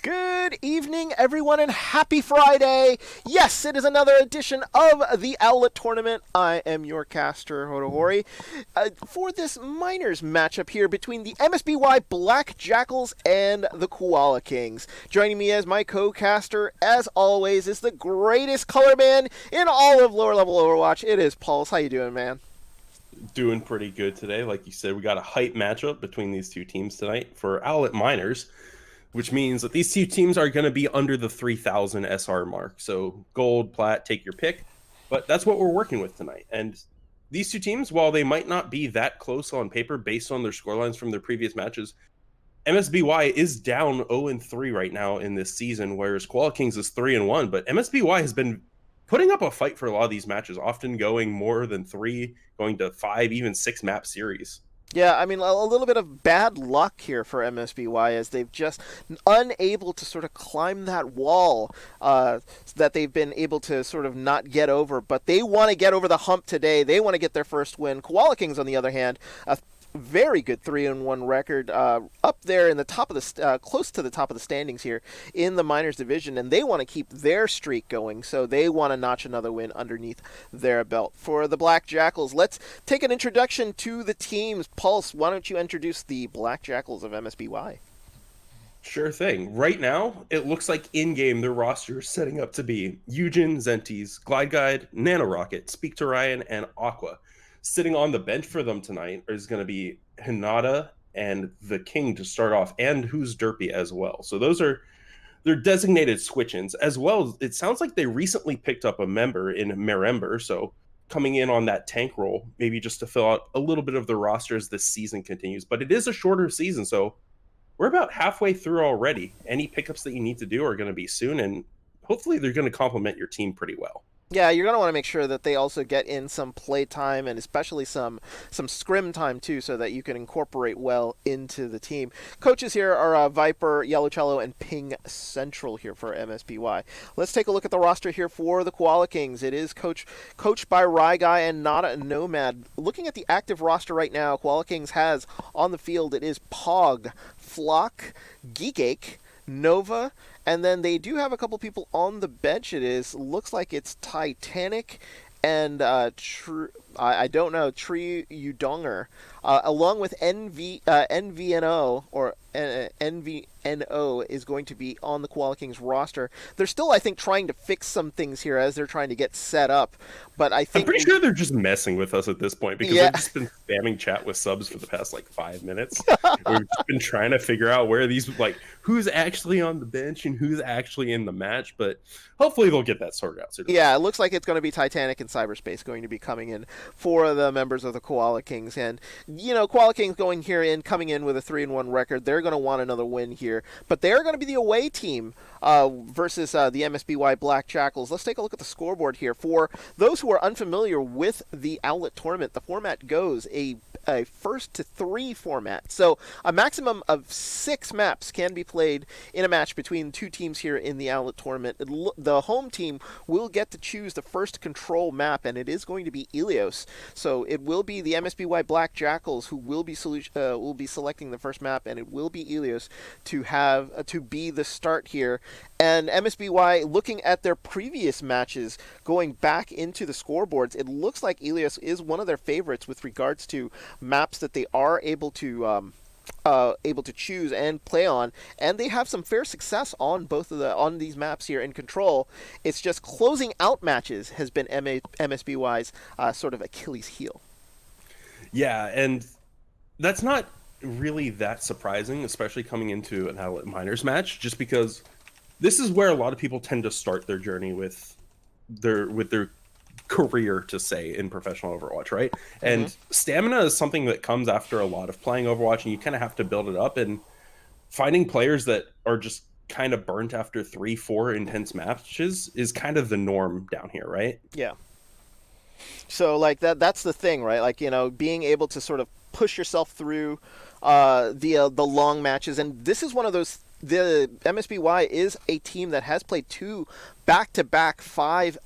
Good evening, everyone, and happy Friday! Yes, it is another edition of the Owlet tournament. I am your caster, Hotohori, for this minors matchup here between the MSBY Black Jackals and the Koala Kings. Joining me as my co-caster, as always, is the greatest color man in all of lower-level Overwatch. It is Pulse. How you doing, man? Doing pretty good today. Like you said, we got a hype matchup between these two teams tonight for Owlet Miners, which means that these two teams are going to be under the 3,000 SR mark. So gold, plat, take your pick. But that's what we're working with tonight. And these two teams, while they might not be that close on paper based on their scorelines from their previous matches, MSBY is down 0-3 right now in this season, whereas Koala Kings is 3-1. But MSBY has been putting up a fight for a lot of these matches, often going more than 3, going to 5, even 6 map series. Yeah, I mean, a little bit of bad luck here for MSBY as they've just unable to sort of climb that wall that they've been able to sort of not get over. But they want to get over the hump today. They want to get their first win. Koala Kings, on the other hand, very good 3-1 record, up there in the top of the close to the top of the standings here in the minors division, and they want to keep their streak going, so they want to notch another win underneath their belt. For the Black Jackals, let's take an introduction to the teams. Pulse, why don't you introduce the Black Jackals of MSBY? Sure thing. Right now, it looks like in-game their roster is setting up to be Eugen, Zenties, Glide Guide, Nanorocket, Speak to Ryan, and Aqua. Sitting on the bench for them tonight is going to be Hinata and the King to start off, and Who's Derpy as well. So those are their designated switch-ins. As well, it sounds like they recently picked up a member in Merember, so coming in on that tank role, maybe just to fill out a little bit of the roster as this season continues. But it is a shorter season, so we're about halfway through already. Any pickups that you need to do are going to be soon, and hopefully they're going to complement your team pretty well. Yeah, you're going to want to make sure that they also get in some play time and especially some scrim time too, so that you can incorporate well into the team. Coaches here are Viper, Yellow Cello, and Ping Central here for MSBY. Let's take a look at the roster here for the Koala Kings. It is coached by Ryguy and Nada Nomad. Looking at the active roster right now, Koala Kings has on the field, it is Pog, Flock, Geekake, Nova, and then they do have a couple people on the bench. Looks like it's Titanic and I don't know, Tree Udonger, along with NVNO or NVNO is going to be on the Koala Kings roster. They're still, I think, trying to fix some things here as they're trying to get set up. But I think I'm pretty sure they're just messing with us at this point because they've just been spamming chat with subs for the past 5 minutes. We've just been trying to figure out where these who's actually on the bench and who's actually in the match. But hopefully they'll get that sorted out soon. Yeah, it looks like it's going to be Titanic and Cyberspace going to be coming in for the members of the Koala Kings. And, Koala Kings coming in with a 3-1 record. They're going to want another win here. But they're going to be the away team versus the MSBY Black Jackals. Let's take a look at the scoreboard here. For those who are unfamiliar with the Owlet tournament, the format goes a first to 3 format. So a maximum of 6 maps can be played in a match between 2 teams here in the Owlet tournament. The home team will get to choose the first control map, and it is going to be Ilios. So it will be the MSBY Black Jackals who will be selecting the first map, and it will be Ilios to be the start here. And MSBY, looking at their previous matches, going back into the scoreboards, it looks like Ilios is one of their favorites with regards to maps that they are able to choose and play on, and they have some fair success on on these maps here in Control. It's just closing out matches has been MSBY's sort of Achilles heel. Yeah, and that's not really that surprising, especially coming into an Owlet Miners match, just because this is where a lot of people tend to start their journey with their career, to say, in professional Overwatch, right? And stamina is something that comes after a lot of playing Overwatch, and you kind of have to build it up, and finding players that are just kind of burnt after 3-4 intense matches is kind of the norm down here, right? Yeah. So that's the thing, right? Being able to sort of push yourself through the long matches, and this is one of those the MSBY is a team that has played 2 back-to-back 5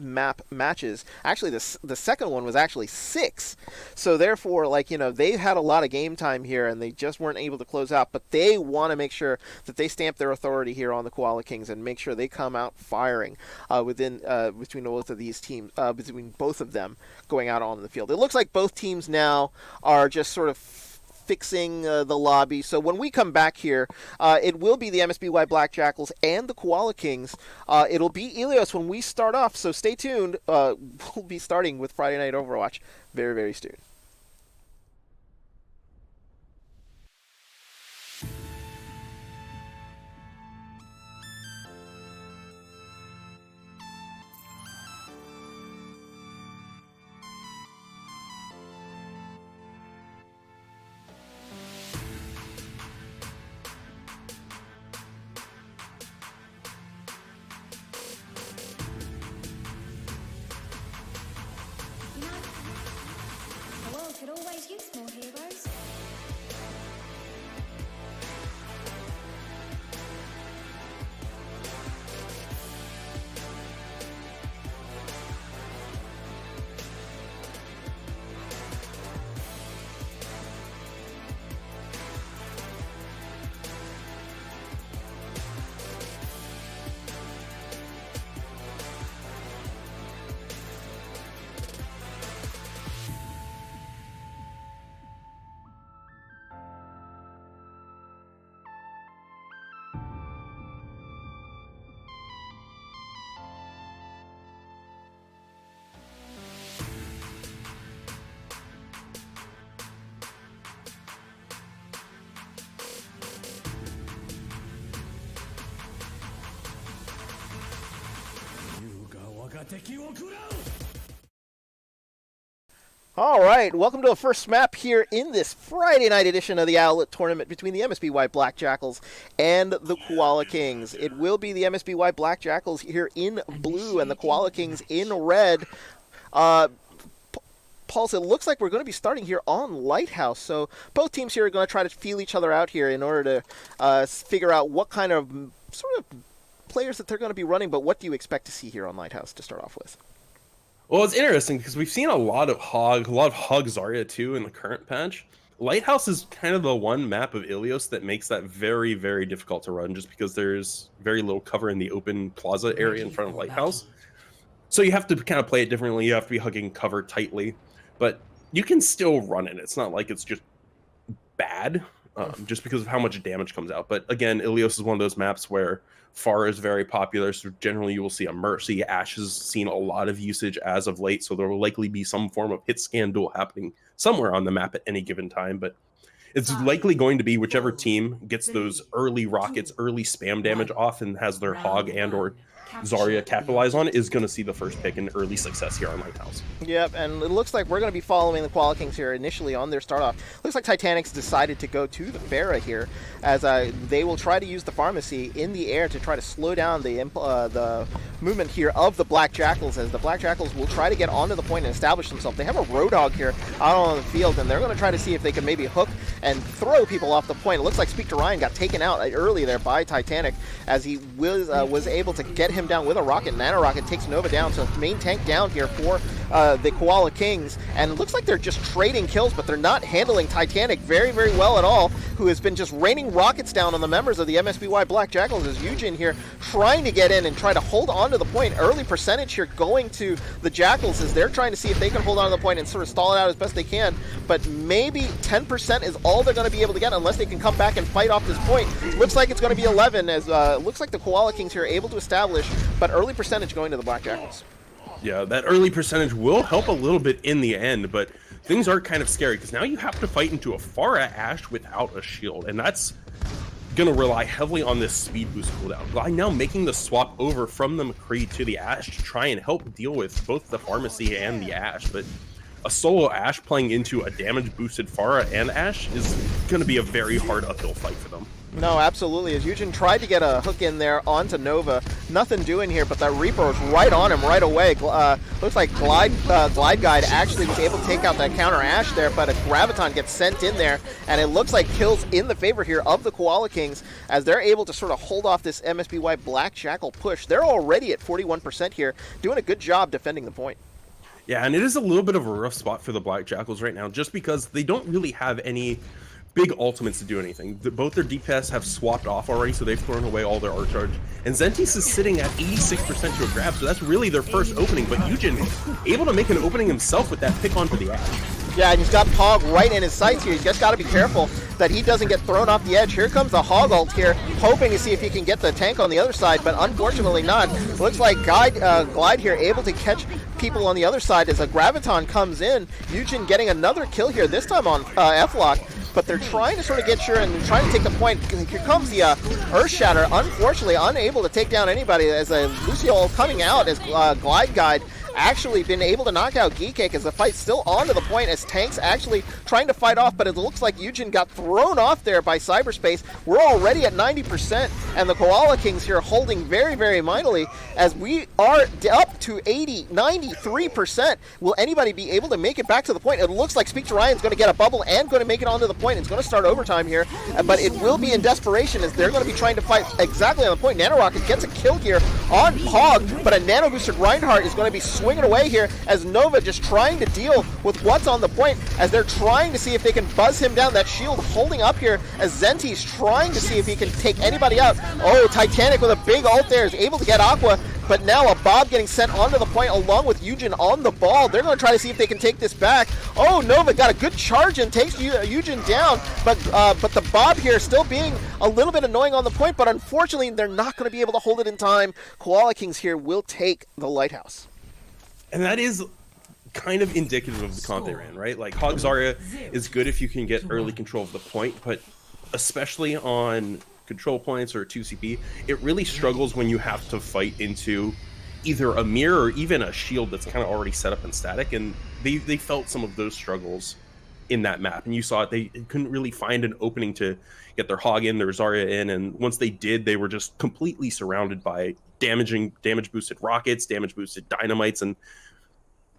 map matches. Actually, the second one was actually 6. So therefore, like, they had a lot of game time here, and they just weren't able to close out. But they want to make sure that they stamp their authority here on the Koala Kings and make sure they come out firing between both of these teams, between both of them going out on the field. It looks like both teams now are just sort of fixing the lobby. So when we come back here, it will be the MSBY Black Jackals and the Koala Kings. It'll be Ilios when we start off, so stay tuned. We'll be starting with Friday Night Overwatch very, very soon. The world could always use more heroes. All right, welcome to the first map here in this Friday night edition of the Owlet tournament between the MSBY Black Jackals and the Koala Kings. It will be the MSBY Black Jackals here in blue and the Koala Kings in red. Pulse, it looks like we're going to be starting here on Lighthouse, so both teams here are going to try to feel each other out here in order to figure out what kind of sort of players that they're going to be running, but what do you expect to see here on Lighthouse to start off with? Well, it's interesting because we've seen a lot of Hog Zarya too in the current patch. Lighthouse is kind of the one map of Ilios that makes that very, very difficult to run just because there's very little cover in the open plaza area in front of Lighthouse. So you have to kind of play it differently. You have to be hugging cover tightly, but you can still run it. It's not like it's just bad just because of how much damage comes out. But again, Ilios is one of those maps where Pharah is very popular, so generally you will see a Mercy. Ashe has seen a lot of usage as of late, so there will likely be some form of hit scan duel happening somewhere on the map at any given time, but it's likely going to be whichever team gets those early rockets, early spam damage off and has their Hog and or Zarya capitalize on is going to see the first pick and early success here on Lighthouse. Yep, and it looks like we're going to be following the Koala Kings here initially on their start off. Looks like Titanic's decided to go to the Pharah here as they will try to use the Pharmacy in the air to try to slow down the movement here of the Black Jackals, as the Black Jackals will try to get onto the point and establish themselves. They have a Roadhog here out on the field, and they're going to try to see if they can maybe hook and throw people off the point. It looks like Speak to Ryan got taken out early there by Titanic as he was able to get him down with a rocket. Nano Rocket takes Nova down, so main tank down here for the Koala Kings, and it looks like they're just trading kills, but they're not handling Titanic very, very well at all, who has been just raining rockets down on the members of the MSBY Black Jackals as Eugen here trying to get in and try to hold on to the point. Early percentage here going to the Jackals as they're trying to see if they can hold on to the point and sort of stall it out as best they can, but maybe 10% is all they're going to be able to get unless they can come back and fight off this point. Looks like it's going to be 11 as looks like the Koala Kings here are able to establish, but early percentage going to the Black Jackals. Yeah, that early percentage will help a little bit in the end, but things are kind of scary because now you have to fight into a Pharah Ashe without a shield, and that's going to rely heavily on this speed boost cooldown. By now making the swap over from the McCree to the Ashe to try and help deal with both the Pharmacy and the Ashe, but a solo Ashe playing into a damage boosted Pharah and Ashe is going to be a very hard uphill fight for them. No, absolutely. As Eugen tried to get a hook in there onto Nova, nothing doing here, but that Reaper was right on him right away. Looks like Glide Guide actually was able to take out that counter Ash there, but a Graviton gets sent in there, and it looks like kills in the favor here of the Koala Kings as they're able to sort of hold off this MSBY Black Jackal push. They're already at 41% here, doing a good job defending the point. Yeah, and it is a little bit of a rough spot for the Black Jackals right now, just because they don't really have any big ultimates to do anything. Both their DPS have swapped off already, so they've thrown away all their art charge. And Zentis is sitting at 86% to a grab, so that's really their first opening. But Eugen able to make an opening himself with that pick onto the Ash. Yeah, and he's got Pog right in his sights here. He's just got to be careful that he doesn't get thrown off the edge. Here comes the Hog ult here, hoping to see if he can get the tank on the other side, but unfortunately not. Looks like Glide here able to catch people on the other side as a Graviton comes in. Eugen getting another kill here, this time on F-Lock. But they're trying to sort of get sure and trying to take the point. Here comes the Earth Shatter, unfortunately unable to take down anybody as a Lucio coming out as Glide Guide actually been able to knock out Geekcake as the fight's still on to the point as Tank's actually trying to fight off, but it looks like Eugen got thrown off there by Cyberspace. We're already at 90%, and the Koala Kings here holding very, very mightily as we are up to 93%. Will anybody be able to make it back to the point? It looks like Speak to Ryan's going to get a bubble and going to make it onto the point. It's going to start overtime here, but it will be in desperation as they're going to be trying to fight exactly on the point. Nanorocket gets a kill here on Pog, but a Nano Boosted Reinhardt is going to be swinging away here as Nova just trying to deal with what's on the point as they're trying to see if they can buzz him down. That shield holding up here as Zenti's trying to see if he can take anybody out. Oh, Titanic with a big ult there is able to get Aqua, but now a Bob getting sent onto the point along with Eugen on the ball. They're going to try to see if they can take this back. Oh, Nova got a good charge and takes Eugen down, but the Bob here still being a little bit annoying on the point, but unfortunately they're not going to be able to hold it in time. Koala Kings here will take the Lighthouse. And that is kind of indicative of the comp they ran, right? Like, Hog Zarya is good if you can get early control of the point, but especially on control points or 2CP, it really struggles when you have to fight into either a mirror or even a shield that's kind of already set up and static, and they felt some of those struggles in that map. And you saw it, they couldn't really find an opening to get their Hog in, their Zarya in, and once they did, they were just completely surrounded by damage boosted rockets, damage boosted dynamites, and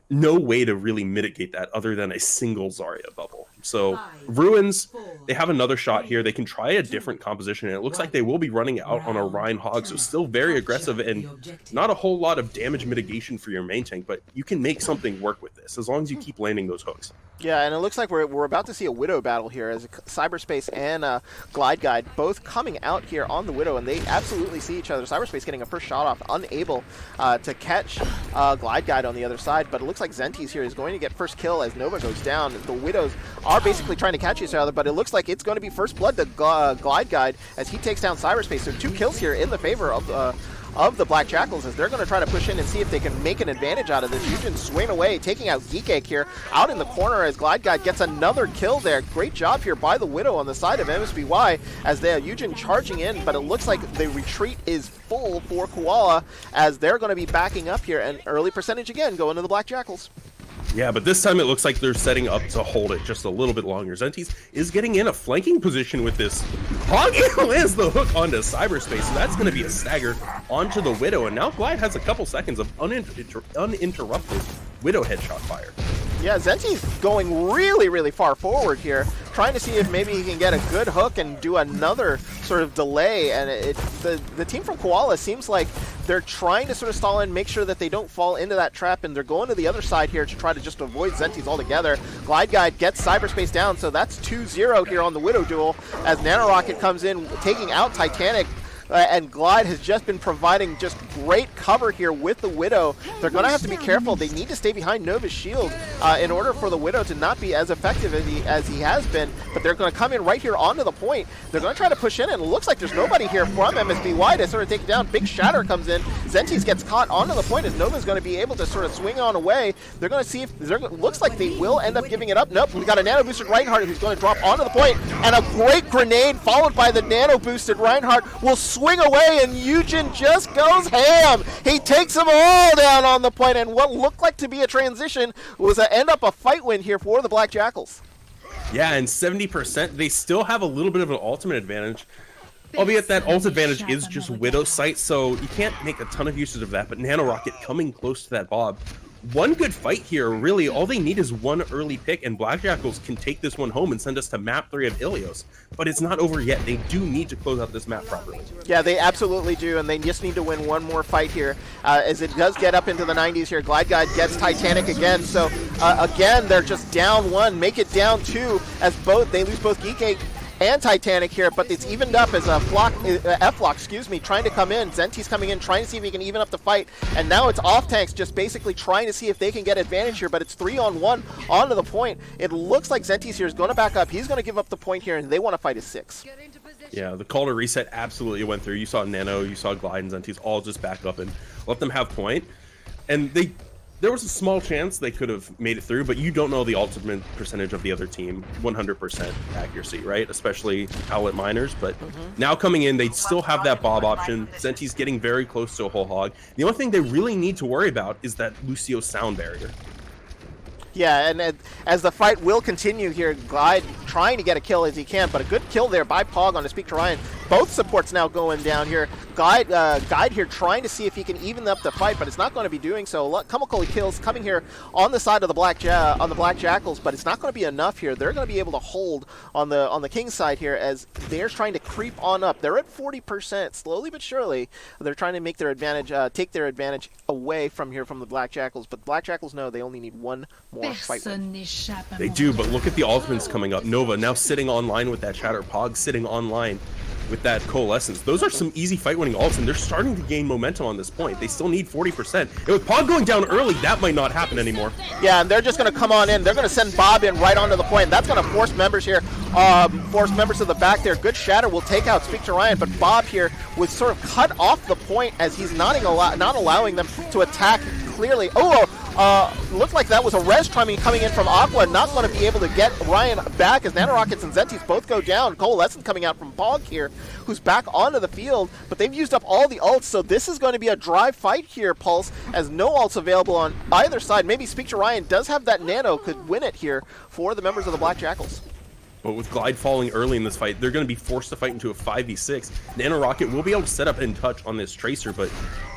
no way to really mitigate that other than a single Zarya bubble. So Ruins, they have another shot here. They can try a different composition, and it looks like they will be running out on a Rhine Hog, so still very aggressive and not a whole lot of damage mitigation for your main tank, but you can make something work with this as long as you keep landing those hooks. Yeah, and it looks like we're about to see a Widow battle here as Cyberspace and Glide Guide both coming out here on the Widow, and they absolutely see each other. Cyberspace getting a first shot off, unable to catch Glide Guide on the other side, but it looks like Zentis here is going to get first kill as Nova goes down. The Widows are basically trying to catch each other, but it looks like it's going to be first blood to Glide Guide as he takes down Cyberspace. So 2 kills here in the favor of the Black Jackals as they're going to try to push in and see if they can make an advantage out of this. Eugen swing away, taking out Geekcake here out in the corner as Glide Guide gets another kill there. Great job here by the Widow on the side of MSBY as they Eugen charging in, but it looks like the retreat is full for Koala as they're going to be backing up here, and early percentage again going to the Black Jackals. Yeah, but this time it looks like they're setting up to hold it just a little bit longer. Zentis is getting in a flanking position with this. Hog lands the hook onto Cyberspace, so that's going to be a stagger onto the Widow, and now Glide has a couple seconds of uninterrupted Widow headshot fire. Yeah, Zenti's going really, really far forward here, trying to see if maybe he can get a good hook and do another sort of delay. And the team from Koala seems like they're trying to sort of stall in, make sure that they don't fall into that trap, and they're going to the other side here to try to just avoid Zentis altogether. Glide Guide gets Cyberspace down, so that's 2-0 here on the Widow duel as Nanorocket comes in, taking out Titanic. And Glide has just been providing just great cover here with the Widow. They're going to have to be careful. They need to stay behind Nova's shield in order for the Widow to not be as effective as he has been. But they're going to come in right here onto the point. They're going to try to push in, and it looks like there's nobody here from MSBY to sort of take it down. Big Shatter comes in. Zentis gets caught onto the point as Nova's going to be able to sort of swing on away. They're going to see if looks like they will end up giving it up. Nope, we got a Nano Boosted Reinhardt who's going to drop onto the point, and a great grenade followed by the Nano Boosted Reinhardt will swing away, and Eugen just goes ham. He takes them all down on the point, and what looked like to be a transition was to end up a fight win here for the Black Jackals. Yeah, and 70%, they still have a little bit of an ultimate advantage. Albeit that ult advantage is just Widow's Sight, so you can't make a ton of usage of that, but Nano Rocket coming close to that Bob. One good fight here, really, all they need is one early pick, and Black Jackals can take this one home and send us to map 3 of Ilios. But it's not over yet. They do need to close out this map properly. Yeah, they absolutely do, and they just need to win one more fight here. As it does get up into the 90s here, Glide Guide gets Titanic again, so again, they're just down 1, make it down 2, as they lose both Geekade and Titanic here, but it's evened up as a F-Lock, trying to come in. Zenti's coming in, trying to see if he can even up the fight, and now it's off tanks just basically trying to see if they can get advantage here, but it's 3-on-1 onto the point. It looks like Zenti's here is going to back up. He's going to give up the point here, and they want to fight a 6. Yeah, the call to reset absolutely went through. You saw Nano, you saw Glide, and Zenti's all just back up and let them have point. And there was a small chance they could have made it through, but you don't know the ultimate percentage of the other team, 100% accuracy, right? Especially Owlet miners, but now coming in, they still have that Bob option. Zenti's getting very close to a whole hog. The only thing they really need to worry about is that Lucio sound barrier. Yeah, and as the fight will continue here, Glide trying to get a kill as he can, but a good kill there by Pog on to Speak to Ryan. Both supports now going down here. Guide here trying to see if he can even up the fight, but it's not going to be doing so. Chemical kills coming here on the side of the Black Jackals, but it's not going to be enough here. They're going to be able to hold on the King's side here as they're trying to creep on up. They're at 40%, slowly but surely. They're trying to make their advantage, take their advantage away from the Black Jackals, but Black Jackals know they only need one more fight win. They do, but look at the ultimates coming up. Nova now sitting online with that Shatter, Pog sitting online with that Coalescence. Those are some easy fight-winning ults, and they're starting to gain momentum on this point. They still need 40%. And with Pog going down early, that might not happen anymore. Yeah, and they're just going to come on in. They're going to send Bob in right onto the point. That's going to force members here, force members to the back there. Good Shatter will take out Speak to Ryan, but Bob here was sort of cut off the point as he's not allowing them to attack clearly. Looked like that was a res coming in from Aqua, not going to be able to get Ryan back as Nanorockets and Zentis both go down. Coalescent coming out from Pog here, who's back onto the field, but they've used up all the ults, so this is going to be a dry fight here, Pulse, as no ults available on either side. Maybe Speak to Ryan does have that nano, could win it here for the members of the Black Jackals. But with Glide falling early in this fight, they're going to be forced to fight into a 5v6. Nano Rocket will be able to set up and touch on this Tracer, but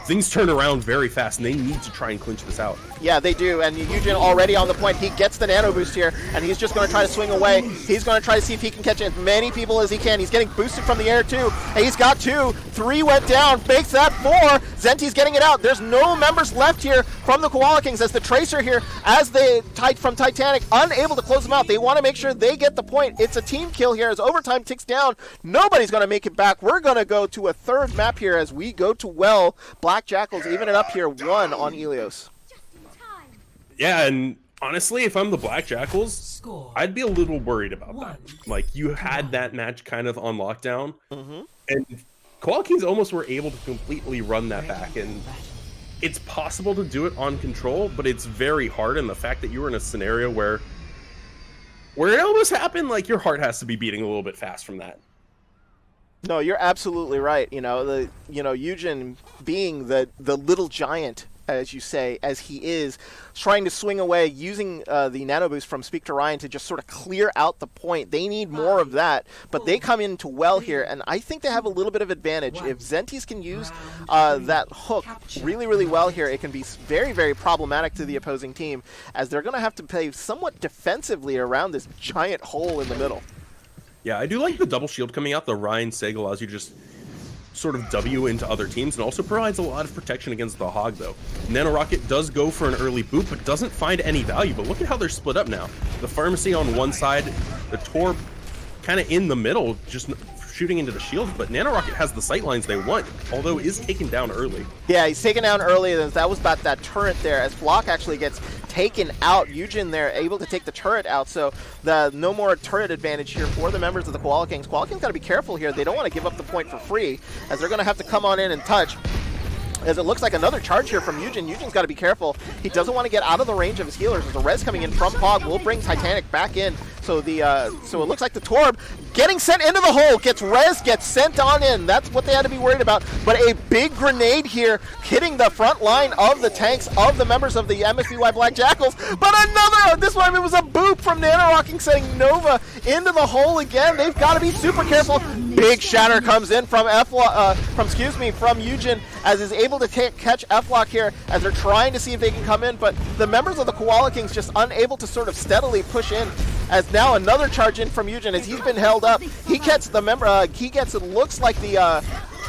things turn around very fast, and they need to try and clinch this out. Yeah, they do, and Eugen already on the point. He gets the nano boost here, and he's just going to try to swing away. He's going to try to see if he can catch as many people as he can. He's getting boosted from the air, too. And he's got 2. 3 went down, makes that 4. Zenti's getting it out. There's no members left here from the Koala Kings as the Tracer here, as they from Titanic, unable to close them out. They want to make sure they get the point. It's a team kill here as overtime ticks down. Nobody's going to make it back. We're going to go to a third map here as we go to Well. Black Jackals even it up here 1 on Ilios. Yeah, and honestly, if I'm the Black Jackals, I'd be a little worried about that. Like, you had that match kind of on lockdown, and Koala Kings almost were able to completely run that back, and it's possible to do it on control, but it's very hard, and the fact that you were in a scenario where it almost happened, like, your heart has to be beating a little bit fast from that. No, you're absolutely right. Eugen being the little giant, as you say, as he is, trying to swing away, using the nano boost from Speak to Ryan to just sort of clear out the point. They need more of that, but they come into Well here, and I think they have a little bit of advantage. If Zentis can use that hook really, really well here, it can be very, very problematic to the opposing team, as they're going to have to play somewhat defensively around this giant hole in the middle. Yeah, I do like the double shield coming out. The Ryan Seg allows you to just sort of W into other teams, and also provides a lot of protection against the Hog, though. Nano Rocket does go for an early boot, but doesn't find any value. But look at how they're split up now. The Pharmacy on one side, the Torb kind of in the middle, just shooting into the shields, but Nano Rocket has the sight lines they want, although is taken down early. Yeah, he's taken down early. That was about that turret there, as Block actually gets taken out. Eugen there able to take the turret out, so no more turret advantage here for the members of the Koala Kings. Koala Kings got to be careful here. They don't want to give up the point for free, as they're going to have to come on in and touch. As it looks like another charge here from Eugen. Eugen's got to be careful. He doesn't want to get out of the range of his healers. There's a res coming in from Pog. Will bring Titanic back in. So so it looks like the Torb getting sent into the hole. Gets res, gets sent on in. That's what they had to be worried about. But a big grenade here hitting the front line of the tanks of the members of the MSBY Black Jackals. But another, this one it was a boop from Nanorocking, sending Nova into the hole again. They've got to be super careful. Big shatter comes in from from Eugen, as is able to catch F-Lock here as they're trying to see if they can come in, but the members of the Koala Kings just unable to sort of steadily push in, as now another charge in from Eugen as he's been held up. He gets the member, it looks like the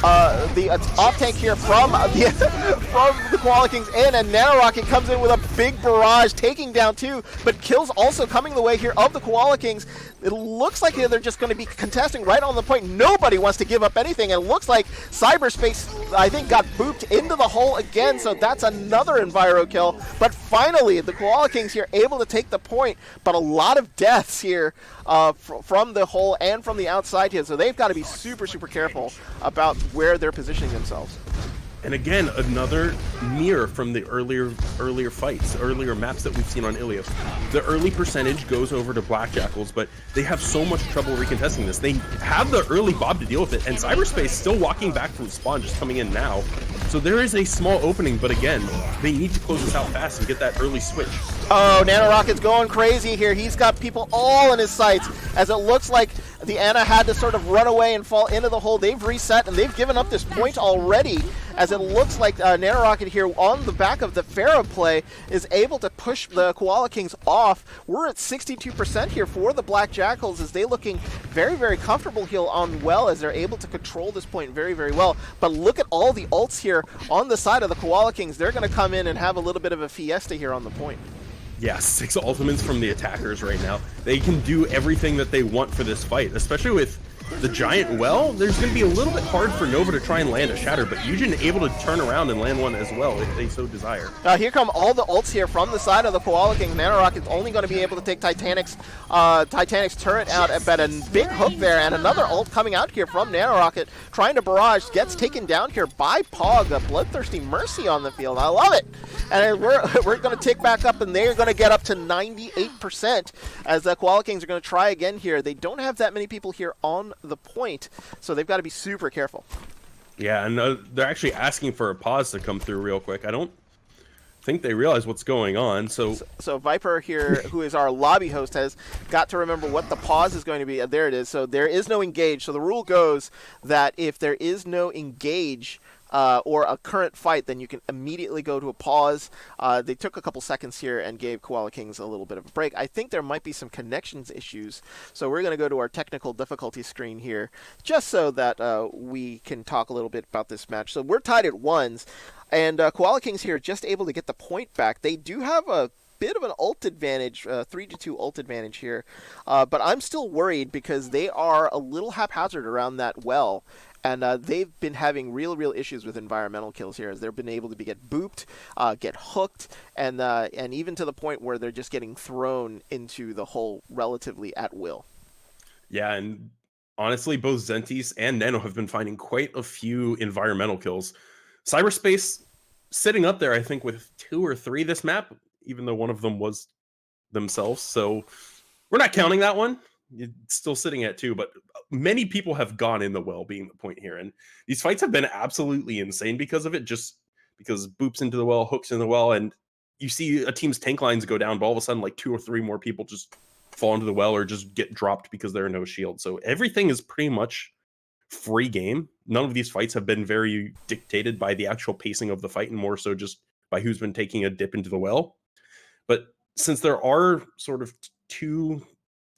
off tank here from the Koala Kings in, and Nanorocket comes in with a big barrage, taking down two, but kills also coming the way here of the Koala Kings. It looks like they're just going to be contesting right on the point. Nobody wants to give up anything, and it looks like Cyberspace, I think, got booped into the hole again, so that's another Enviro kill. But finally, the Koala Kings here able to take the point, but a lot of deaths here from the hole and from the outside here, so they've got to be super, super careful about where they're positioning themselves. And again, another mirror from the earlier fights, earlier maps that we've seen on Ilios. The early percentage goes over to Black Jackals, but they have so much trouble recontesting this. They have the early Bob to deal with it, and Cyberspace still walking back from spawn, just coming in now. So there is a small opening, but again, they need to close this out fast and get that early switch. Oh, Nanorocket's going crazy here. He's got people all in his sights, as it looks like the Ana had to sort of run away and fall into the hole. They've reset, and they've given up this point already, as it looks like Nanorocket here on the back of the Pharaoh play is able to push the Koala Kings off. We're at 62% here for the Black Jackals, as they looking very, very comfortable here on well, as they're able to control this point very, very well. But look at all the ults here on the side of the Koala Kings. They're going to come in and have a little bit of a fiesta here on the point. Yeah, 6 ultimates from the attackers right now. They can do everything that they want for this fight, especially with the giant well. There's going to be a little bit hard for Nova to try and land a shatter, but Eugen able to turn around and land one as well if they so desire. Here come all the ults here from the side of the Koala King. Nanorocket's only going to be able to take Titanic's turret out, but a big hook there, and another ult coming out here from Nanorocket, trying to barrage, gets taken down here by Pog, a bloodthirsty Mercy on the field. I love it. And we're going to tick back up, and they're going to get up to 98%, as the Koala Kings are going to try again here. They don't have that many people here on the point, so they've got to be super careful. Yeah, and they're actually asking for a pause to come through real quick. I don't think they realize what's going on. So Viper here, who is our lobby host, has got to remember what the pause is going to be. There it is. So there is no engage. So the rule goes that if there is no engage or a current fight, then you can immediately go to a pause. They took a couple seconds here and gave Koala Kings a little bit of a break. I think there might be some connections issues, so we're going to go to our technical difficulty screen here, just so that we can talk a little bit about this match. So we're tied at 1s, and Koala Kings here just able to get the point back. They do have a bit of an ult advantage, 3-2 ult advantage here, but I'm still worried because they are a little haphazard around that well. And they've been having real issues with environmental kills here, as they've been able to get booped, get hooked, and even to the point where they're just getting thrown into the hole relatively at will. Yeah, and honestly, both Zentis and Nano have been finding quite a few environmental kills. Cyberspace sitting up there, I think, with 2 or 3 this map, even though one of them was themselves. So we're not counting that one. It's still sitting at 2, but many people have gone in the well, being the point here. And these fights have been absolutely insane because of it, just because boops into the well, hooks in the well, and you see a team's tank lines go down, but all of a sudden like 2 or 3 more people just fall into the well or just get dropped because there are no shields. So everything is pretty much free game. None of these fights have been very dictated by the actual pacing of the fight, and more so just by who's been taking a dip into the well. But since there are sort of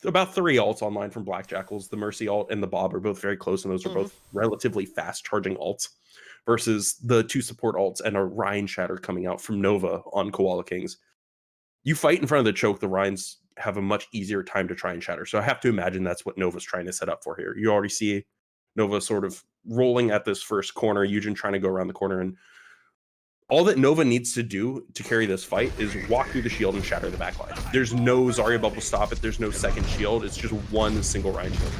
about 3 ults online from Black Jackals, the Mercy ult and the Bob are both very close, and those are both relatively fast charging ults, versus the 2 support ults and a Rhine Shatter coming out from Nova on Koala Kings. You fight in front of the choke, the Rhines have a much easier time to try and shatter. So I have to imagine that's what Nova's trying to set up for here. You already see Nova sort of rolling at this first corner, Eugen trying to go around the corner, and all that Nova needs to do to carry this fight is walk through the shield and shatter the backline. There's no Zarya bubble stop it. There's no second shield. It's just one single Rhine shield.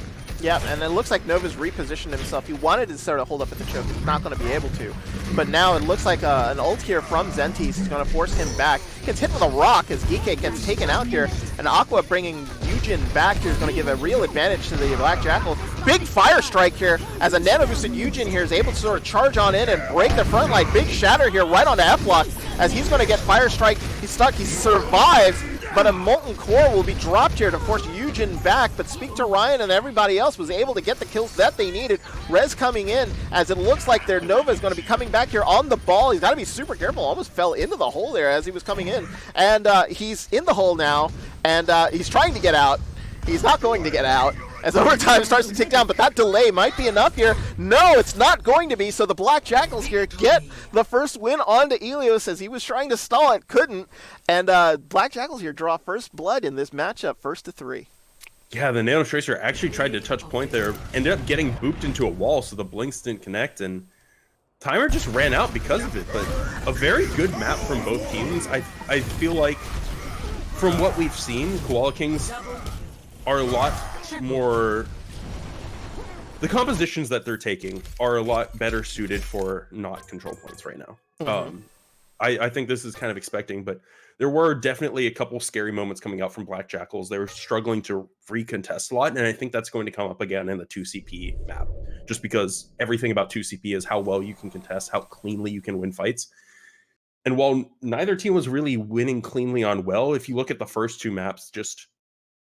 Yeah, and it looks like Nova's repositioned himself. He wanted to sort of hold up at the choke. He's not going to be able to. But now it looks like an ult here from Zentis is going to force him back. Gets hit with a rock as Geekcake gets taken out here. And Aqua bringing Eugen back here is going to give a real advantage to the Black Jackal. Big fire strike here as a nano boosted Eugen here is able to sort of charge on in and break the front line. Big shatter here right onto F-Lock as he's going to get fire strike. He's stuck. He survives. but a Molten Core will be dropped here to force Eugen back, but Speak to Ryan and everybody else was able to get the kills that they needed. Rez coming in, as it looks like their Nova is going to be coming back here on the ball. He's got to be super careful, almost fell into the hole there as he was coming in, and he's in the hole now, and he's trying to get out. He's not going to get out as overtime starts to tick down, but that delay might be enough here. No, it's not going to be, so the Black Jackals here get the first win onto Elios as he was trying to stall it, couldn't, and Black Jackals here draw first blood in this matchup, 1-3. Yeah, the Nano Tracer actually tried to touch point there, ended up getting booped into a wall, so the blinks didn't connect, and timer just ran out because of it, but a very good map from both teams. I feel like from what we've seen, Koala Kings are a lot more, the compositions that they're taking are a lot better suited for not control points right now. I think this is kind of expecting, but there were definitely a couple scary moments coming out from Black Jackals. They were struggling to recontest a lot, and I think that's going to come up again in the 2CP map, just because everything about 2CP is how well you can contest, how cleanly you can win fights. And while neither team was really winning cleanly on well, if you look at the first two maps, just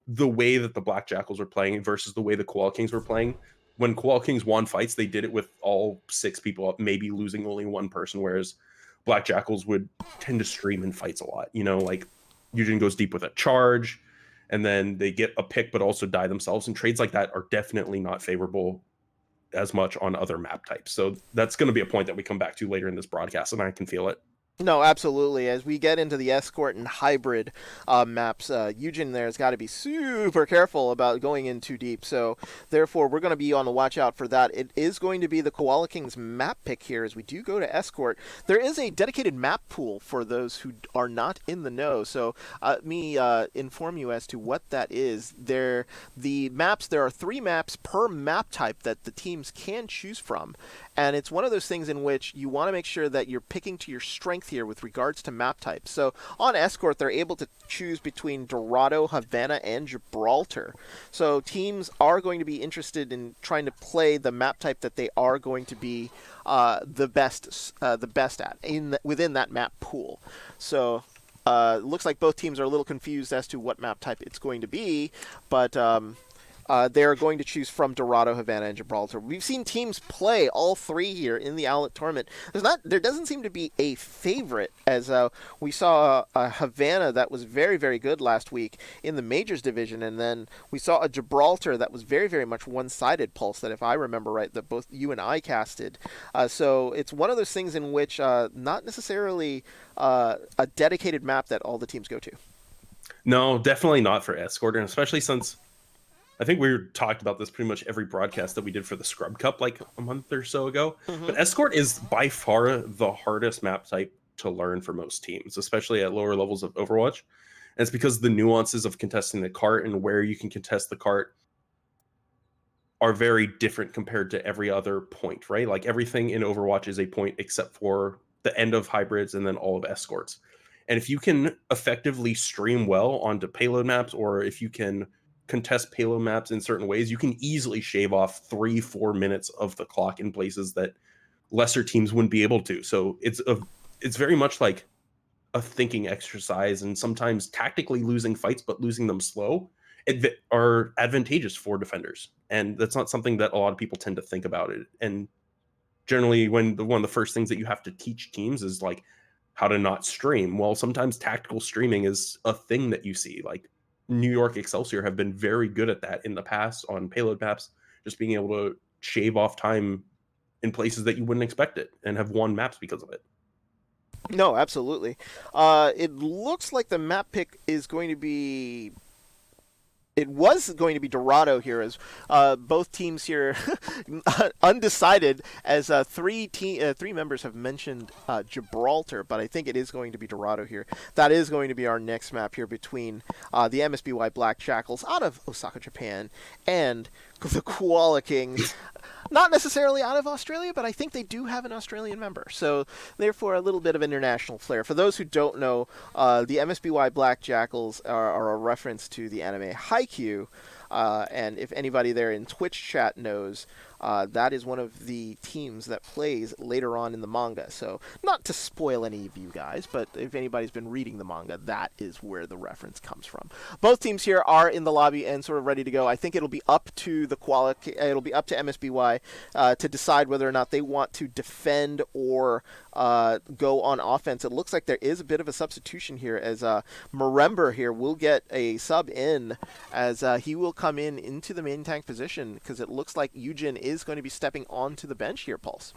the way that the Black Jackals were playing versus the way the Koala Kings were playing, when Koala Kings won fights, they did it with all 6 people up, maybe losing only one person, whereas Black Jackals would tend to stream in fights a lot. You know, like Eugen goes deep with a charge, and then they get a pick but also die themselves, and trades like that are definitely not favorable as much on other map types. So that's going to be a point that we come back to later in this broadcast, and I can feel it. No, absolutely. As we get into the escort and hybrid maps, Eugen there has got to be super careful about going in too deep. So, therefore, we're going to be on the watch out for that. It is going to be the Koala Kings map pick here as we do go to escort. There is a dedicated map pool for those who are not in the know. So, let me inform you as to what that is. There are 3 maps per map type that the teams can choose from. And it's one of those things in which you want to make sure that you're picking to your strength here with regards to map types. So on Escort, they're able to choose between Dorado, Havana, and Gibraltar. So teams are going to be interested in trying to play the map type that they are going to be the best at within that map pool. So looks like both teams are a little confused as to what map type it's going to be, but they're going to choose from Dorado, Havana, and Gibraltar. We've seen teams play all 3 here in the Owlet tournament. There doesn't seem to be a favorite, as we saw a Havana that was very, very good last week in the Majors division, and then we saw a Gibraltar that was very, very much one-sided, Pulse, that if I remember right, that both you and I casted. So it's one of those things in which not necessarily a dedicated map that all the teams go to. No, definitely not for Escort, and especially since I think we talked about this pretty much every broadcast that we did for the Scrub Cup like a month or so ago. But Escort is by far the hardest map type to learn for most teams, especially at lower levels of Overwatch. And it's because the nuances of contesting the cart and where you can contest the cart are very different compared to every other point, right? Like everything in Overwatch is a point except for the end of hybrids and then all of escorts. And if you can effectively stream well onto payload maps, or if you can contest payload maps in certain ways, you can easily shave off 3-4 minutes of the clock in places that lesser teams wouldn't be able to. So it's very much like a thinking exercise, and sometimes tactically losing fights but losing them slow are advantageous for defenders, and that's not something that a lot of people tend to think about it. And generally, one of the first things that you have to teach teams is like how to not stream. Well, sometimes tactical streaming is a thing that you see, like New York Excelsior have been very good at that in the past on payload maps, just being able to shave off time in places that you wouldn't expect it, and have won maps because of it. No, absolutely. It looks like the map pick is going to be... It was going to be Dorado here, as both teams here undecided, as 3 members have mentioned Gibraltar, but I think it is going to be Dorado here. That is going to be our next map here between the MSBY Black Jackals out of Osaka, Japan, and the Koala Kings. Not necessarily out of Australia, but I think they do have an Australian member. So, therefore, a little bit of international flair. For those who don't know, the MSBY Black Jackals are a reference to the anime Haikyuu. And if anybody there in Twitch chat knows, That is one of the teams that plays later on in the manga. So, not to spoil any of you guys, but if anybody's been reading the manga, that is where the reference comes from. Both teams here are in the lobby and sort of ready to go. I think it'll be up to the it'll be up to MSBY to decide whether or not they want to defend or go on offense. It looks like there is a bit of a substitution here, as Marember here will get a sub in, as he will come into the main tank position, because it looks like Eugen is going to be stepping onto the bench here, Pulse.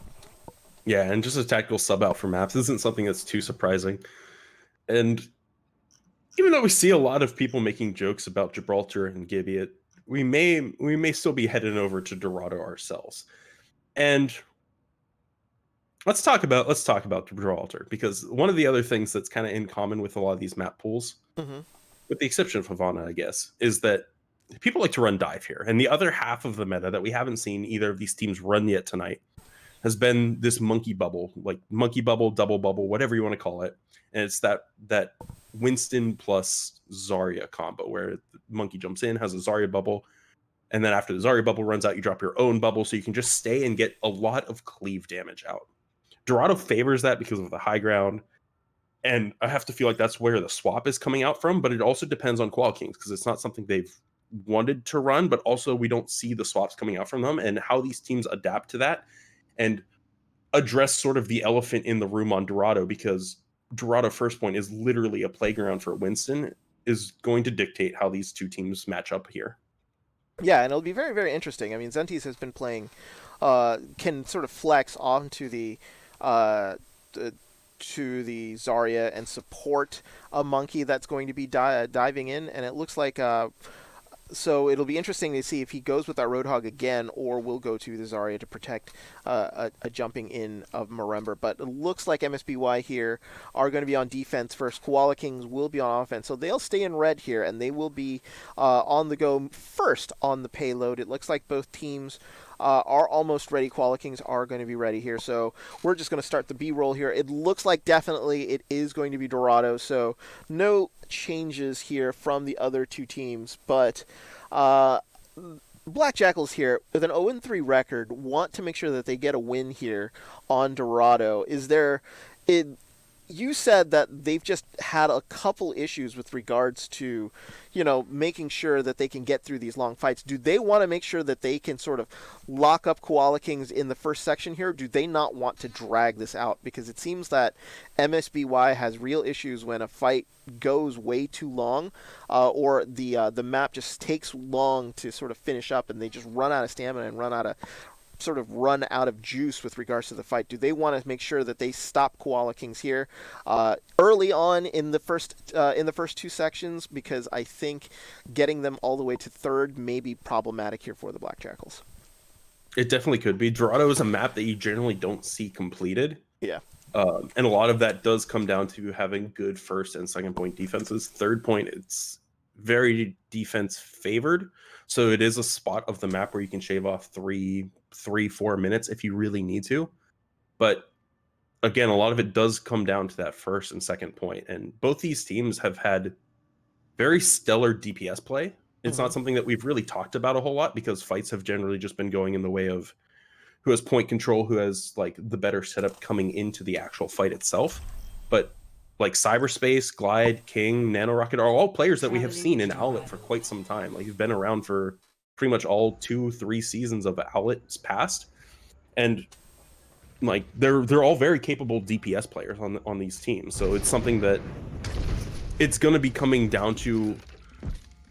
Yeah, and just a tactical sub out for maps isn't something that's too surprising. And even though we see a lot of people making jokes about Gibraltar and Gibeat, we may still be headed over to Dorado ourselves. And let's talk about Gibraltar, because one of the other things that's kind of in common with a lot of these map pools, with the exception of Havana, I guess, is that people like to run dive here. And the other half of the meta that we haven't seen either of these teams run yet tonight has been this monkey bubble, double bubble, whatever you want to call it. And it's that Winston plus Zarya combo where the monkey jumps in, has a Zarya bubble, and then after the Zarya bubble runs out, you drop your own bubble so you can just stay and get a lot of cleave damage out. Dorado favors that because of the high ground, and I have to feel like that's where the swap is coming out from, but it also depends on Koala Kings, because it's not something they've wanted to run, but also we don't see the swaps coming out from them, and how these teams adapt to that and address sort of the elephant in the room on Dorado, because Dorado First Point is literally a playground for Winston, is going to dictate how these two teams match up here. Yeah, and it'll be very, very interesting. I mean, Zentis has been playing, can sort of flex onto the to the Zarya and support a monkey that's going to be diving in, and it looks like so it'll be interesting to see if he goes with that Roadhog again, or will go to the Zarya to protect a jumping in of Marember. But it looks like MSBY here are going to be on defense first. Koala Kings will be on offense, so they'll stay in red here, and they will be on the go first on the payload. It looks like both teams are almost ready. Koala Kings are going to be ready here, so we're just going to start the B-roll here. It looks like definitely it is going to be Dorado, so no changes here from the other two teams, but Black Jackals here with an 0-3 record want to make sure that they get a win here on Dorado. You said that they've just had a couple issues with regards to, making sure that they can get through these long fights. Do they want to make sure that they can sort of lock up Koala Kings in the first section here? Or do they not want to drag this out? Because it seems that MSBY has real issues when a fight goes way too long, or the map just takes long to sort of finish up, and they just run out of stamina and run out of juice with regards to the fight. Do they want to make sure that they stop Koala Kings here early on in the first two sections? Because I think getting them all the way to third may be problematic here for the Black Jackals. It definitely could be. Dorado is a map that you generally don't see completed. Yeah. And a lot of that does come down to having good first and second point defenses. Third point, it's very defense favored. So it is a spot of the map where you can shave off 3-4 minutes if you really need to. But again, a lot of it does come down to that first and second point. And both these teams have had very stellar DPS play. It's not something that we've really talked about a whole lot, because fights have generally just been going in the way of who has point control, who has like the better setup coming into the actual fight itself. But like Cyberspace, Glide, King, Nanorocket are all players that we have seen in Owlet for quite some time. Like, you've been around for pretty much all 2-3 seasons of Owlet's past, and like they're all very capable DPS players on these teams. So it's something that it's going to be coming down to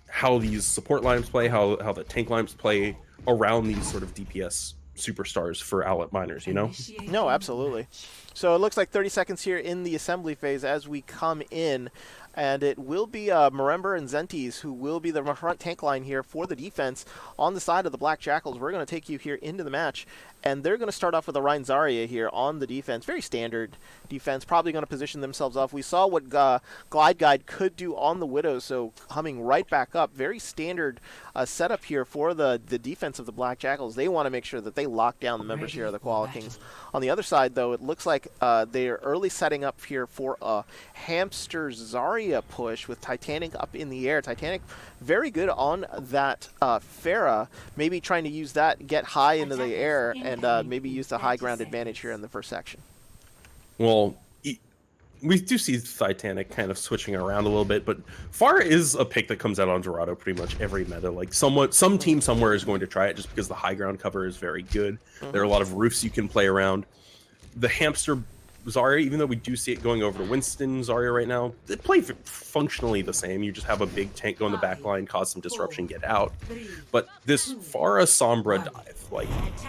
how these support lines play, how the tank lines play around these sort of DPS superstars for Owlet miners, No, absolutely. So it looks like 30 seconds here in the assembly phase as we come in, and it will be Marember and Zentis who will be the front tank line here for the defense on the side of the Black Jackals. We're going to take you here into the match and they're going to start off with a Ryan Zarya here on the defense. Very standard defense, probably going to position themselves off. We saw what Glide Guide could do on the Widows, so coming right back up. Very standard setup here for the defense of the Black Jackals. They want to make sure that they lock down the members here of the Koala Kings. On the other side, though, it looks like they're early setting up here for a Hamster Zarya push with Titanic up in the air. Titanic very good on that Pharah, maybe trying to use that, get high into the air, and maybe use the high ground advantage here in the first section. Well, we do see Titanic kind of switching around a little bit, but Pharah is a pick that comes out on Dorado pretty much every meta. Like some team somewhere is going to try it just because the high ground cover is very good. There are a lot of roofs you can play around. The Hamster Zarya, even though we do see it going over to Winston Zarya right now, they play functionally the same. You just have a big tank go in the back line, cause some disruption, get out. But this Pharah Sombra dive, like,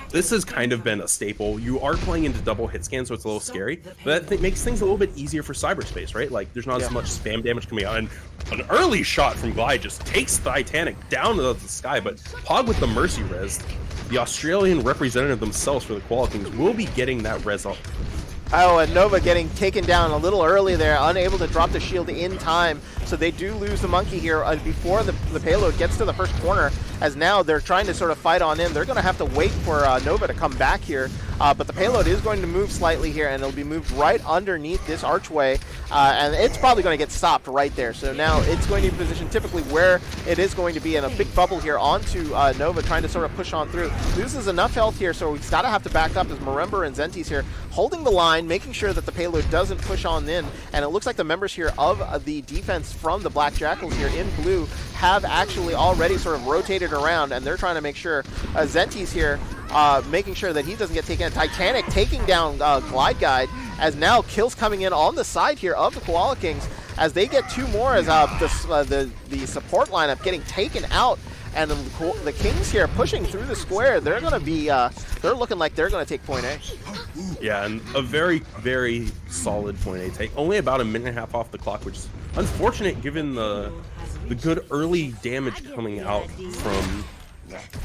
this has kind of been a staple. You are playing into double hit scan, so it's a little scary, but that makes things a little bit easier for cyberspace, right? Like, there's not as much spam damage coming out, and an early shot from Glide just takes Titanic down to the sky, but Pog with the Mercy res, the Australian representative themselves for the Koala Kings will be getting that res up. Oh, and Nova getting taken down a little early there, unable to drop the shield in time. So they do lose the monkey here before the payload gets to the first corner, as now they're trying to sort of fight on in. They're going to have to wait for Nova to come back here. But the payload is going to move slightly here, and it'll be moved right underneath this archway. And it's probably going to get stopped right there. So now it's going to be positioned typically where it is going to be in a big bubble here onto Nova, trying to sort of push on through. Loses enough health here, so he's got to have to back up as Marember and Zentis here holding the line, making sure that the payload doesn't push on in. And it looks like the members here of the defense from the Black Jackals here in blue have actually already sort of rotated around, and they're trying to make sure Zentis here making sure that he doesn't get taken. Titanic taking down Glide Guide, as now kills coming in on the side here of the Koala Kings as they get two more, as the support lineup getting taken out, and the Kings here pushing through the square. They're going to be they're looking like they're going to take point A. Yeah, and a very, very solid point A take. Only about a minute and a half off the clock, which is unfortunate given the good early damage coming out from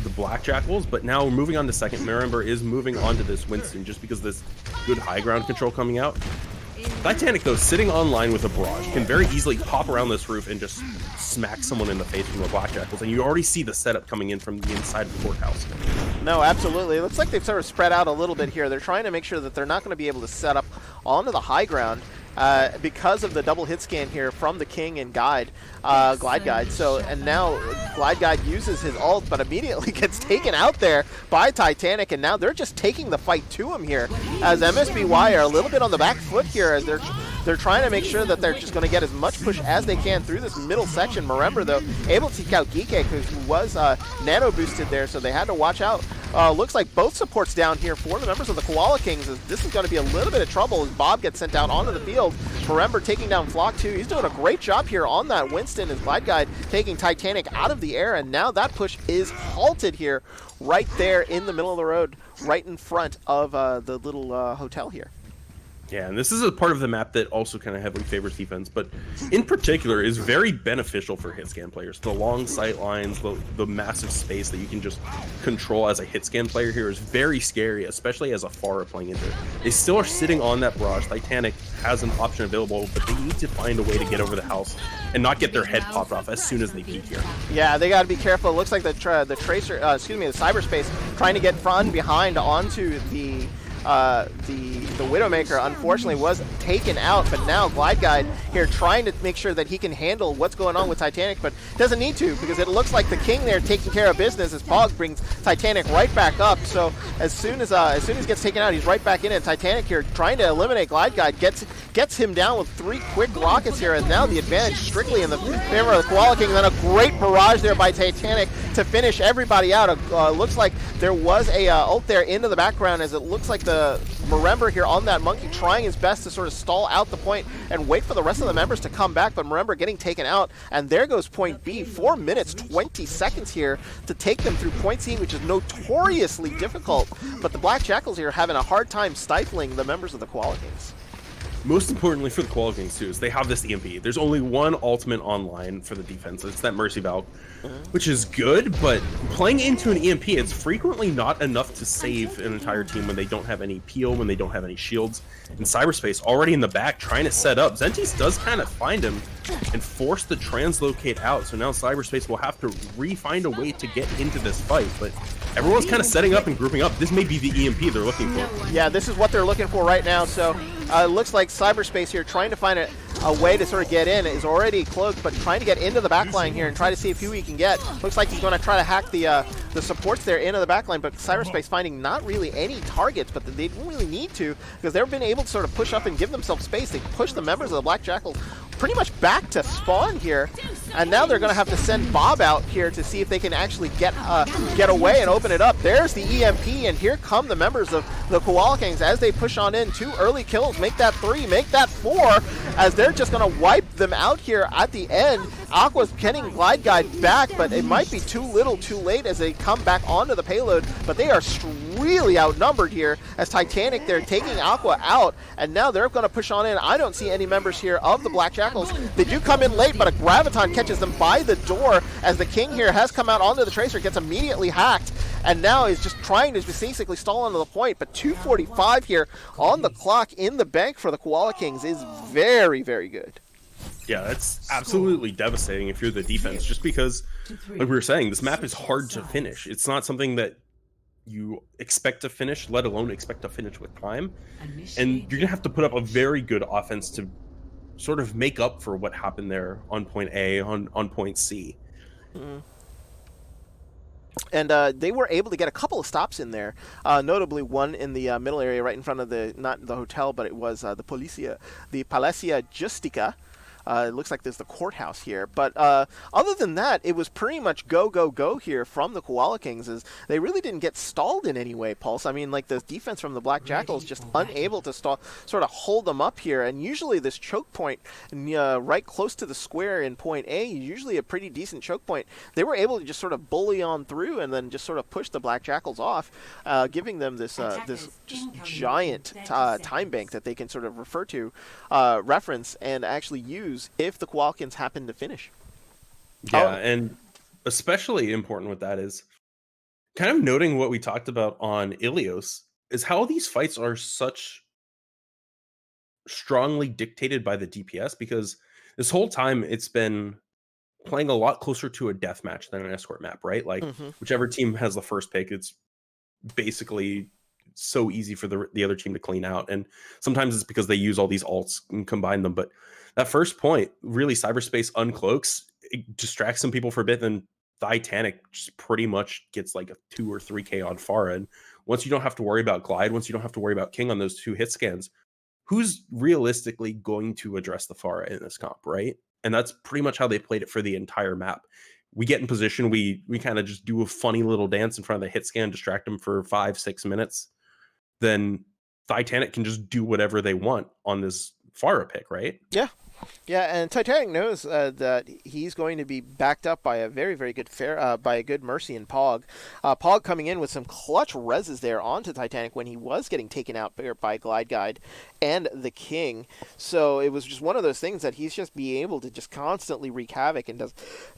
the Black Jackals. But now we're moving on to second. Marember is moving on to this Winston just because of this good high ground control coming out. Titanic, though, sitting online with a barrage, can very easily pop around this roof and just smack someone in the face from the Black Jackals, and you already see the setup coming in from the inside of the courthouse. No, absolutely. It looks like they've sort of spread out a little bit here. They're trying to make sure that they're not going to be able to set up onto the high ground because of the double hit scan here from the King and Glide Guide. So, and now Glide Guide uses his ult, but immediately gets taken out there by Titanic, and now they're just taking the fight to him here, as MSBY are a little bit on the back foot here, as they're trying to make sure that they're just going to get as much push as they can through this middle section. Marember, though, able to take out Geeke, who was nano boosted there, so they had to watch out. Looks like both supports down here for the members of the Koala Kings. This is going to be a little bit of trouble as Bob gets sent out onto the field. Marember taking down Flock 2. He's doing a great job here on that Winston as Glide Guide taking Titanic out of the air, and now that push is halted here right there in the middle of the road, right in front of the little hotel here. Yeah, and this is a part of the map that also kind of heavily favors defense, but in particular is very beneficial for hit scan players. The long sight lines, the massive space that you can just control as a hit scan player here is very scary, especially as a Pharah playing into it. They still are sitting on that barrage. Titanic has an option available, but they need to find a way to get over the house and not get their head popped off as soon as they peek here. Yeah, they got to be careful. It looks like the tracer, the cyberspace, trying to get front and behind onto the Widowmaker, unfortunately was taken out, but now Glide Guide here trying to make sure that he can handle what's going on with Titanic, but doesn't need to, because it looks like the King there taking care of business as Pog brings Titanic right back up. So as soon as he gets taken out, he's right back in, and Titanic here trying to eliminate Glide Guide gets him down with 3 quick rockets here, and now the advantage strictly in the favor of the Koala King. And then a great barrage there by Titanic to finish everybody out. Looks like there was a ult there into the background, as it looks like the Marember here on that monkey trying his best to sort of stall out the point and wait for the rest of the members to come back, but Marember getting taken out, and there goes point B. 4 minutes 20 seconds here to take them through point C, which is notoriously difficult, but the Black Jackals here are having a hard time stifling the members of the Koala Kings. most importantly for the Koala Kings too, is they have this EMP. There's only one ultimate online for the defense. It's that Mercy Valve, which is good, but playing into an EMP, it's frequently not enough to save an entire team when they don't have any peel, when they don't have any shields. In cyberspace, already in the back, trying to set up, Zentis does kind of find him and force the translocate out. So now cyberspace will have to find a way to get into this fight, but everyone's kind of setting up and grouping up. This may be the EMP they're looking for. Yeah, this is what they're looking for right now. So it looks like cyberspace here trying to find a way to sort of get in. Is already cloaked, but trying to get into the backline here and try to see who he can get. Looks like he's going to try to hack the supports there into the backline, but cyberspace finding not really any targets, but they didn't really need to because they've been able to sort of push up and give themselves space. They push the members of the Black Jackals pretty much back to spawn here, and now they're going to have to send Bob out here to see if they can actually get away and open it up. There's the EMP, and here come the members of the Koala Kings as they push on in. 2 early kills, make that 3, make that 4, as they're just going to wipe them out here at the end. Aqua's getting Glide Guide back, but it might be too little too late as they come back onto the payload, but they are really outnumbered here as Titanic, they're taking Aqua out, and now they're going to push on in. I don't see any members here of the Black Jackals. They do come in late, but a Graviton catches them by the door as the King here has come out onto the Tracer, gets immediately hacked, and now is just trying to just basically stall onto the point, but 2:45 here on the clock in the bank for the Koala Kings is very, very good. Yeah, that's absolutely devastating if you're the defense, just because, like we were saying, this map is hard to finish. It's not something that you expect to finish, let alone expect to finish with time. And you're going to have to put up a very good offense to sort of make up for what happened there on point A, on point C. And they were able to get a couple of stops in there, notably one in the middle area right in front of not the hotel, but it was the Palacia Justica. It looks like there's the courthouse here. But other than that, it was pretty much go, go, go here from the Koala Kings. As they really didn't get stalled in any way, Pulse. I mean, like the defense from the Black Jackals just unable to sort of hold them up here. And usually this choke point right close to the square in point A, usually a pretty decent choke point. They were able to just sort of bully on through and then just sort of push the Black Jackals off, giving them this just giant time bank that they can sort of reference and actually use if the Koala Kings happen to finish. Yeah, and especially important with that is kind of noting what we talked about on Ilios is how these fights are such strongly dictated by the DPS, because this whole time it's been playing a lot closer to a death match than an escort map, right? Like whichever team has the first pick, it's basically so easy for the other team to clean out. And sometimes it's because they use all these alts and combine them, but that first point, really, cyberspace uncloaks, it distracts some people for a bit, then Titanic just pretty much gets like a 2 or 3k on Pharah. And once you don't have to worry about Glide, once you don't have to worry about King on those 2 hit scans, who's realistically going to address the Pharah in this comp, right? And that's pretty much how they played it for the entire map. We get in position, we kind of just do a funny little dance in front of the hit scan, distract them for 5-6 minutes. Then Titanic can just do whatever they want on this Pharah pick, right? Yeah, and Titanic knows that he's going to be backed up by a very, very good by a good Mercy and Pog. Pog coming in with some clutch reses there onto Titanic when he was getting taken out by Glide Guide and the King. So it was just one of those things that he's just being able to just constantly wreak havoc and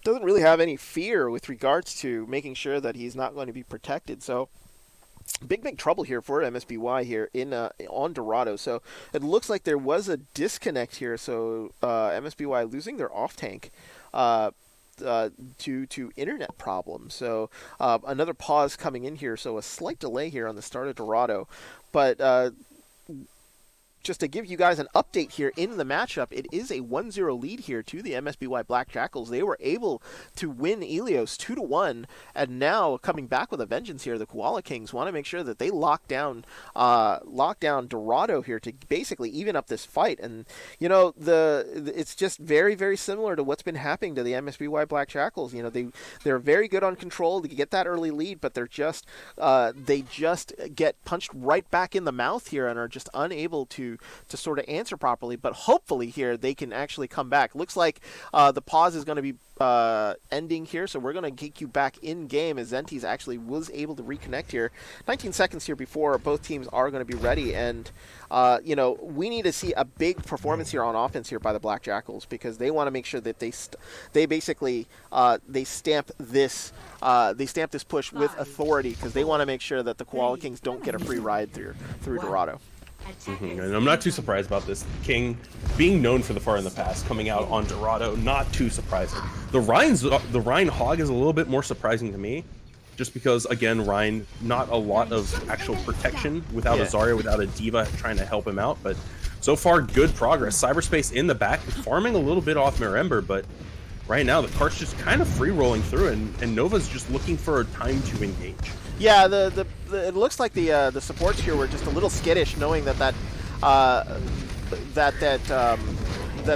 doesn't really have any fear with regards to making sure that he's not going to be protected. So big trouble here for MSBY here on Dorado. So it looks like there was a disconnect here. So MSBY losing their off tank due to internet problems. So another pause coming in here. So a slight delay here on the start of Dorado, but just to give you guys an update here in the matchup, it is a 1-0 lead here to the MSBY Black Jackals. They were able to win Ilios 2-1, and now coming back with a vengeance here, the Koala Kings want to make sure that they lock down Dorado here to basically even up this fight. And you know, it's just very, very similar to what's been happening to the MSBY Black Jackals. You know, they're very good on control to get that early lead, but they just get punched right back in the mouth here and are just unable to to sort of answer properly. But hopefully here they can actually come back. Looks like the pause is going to be ending here, so we're going to kick you back in game as Zenties actually was able to reconnect here. 19 seconds here before both teams are going to be ready, and we need to see a big performance here on offense here by the Black Jackals, because they want to make sure that they basically stamp this push with authority, because they want to make sure that the Koala Kings don't get a free ride through Dorado. And I'm not too surprised about this. King being known for the far in the past, coming out on Dorado, not too surprising. The Rhine Hog is a little bit more surprising to me, just because, again, Rhine, not a lot of actual protection without a Zarya, without a Diva trying to help him out, but so far, good progress. Cyberspace in the back, farming a little bit off Mirember, but right now the cart's just kind of free rolling through, and Nova's just looking for a time to engage. Yeah, it looks like the supports here were just a little skittish, knowing that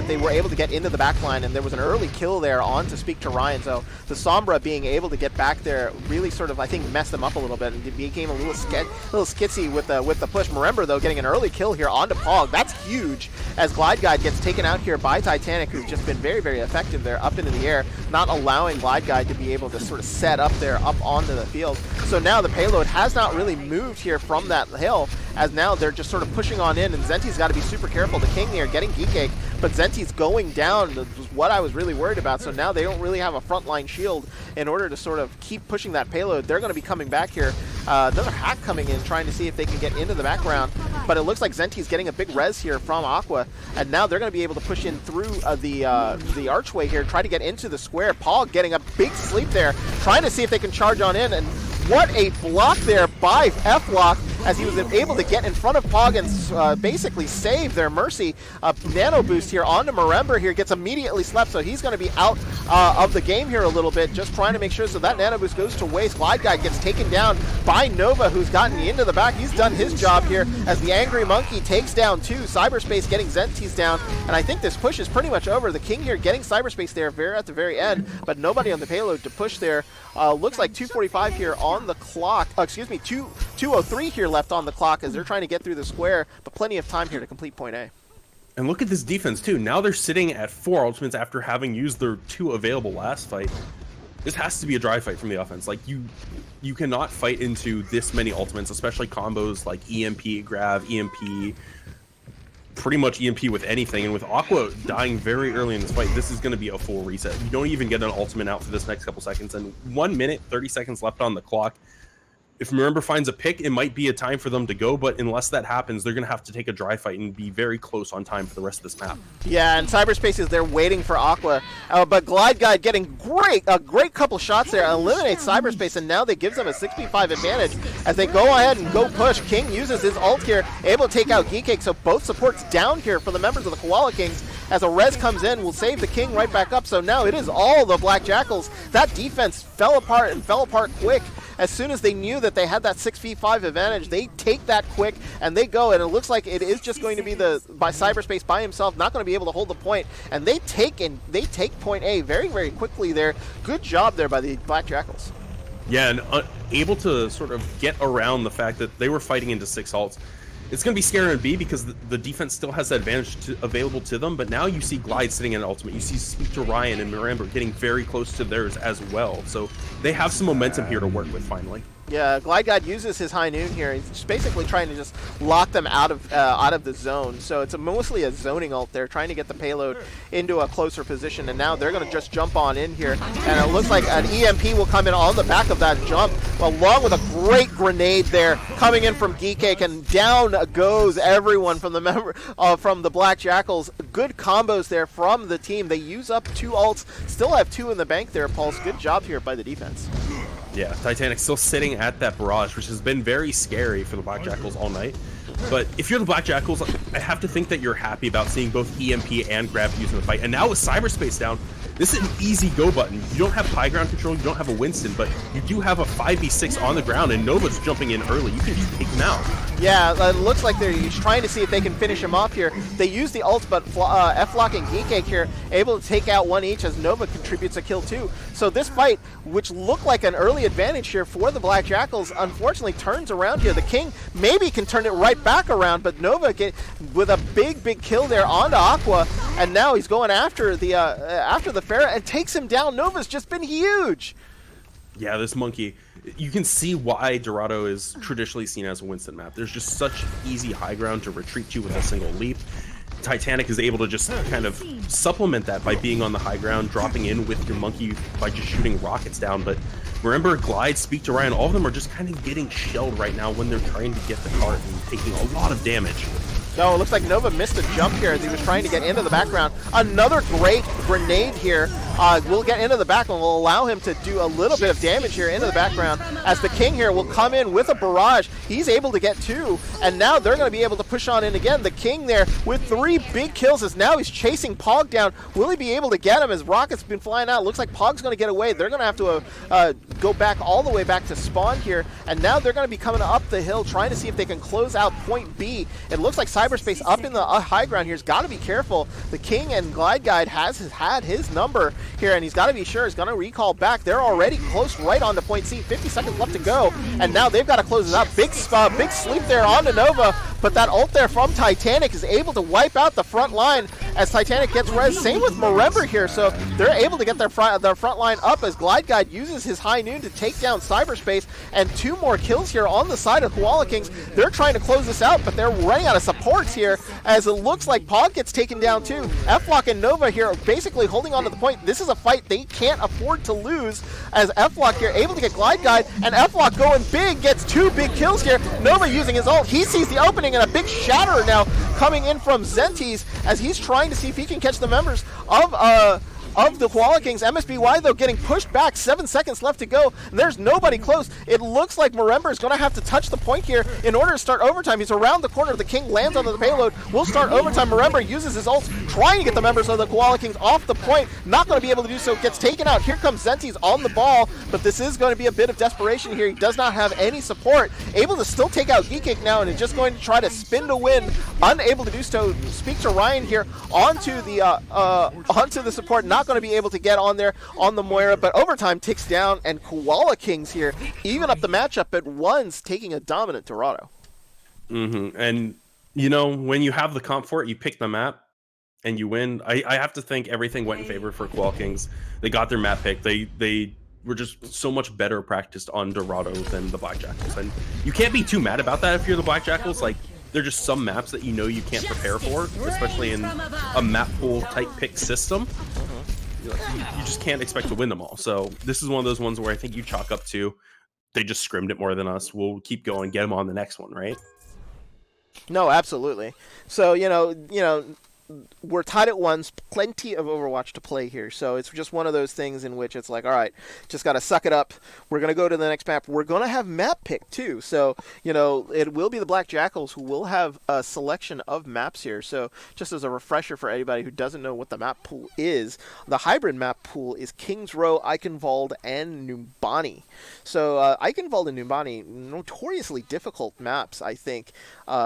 they were able to get into the back line, and there was an early kill there on to speak to Ryan. So the Sombra being able to get back there really sort of, I think, messed them up a little bit, and it became a little skitsy with the push. Remember, though, getting an early kill here onto Pog, that's huge, as Glide Guide gets taken out here by Titanic, who's just been very, very effective there up into the air, not allowing Glide Guide to be able to sort of set up there up onto the field. So now the payload has not really moved here from that hill, as now they're just sort of pushing on in, and Zenti's got to be super careful. The King here getting Geek Cake, but Zenti's going down was what I was really worried about. So now they don't really have a frontline shield in order to sort of keep pushing that payload. They're going to be coming back here. Another hack coming in, trying to see if they can get into the background, but it looks like Zenti's getting a big res here from Aqua, and now they're going to be able to push in through the archway here, try to get into the square. Paul getting a big sleep there, trying to see if they can charge on in, and what a block there by F-Lock, as he was able to get in front of Pog and basically save their Mercy. Nano boost here onto Mirember here, gets immediately slept, so he's going to be out of the game here a little bit, just trying to make sure, so that Nano boost goes to waste. Glide Guy gets taken down by Nova, who's gotten into the back. He's done his job here, as the Angry Monkey takes down two. Cyberspace getting Zenties down, and I think this push is pretty much over. The King here getting Cyberspace there at the very end, but nobody on the payload to push there. Looks like 2:45 here on the clock. 2:03 here left on the clock as they're trying to get through the square, but plenty of time here to complete point A. And look at this defense too. Now they're sitting at 4 ultimates after having used their 2 available last fight. This has to be a dry fight from the offense. Like, you cannot fight into this many ultimates, especially combos like EMP, Grav, EMP, pretty much EMP with anything. And with Aqua dying very early in this fight, this is going to be a full reset. You don't even get an ultimate out for this next couple seconds, and 1 minute 30 seconds left on the clock. If Mirember finds a pick, it might be a time for them to go, but unless that happens, they're going to have to take a dry fight and be very close on time for the rest of this map. Yeah, and Cyberspace is there waiting for Aqua, but Glide Guide getting a great couple shots there, eliminates Cyberspace, and now they gives them a 6v5 advantage as they go ahead and go push. King uses his ult here, able to take out Geek Cake, so both supports down here for the members of the Koala Kings. As a res comes in, will save the King right back up, so now it is all the Black Jackals. That defense fell apart, and fell apart quick. As soon as they knew that they had that 6v5 advantage, they take that quick and they go, and it looks like it is just going to be by Cyberspace by himself, not going to be able to hold the point, and they take point A very, very quickly there. Good job there by the Black Jackals. Yeah, and able to sort of get around the fact that they were fighting into 6 ults. It's going to be scary in B because the defense still has that advantage available to them, but now you see Glide sitting in an ultimate. You see Speak to Ryan and Mirember getting very close to theirs as well. So they have some momentum here to work with finally. Yeah, Glide Guide uses his High Noon here. He's just basically trying to just lock them out of the zone. So it's mostly a zoning ult there, trying to get the payload into a closer position. And now they're going to just jump on in here. And it looks like an EMP will come in on the back of that jump, along with a great grenade there coming in from Geek Cake. And down goes everyone from the Black Jackals. Good combos there from the team. They use up 2 ults, still have 2 in the bank there, Pulse. Good job here by the defense. Yeah, Titanic still sitting at that barrage, which has been very scary for the Black Jackals all night. But if you're the Black Jackals, I have to think that you're happy about seeing both EMP and Grav using the fight. And now with Cyberspace down, this is an easy go button. You don't have high ground control, you don't have a Winston, but you do have a 5v6 on the ground, and Nova's jumping in early. You can just take him out. Yeah, it looks like they're trying to see if they can finish him off here. They use the ult, but F-Lock and Geekake here able to take out one each as Nova contributes a kill too. So this fight, which looked like an early advantage here for the Black Jackals, unfortunately turns around here. The King maybe can turn it right back around, but Nova with a big kill there onto Aqua, and now he's going after the Pharah and takes him down. Nova's just been huge. Yeah, this monkey. You can see why Dorado is traditionally seen as a Winston map. There's just such easy high ground to retreat you with a single leap. Titanic is able to just kind of supplement that by being on the high ground, dropping in with your monkey by just shooting rockets down. But remember, Glide, Speak to Ryan, all of them are just kind of getting shelled right now when they're trying to get the cart and taking a lot of damage. No, it looks like Nova missed a jump here as he was trying to get into the background. Another great grenade here will get into the back and will allow him to do a little bit of damage here into the background as the King here will come in with a barrage. He's able to get 2, and now they're going to be able to push on in again. The King there with 3 big kills as now he's chasing Pog down. Will he be able to get him as rockets been flying out? Looks like Pog's going to get away. They're going to have to go back all the way back to spawn here, and now they're going to be coming up the hill trying to see if they can close out point B. It looks like Cyberspace up in the high ground here has got to be careful. The King and Glide Guide has had his number here, and he's got to be sure he's going to recall back. They're already close right on to point C. 50 seconds left to go, and now they've got to close it out. Big sleep there onto Nova, but that ult there from Titanic is able to wipe out the front line as Titanic gets res. Same with Marember here, so they're able to get their front line up as Glide Guide uses his high noon to take down Cyberspace, and 2 more kills here on the side of Koala Kings. They're trying to close this out, but they're running out of supports here as it looks like Pog gets taken down too. F-Lock and Nova here are basically holding on to the point. This is a fight they can't afford to lose as F-Lock here able to get Glide Guide, and F-Lock going big, gets 2 big kills here. Nova using his ult. He sees the opening and a big shatter now coming in from Zenties as he's trying to see if he can catch the members of the Koala Kings. MSBY, though, getting pushed back. 7 seconds left to go, and there's nobody close. It looks like Marember is going to have to touch the point here in order to start overtime. He's around the corner. The King lands onto the payload. Will start overtime. Marember uses his ult, trying to get the members of the Koala Kings off the point. Not going to be able to do so. Gets taken out. Here comes Zenties on the ball, but this is going to be a bit of desperation here. He does not have any support. Able to still take out Geekake now, and is just going to try to spin to win. Unable to do so. Speak to Ryan here onto the support. Not going to be able to get on there on the Moira, but overtime ticks down, and Koala Kings here even up the matchup at once, taking a dominant Dorado. And you know, when you have the comp for it, you pick the map and you win. I have to think everything went in favor for Koala Kings. They got their map pick. They were just so much better practiced on Dorado than the Black Jackals, and you can't be too mad about that if you're the Black Jackals. Like, there are just some maps that you know you can't prepare for, especially in a map pool type pick system. You just can't expect to win them all. So this is one of those ones where I think you chalk up to, they just scrimmed it more than us. We'll keep going, get them on the next one, right? No, absolutely. So, you know, we're tied at ones, plenty of Overwatch to play here, so it's just one of those things in which it's like, all right, just got to suck it up. We're going to go to the next map. We're going to have map pick too, so, you know, it will be the Black Jackals who will have a selection of maps here. So just as a refresher for anybody who doesn't know what the map pool is, the hybrid map pool is Kings Row, Eichenwald, and Numbani. So Eichenwald and Numbani, notoriously difficult maps, I think,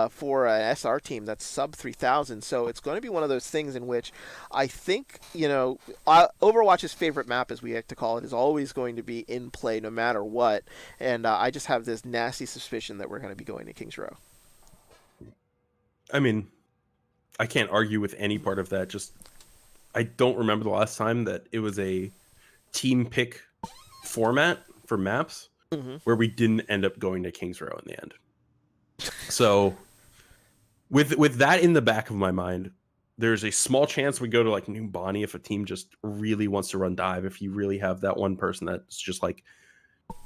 for an SR team that's sub 3,000, so it's going to be one of those things in which I think, you know, Overwatch's favorite map, as we like to call it, is always going to be in play no matter what, and I just have this nasty suspicion that we're going to be going to Kings Row. I mean, I can't argue with any part of that. Just, I don't remember the last time that it was a team pick format for maps where we didn't end up going to Kings Row in the end. So with that in the back of my mind, there's a small chance we go to like Numbani if a team just really wants to run dive. If you really have that one person that's just like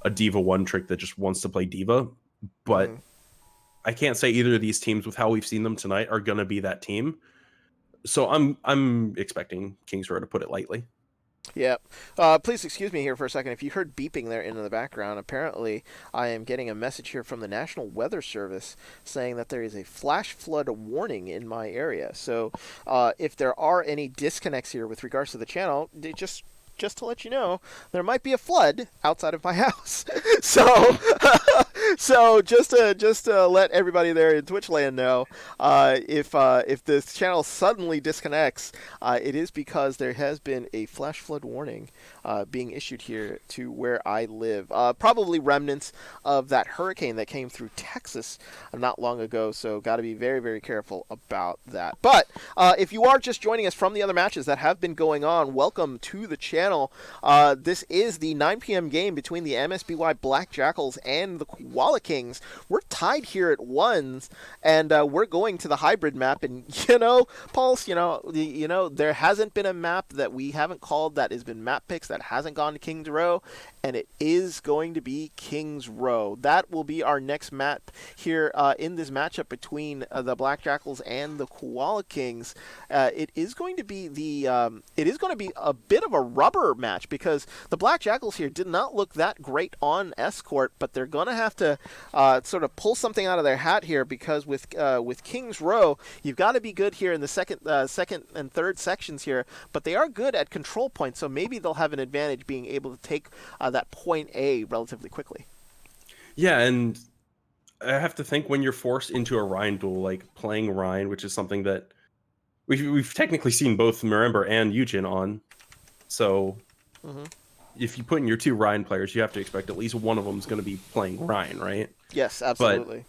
a Diva one trick that just wants to play Diva. But I can't say either of these teams, with how we've seen them tonight, are going to be that team. So I'm expecting Kings Row, to put it lightly. Yeah. Please excuse me here for a second. If you heard beeping there in the background, apparently I am getting a message here from the National Weather Service saying that there is a flash flood warning in my area. So if there are any disconnects here with regards to the channel, just to let you know, there might be a flood outside of my house. So So just to let everybody there in Twitch land know, if this channel suddenly disconnects, it is because there has been a flash flood warning being issued here to where I live. Probably remnants of that hurricane that came through Texas not long ago. So got to be very, very careful about that. But if you are just joining us from the other matches that have been going on, welcome to the channel. This is the 9 p.m. game between the MSBY Black Jackals and the Koala Kings. We're tied here at ones, and we're going to the hybrid map. And Pulse, there hasn't been a map that we haven't called that has been map picks that hasn't gone to Kings Row, and it is going to be Kings Row. That will be our next map here in this matchup between the Black Jackals and the Koala Kings. It is going to be a bit of a rubber match because the Black Jackals here did not look that great on Escort, but they're going to have to sort of pull something out of their hat here because with Kings Row, you've got to be good here in the second and third sections here, but they are good at control points, so maybe they'll have an advantage being able to take that point A relatively quickly. Yeah, and I have to think when you're forced into a Rhine duel, like playing Rhine, which is something that we've technically seen both Mirember and Eugen on. So if you put in your two Rhine players, you have to expect at least one of them is going to be playing Rhine, right? Yes, absolutely.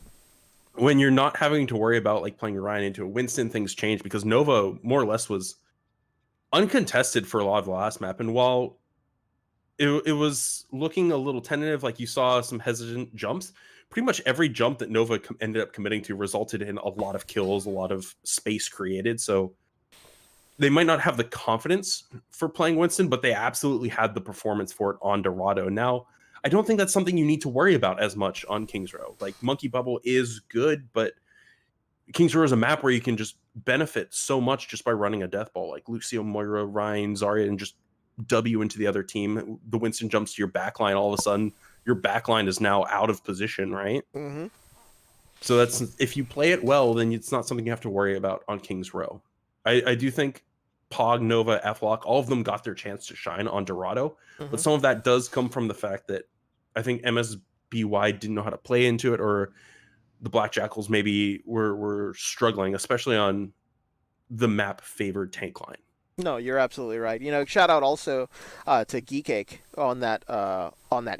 But when you're not having to worry about like playing Rhine into a Winston, things change because Nova more or less was uncontested for a lot of the last map. And while it was looking a little tentative, like you saw some hesitant jumps, pretty much every jump that Nova ended up committing to resulted in a lot of kills, a lot of space created. So they might not have the confidence for playing Winston, but they absolutely had the performance for it on Dorado. Now, I don't think that's something you need to worry about as much on Kings Row. Like, Monkey Bubble is good, but Kings Row is a map where you can just benefit so much just by running a death ball, like Lucio, Moira, Ryan, Zarya, and just W into the other team. The Winston jumps to your backline, all of a sudden, your backline is now out of position, right? Mm-hmm. So that's, if you play it well, then it's not something you have to worry about on Kings Row. I do think Pog, Nova, F-Lock, all of them got their chance to shine on Dorado, but some of that does come from the fact that I think MSBY didn't know how to play into it, or the Black Jackals maybe were struggling, especially on the map favored tank line. No, you're absolutely right. Shout out also to Geekake on that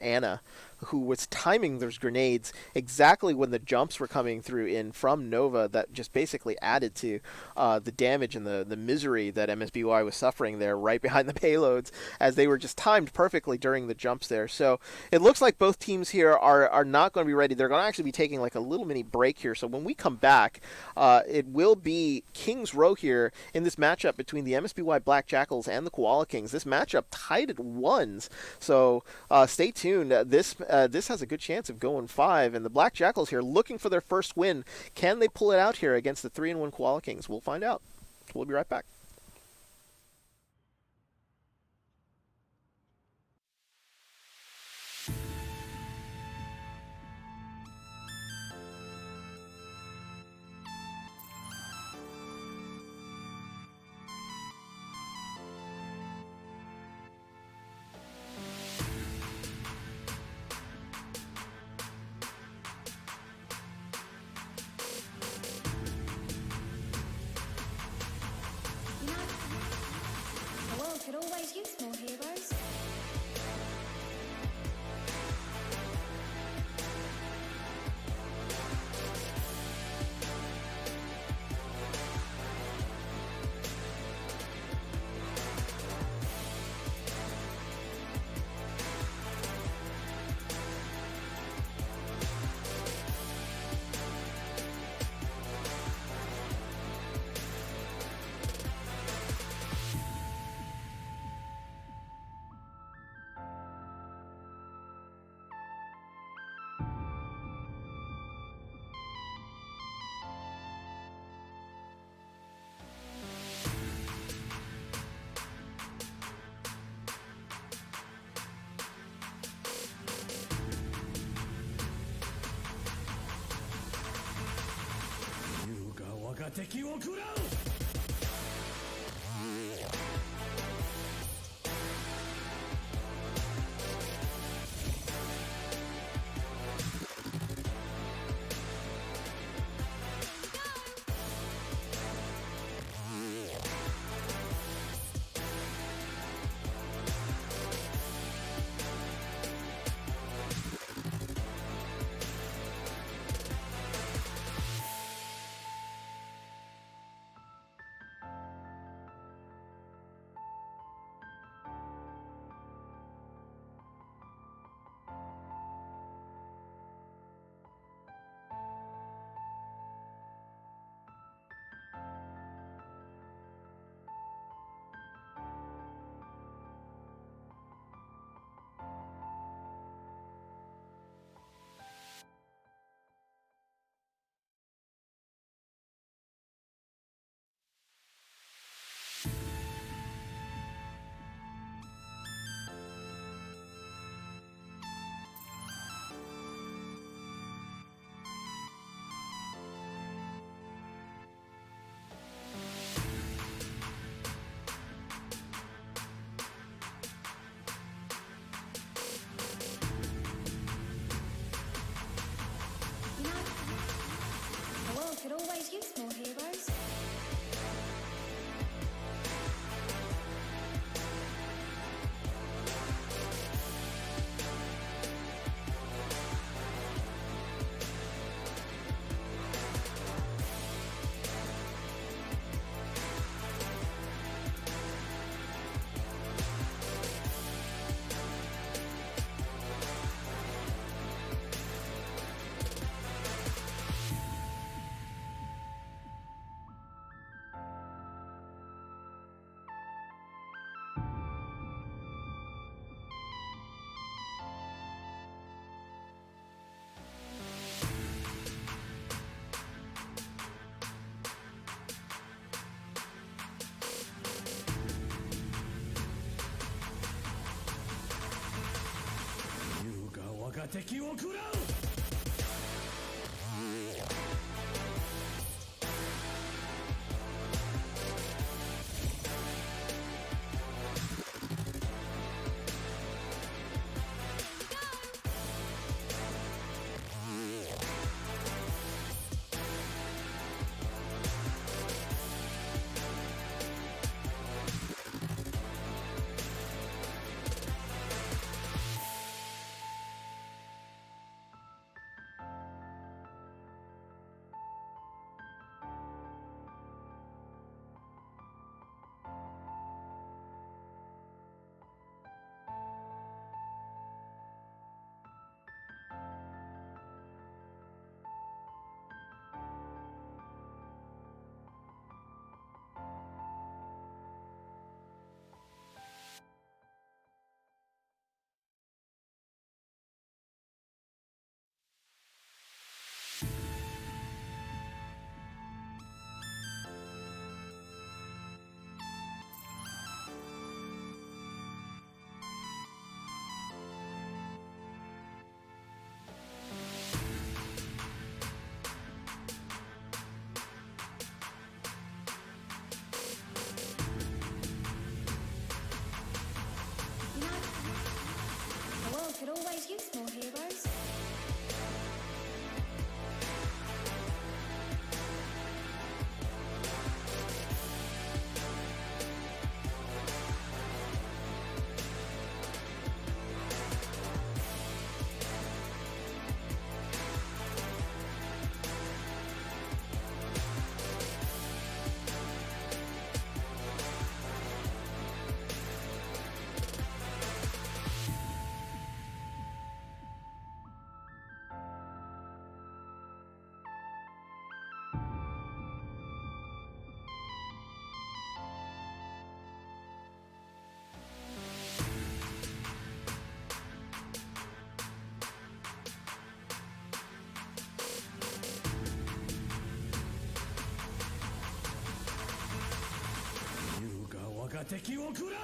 Anna, who was timing those grenades exactly when the jumps were coming through in from Nova that just basically added to the damage and the misery that MSBY was suffering there right behind the payloads, as they were just timed perfectly during the jumps there. So it looks like both teams here are not going to be ready. They're going to actually be taking like a little mini break here. So when we come back, it will be Kings Row here in this matchup between the MSBY Black Jackals and the Koala Kings. This matchup tied at ones. So stay tuned. This has a good chance of going 5, and the Black Jackals here looking for their first win. Can they pull it out here against the 3-1 Koala Kings? We'll find out. We'll be right back. The world could always use more heroes. が敵を食らう。The world could always use more heroes.優が我が敵を食らう。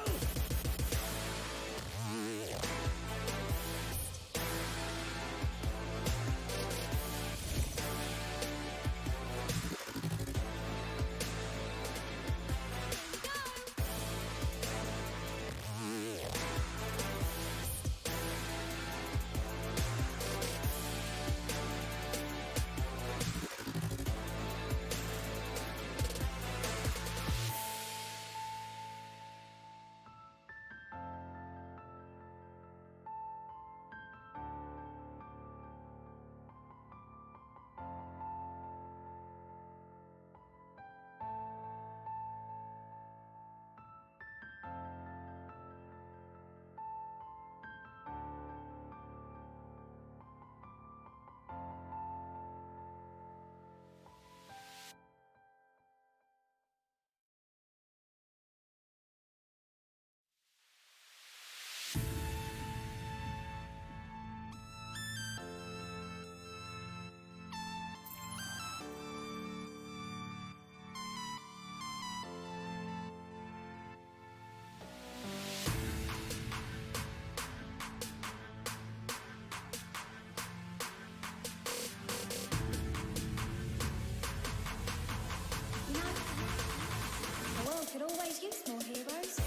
The world could always use more heroes.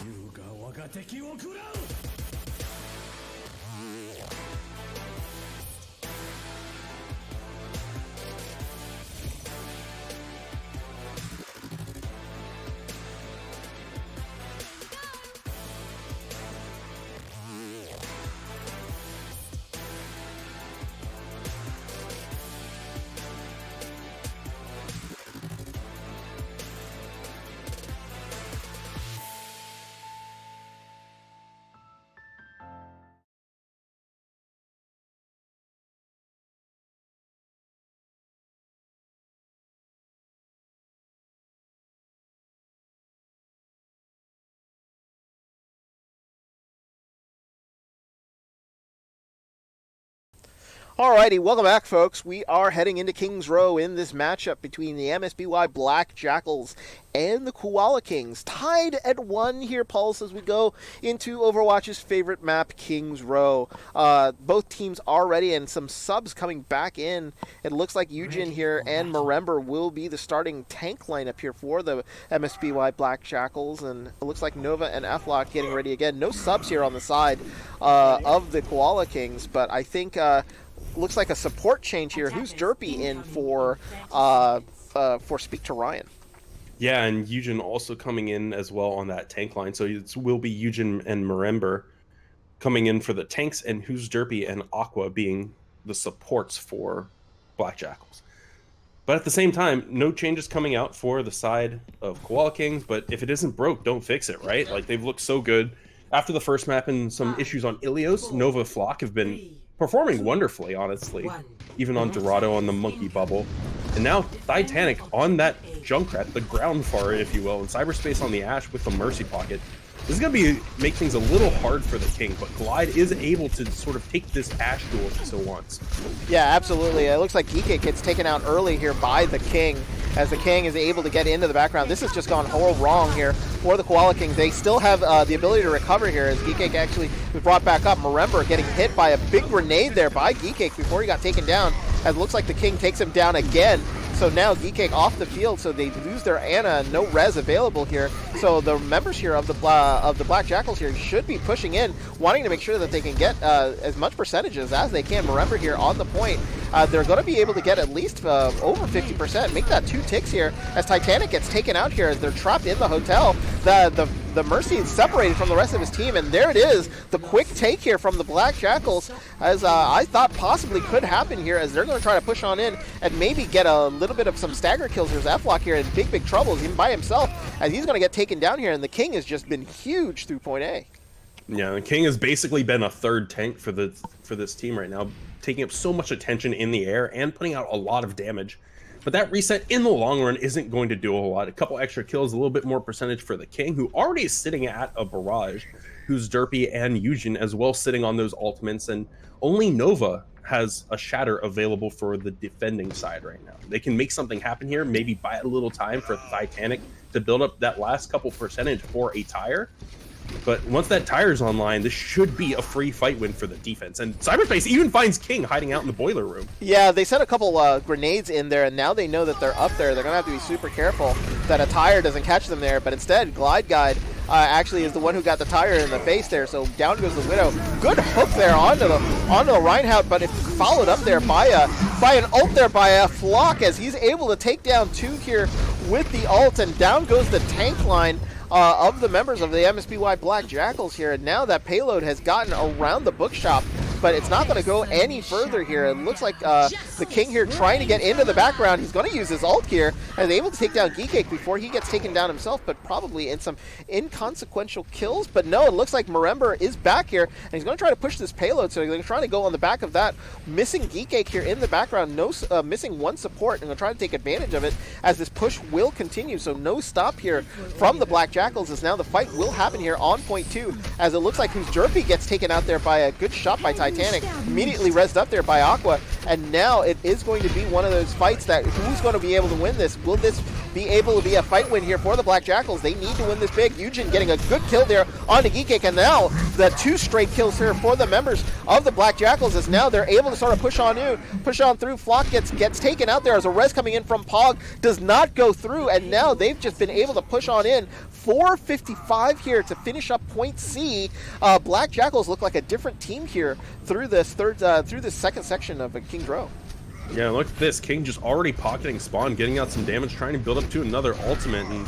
優が我が敵を食らう。Alrighty, welcome back, folks. We are heading into Kings Row in this matchup between the MSBY Black Jackals and the Koala Kings. Tied at 1 here, Pulse, as we go into Overwatch's favorite map, Kings Row. Both teams are ready, and some subs coming back in. It looks like Eugen here and Marember will be the starting tank lineup here for the MSBY Black Jackals, and it looks like Nova and F-Lock getting ready again. No subs here on the side of the Koala Kings, but I think... looks like a support change here. Who's Derpy in for Speak to Ryan? Yeah, and Eugen also coming in as well on that tank line. So it will be Eugen and Marember coming in for the tanks, and Who's Derpy and Aqua being the supports for Black Jackals. But at the same time, no changes coming out for the side of Koala Kings, but if it isn't broke, don't fix it, right? Like, they've looked so good. After the first map and some issues on Ilios, Nova Flock have been performing wonderfully, honestly, even on Dorado on the Monkey Bubble. And now Titanic on that Junkrat, the ground far, if you will, and Cyberspace on the Ash with the Mercy Pocket. This is going to make things a little hard for the King, but Glide is able to sort of take this Ash duel if he so wants. Yeah, absolutely. It looks like Geekik gets taken out early here by the King, as the King is able to get into the background. This has just gone all wrong here for the Koala Kings. They still have the ability to recover here, as Geekik actually was brought back up. Marember getting hit by a big grenade there by Geekik before he got taken down, as it looks like the King takes him down again. So now Geekik off the field, so they lose their Ana, no res available here. So the members here of the Black Jackals here should be pushing in, wanting to make sure that they can get as much percentages as they can. Remember here on the point, they're going to be able to get at least over 50%, make that 2 ticks here, as Titanic gets taken out here as they're trapped in the hotel. The Mercy is separated from the rest of his team, and there it is, the quick take here from the Black Jackals, as I thought possibly could happen here, as they're going to try to push on in and maybe get a little bit of some stagger kills. There's F-Lock here in big trouble, even by himself, as he's going to get taken down here, and the King has just been huge through point A. Yeah, the King has basically been a third tank for this team right now, taking up so much attention in the air and putting out a lot of damage. But that reset in the long run isn't going to do a whole lot. A couple extra kills, a little bit more percentage for the King, who already is sitting at a barrage, Who's Derpy and Eugen as well sitting on those ultimates, and only Nova has a shatter available for the defending side right now. They can make something happen here, maybe buy a little time for Titanic to build up that last couple percentage for a tire. But once that tire's online, this should be a free fight win for the defense. And Cyberspace even finds King hiding out in the boiler room. Yeah, they set a couple grenades in there, and now they know that they're up there. They're going to have to be super careful that a tire doesn't catch them there. But instead, Glide Guide actually is the one who got the tire in the face there. So down goes the Widow. Good hook there onto the Reinhardt, but it's followed up there by an ult there by a Flock, as he's able to take down 2 here with the ult, and down goes the tank line of the members of the MSBY Black Jackals here. And now that payload has gotten around the bookshop, but it's not going to go any further here. It looks like the King here trying to get into the background. He's going to use his ult here, and is able to take down Geekik before he gets taken down himself, but probably in some inconsequential kills. But no, it looks like Marember is back here, and he's going to try to push this payload, so they're trying to go on the back of that. Missing Geekik here in the background, missing 1 support, and they're trying to take advantage of it as this push will continue. So no stop here from the Black Jackals, as now the fight will happen here on point 2, as it looks like Who's Derpy gets taken out there by a good shot by Titanic, immediately rezzed up there by Aqua, and now it is going to be one of those fights that who's going to be able to win this? Will this be able to be a fight win here for the Black Jackals? They need to win this big. Eugen getting a good kill there on the Geekik, and now the 2 straight kills here for the members of the Black Jackals, as now they're able to sort of push on through. Flock gets taken out there as a res coming in from Pog does not go through, and now they've just been able to push on in. 4:55 here to finish up point C. Black Jackals look like a different team here through this second section of King's Row. Yeah, look at this. King just already pocketing spawn, getting out some damage, trying to build up to another ultimate, and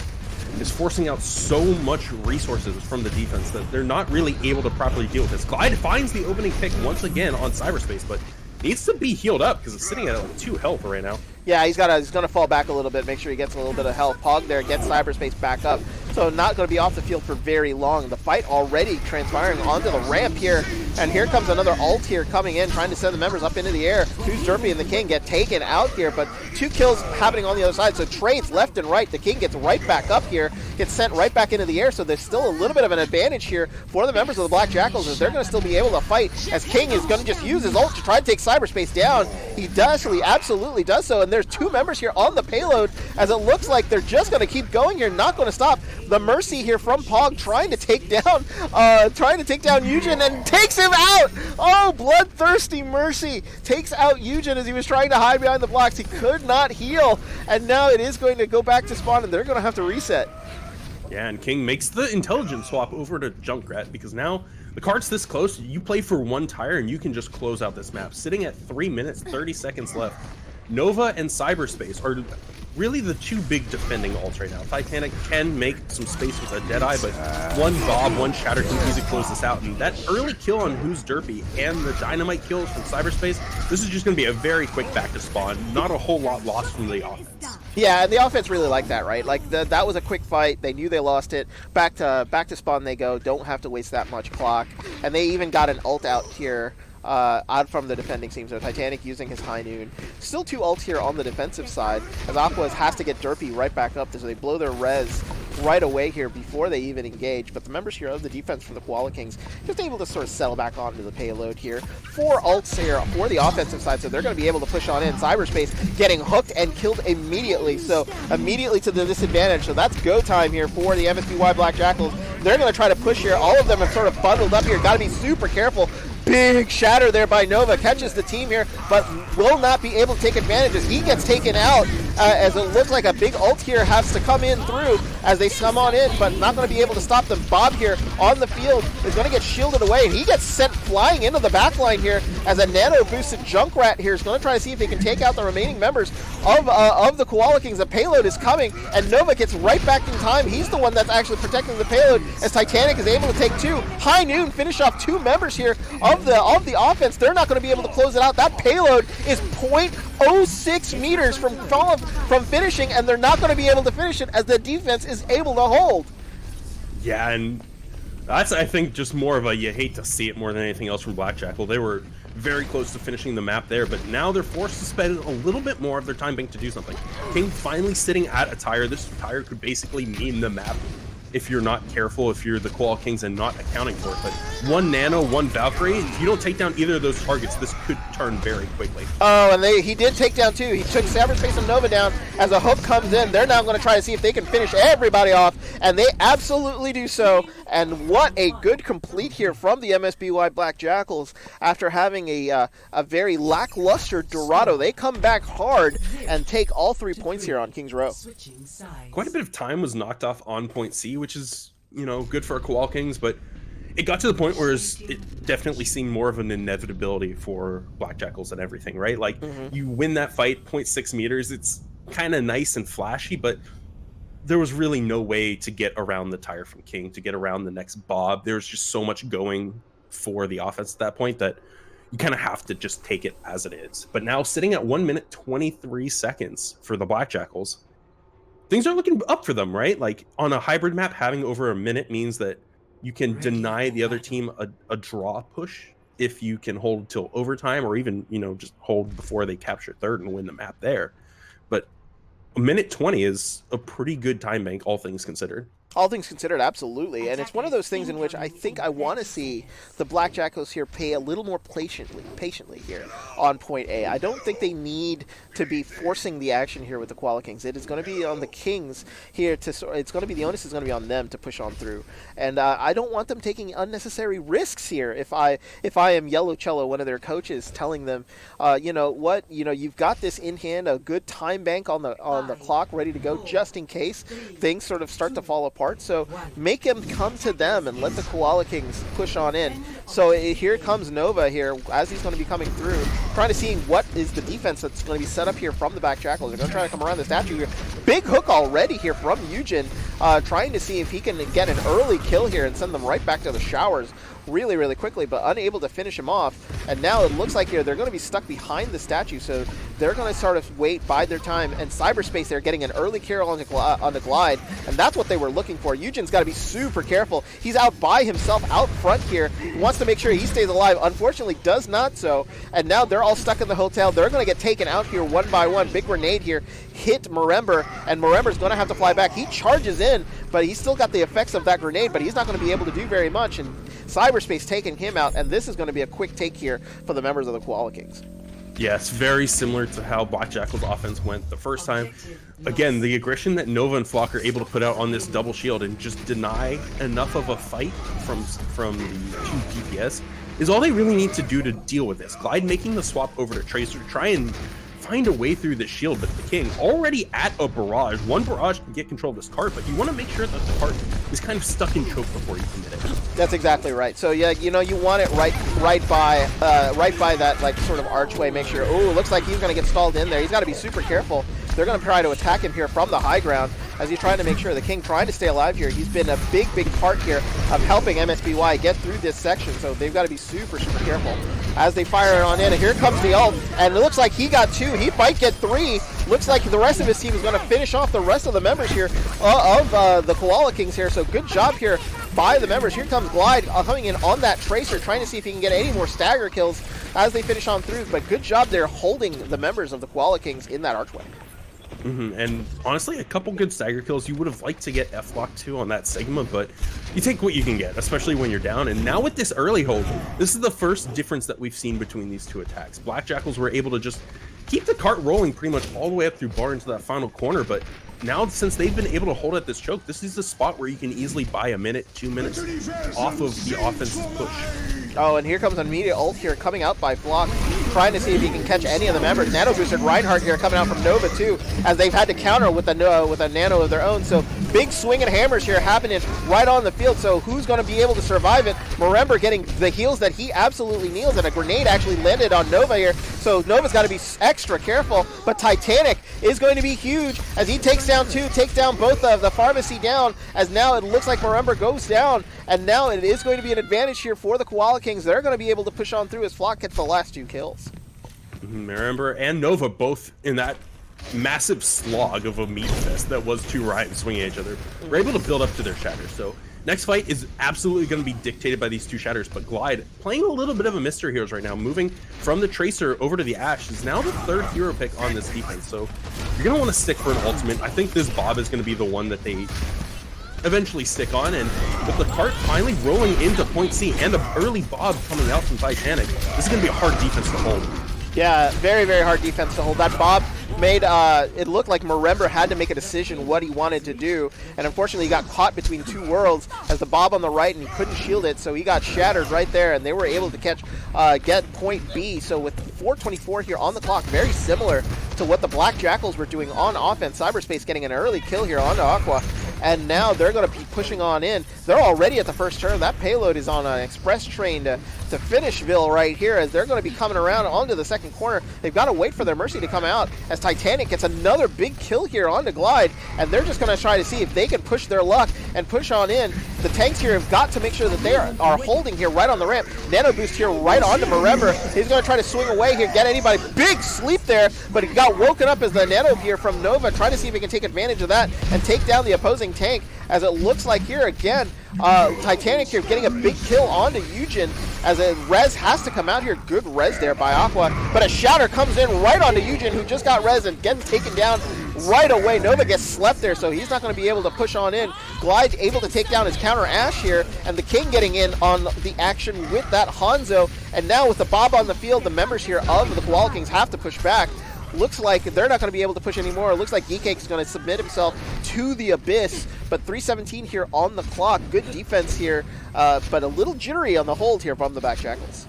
is forcing out so much resources from the defense that they're not really able to properly deal with this. Glide finds the opening pick once again on Cyberspace, but needs to be healed up because it's sitting at like 2 health right now. Yeah, he's going to fall back a little bit, make sure he gets a little bit of health. Pog there gets Cyberspace back up, so not going to be off the field for very long. The fight already transpiring onto the ramp here And here comes another ult here coming in, trying to send the members up into the air. Who's Derpy and the King get taken out here, but 2 kills happening on the other side. So trades left and right. The King gets right back up here, gets sent right back into the air. So there's still a little bit of an advantage here for the members of the Black Jackals, as they're going to still be able to fight, as King is going to just use his ult to try to take cyberspace down. He does, so he absolutely does so. And there's 2 members here on the payload, as it looks like they're just going to keep going here, not going to stop. The Mercy here from Pog trying to take down Eugen and takes him out. Oh, bloodthirsty Mercy takes out Eugen as he was trying to hide behind the blocks. He could not heal, and now it is going to go back to spawn, and they're going to have to reset. Yeah, and King makes the intelligence swap over to Junkrat, because now the card's this close. You play for 1 tire and you can just close out this map. Sitting at 3 minutes, 30 seconds left. Nova and Cyberspace are really the 2 big defending ults right now. Titanic can make some space with a Deadeye, but 1 Bob, 1 Shatter can easily close this out. And that early kill on Who's Derpy and the Dynamite kills from Cyberspace, this is just going to be a very quick back to spawn. Not a whole lot lost from the offense. Yeah, and the offense really liked that, right? Like, that was a quick fight. They knew they lost it. Back to spawn they go. Don't have to waste that much clock. And they even got an ult out here. Out from the defending team, so Titanic using his High Noon. Still 2 ults here on the defensive side, as Aqua has to get Derpy right back up, so they blow their res right away here before they even engage. But the members here of the defense from the Koala Kings just able to sort of settle back onto the payload here. 4 ults here for the offensive side, so they're going to be able to push on in. Cyberspace getting hooked and killed immediately, so immediately to the disadvantage. So that's go time here for the MSBY Black Jackals. They're going to try to push here. All of them are sort of bundled up here. Got to be super careful. Big shatter there by Nova, catches the team here, but will not be able to take advantage as he gets taken out, as it looks like a big ult here has to come in through as they come on in, but not going to be able to stop them. Bob here on the field is going to get shielded away, and he gets sent flying into the back line here as a nano-boosted Junkrat here is going to try to see if he can take out the remaining members of the Koala Kings. The payload is coming, and Nova gets right back in time. He's the one that's actually protecting the payload as Titanic is able to take 2. High Noon finish off 2 members here of the offense. They're not going to be able to close it out. That payload is 0.06 meters from finishing, and they're not going to be able to finish it as the defense is able to hold. Yeah, and that's, I think, just more of a you hate to see it more than anything else from Black Jackal. They were very close to finishing the map there, but now they're forced to spend a little bit more of their time bank to do something. King finally sitting at a tire. This tire could basically mean the map if you're not careful, if you're the Koala Kings and not accounting for it. But 1 Nano, 1 Valkyrie, if you don't take down either of those targets, this could turn very quickly. Oh, and he did take down 2. He took Cyberspace and Nova down. As a hook comes in, they're now going to try to see if they can finish everybody off, and they absolutely do so. And what a good complete here from the MSBY Black Jackals after having a very lackluster Dorado. They come back hard and take all 3 points here on Kings Row. Quite a bit of time was knocked off on point C, which is, you know, good for our Koala Kings, but it got to the point where it definitely seemed more of an inevitability for Black Jackals and everything, right? Like, you win that fight, 0.6 meters, it's kind of nice and flashy, but there was really no way to get around the tire from King, to get around the next Bob. There was just so much going for the offense at that point that you kind of have to just take it as it is. But now sitting at 1 minute 23 seconds for the Black Jackals, things are looking up for them, right? Like, on a hybrid map, having over a minute means that you can deny the other team a draw push if you can hold till overtime, or even, you know, just hold before they capture third and win the map there. But a minute 20 is a pretty good time bank, all things considered. All things considered, absolutely. And it's one of those things in which I think I want to see the Black Jackals here pay a little more patiently here on point A. I don't think they need to be forcing the action here with the Koala Kings. It is going to be on the Kings here to, it's going to be, the onus is going to be on them to push on through. And I don't want them taking unnecessary risks here. If I am Yellow Cello, one of their coaches, telling them, you know what, you know, you've got this in hand, a good time bank on the clock ready to go just in case things sort of start to fall apart. So make them come to them and let the Koala Kings push on in. So here comes Nova here as he's going to be coming through, trying to see what is the defense that's going to be set up here from the back Jackals. They're going to try to come around the statue here. Big hook already here from Eugen, trying to see if he can get an early kill here and send them right back to the showers really, really quickly, but unable to finish him off. And now it looks like here they're going to be stuck behind the statue, so they're going to sort of wait, bide their time, and Cyberspace, they're getting an early kill on the glide, and that's what they were looking for. Eugen's got to be super careful. He's out by himself out front here. He wants to make sure he stays alive. Unfortunately, does not so, and now they're all stuck in the hotel. They're going to get taken out here one by one. Big grenade here hit Marember, and Marember's going to have to fly back. He charges in, but he's still got the effects of that grenade, but he's not going to be able to do very much, and Cyberspace taking him out, and this is going to be a quick take here for the members of the Koala Kings. Yeah, it's very similar to how Black Jackals offense went the first time. Again, the aggression that Nova and Flock are able to put out on this double shield and just deny enough of a fight from the 2 DPS is all they really need to do to deal with this. Glide making the swap over to Tracer to try and find a way through this shield, but the King already at a barrage. One barrage can get control of this cart, but you want to make sure that the cart is kind of stuck in choke before you commit it. That's exactly right. So yeah, you know, you want it right by that like sort of archway. Make sure. Oh, looks like he's going to get stalled in there. He's got to be super careful. They're going to try to attack him here from the high ground as he's trying to make sure the King trying to stay alive here. He's been a big part here of helping MSBY get through this section, so they've got to be super careful as they fire it on in. And here comes the ult, and it looks like he got 2. He might get 3. Looks like the rest of his team is going to finish off the rest of the members here of the Koala Kings here, so good job here by the members. Here comes Glide coming in on that Tracer, trying to see if he can get any more stagger kills as they finish on through, but good job there holding the members of the Koala Kings in that archway. And honestly, a couple good stagger kills. You would have liked to get F-Lock too on that Sigma, but you take what you can get, especially when you're down. And now with this early hold, this is the first difference that we've seen between these two attacks. Black Jackals were able to just keep the cart rolling pretty much all the way up through bar into that final corner, but now since they've been able to hold at this choke, this is the spot where you can easily buy a minute, 2 minutes off of the offensive push. Oh, and here comes an immediate ult here coming out by Flock, trying to see if he can catch any of the members. Nano boosted Reinhardt here coming out from Nova too, as they've had to counter with a nano of their own. So big swinging hammers here happening right on the field. So who's going to be able to survive it? Marember getting the heals that he absolutely needs, and a grenade actually landed on Nova here. So Nova's got to be extra careful, but Titanic is going to be huge as he takes down 2, takes down both of the pharmacy down, as now it looks like Marember goes down, and now it is going to be an advantage here for the Koala Kings. They're going to be able to push on through as Flock gets the last 2 kills. Marember and Nova both in that massive slog of a meat fest that was 2 Ryan swinging at each other. We're able to build up to their shatters. So next fight is absolutely going to be dictated by these 2 shatters, but Glide playing a little bit of a Mr. Heroes right now, moving from the Tracer over to the Ashe, is now the 3rd hero pick on this defense. So you're going to want to stick for an ultimate. I think this Bob is going to be the one that they eventually stick on, and with the cart finally rolling into point C and the early Bob coming out from Titanic, this is going to be a hard defense to hold. Yeah, very hard defense to hold. That Bob made it look like Marember had to make a decision what he wanted to do, and unfortunately he got caught between 2 worlds as the Bob on the right, and he couldn't shield it, so he got shattered right there, and they were able to get point B. So with 4:24 here on the clock, very similar to what the Black Jackals were doing on offense. Cyberspace getting an early kill here onto Aqua, and now they're going to be pushing on in. They're already at the first turn. That payload is on an express train to Finishville right here, as they're going to be coming around onto the second corner. They've got to wait for their Mercy to come out, as Titanic gets another big kill here onto Glide, and they're just going to try to see if they can push their luck and push on in. The tanks here have got to make sure that they are holding here right on the ramp. Nano boost here right onto Marember. He's going to try to swing away here, get anybody. Big sleep there, but he got woken up as the Nano here from Nova, trying to see if he can take advantage of that and take down the opposing tank, as it looks like here again, Titanic here getting a big kill onto Eugen, as a res has to come out here. Good res there by Aqua, but a shatter comes in right onto Eugen, who just got res and gets taken down right away. Nova gets slept there, so he's not going to be able to push on in. Glide able to take down his counter Ashe here, and the King getting in on the action with that Hanzo, and now with the Bob on the field, the members here of the Koala Kings have to push back. Looks like they're not going to be able to push anymore. It looks like Geekcake is going to submit himself to the Abyss, but 3:17 here on the clock. Good defense here, but a little jittery on the hold here from the Black Jackals.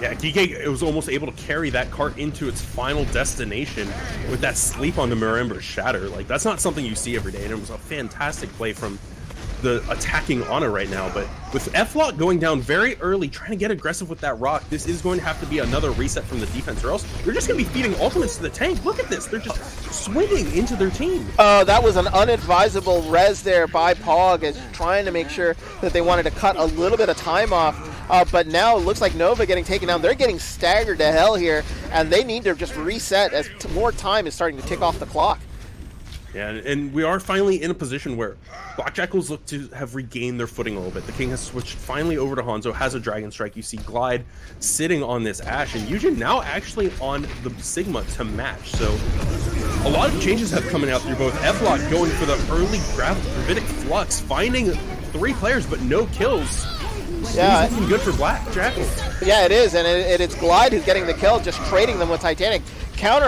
Yeah, Geekcake was almost able to carry that cart into its final destination with that sleep on the Marember shatter. Like, that's not something you see every day, and it was a fantastic play from the attacking Ana right now. But with F-Lock going down very early, trying to get aggressive with that rock, this is going to have to be another reset from the defense, or else they're just going to be feeding ultimates to the tank. Look at this. They're just swinging into their team. That was an unadvisable res there by Pog, as trying to make sure that they wanted to cut a little bit of time off but now it looks like Nova getting taken down. They're getting staggered to hell here, and they need to just reset as more time is starting to tick off the clock. Yeah, and we are finally in a position where Black Jackals look to have regained their footing a little bit. The King has switched finally over to Hanzo, has a Dragon Strike. You see Glide sitting on this Ashe, and Yujin now actually on the Sigma to match. So a lot of changes have coming out through both. F-Lock going for the early Gravitic Flux, finding 3 players but no kills. Yeah, it's looking good for Black Jackals. Yeah, it is, and it's Glide who's getting the kill, just trading them with Titanic. Counter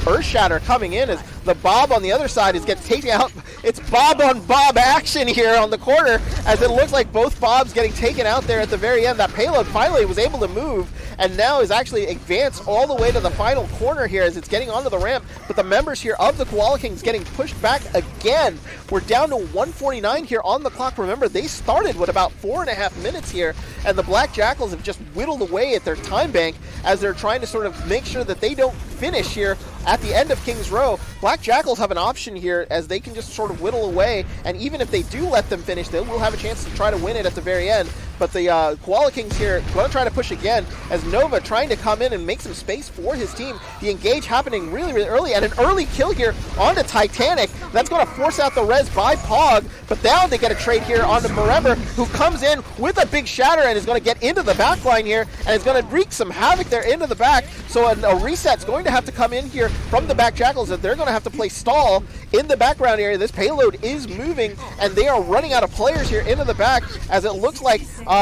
Earth Shatter coming in as the Bob on the other side is getting taken out. It's Bob on Bob action here on the corner, as it looks like both Bobs getting taken out there at the very end. That payload finally was able to move, and now is actually advanced all the way to the final corner here as it's getting onto the ramp. But the members here of the Koala Kings getting pushed back again. We're down to 149 here on the clock. Remember, they started with about 4.5 minutes here, and the Black Jackals have just whittled away at their time bank as they're trying to sort of make sure that they don't finish here at the end of King's Row. Black Jackals have an option here as they can just sort of whittle away, and even if they do let them finish, they will have a chance to try to win it at the very end. But the Koala Kings here going to try to push again as Nova trying to come in and make some space for his team. The engage happening really, really early, and an early kill here onto Titanic. That's going to force out the res by Pog, but now they get a trade here onto Marember, who comes in with a big shatter and is going to get into the back line here, and is going to wreak some havoc there into the back. So a reset's going to have to come in here from the Back Jackals, and they're going to have to play stall in the background area. This payload is moving, and they are running out of players here into the back, as it looks like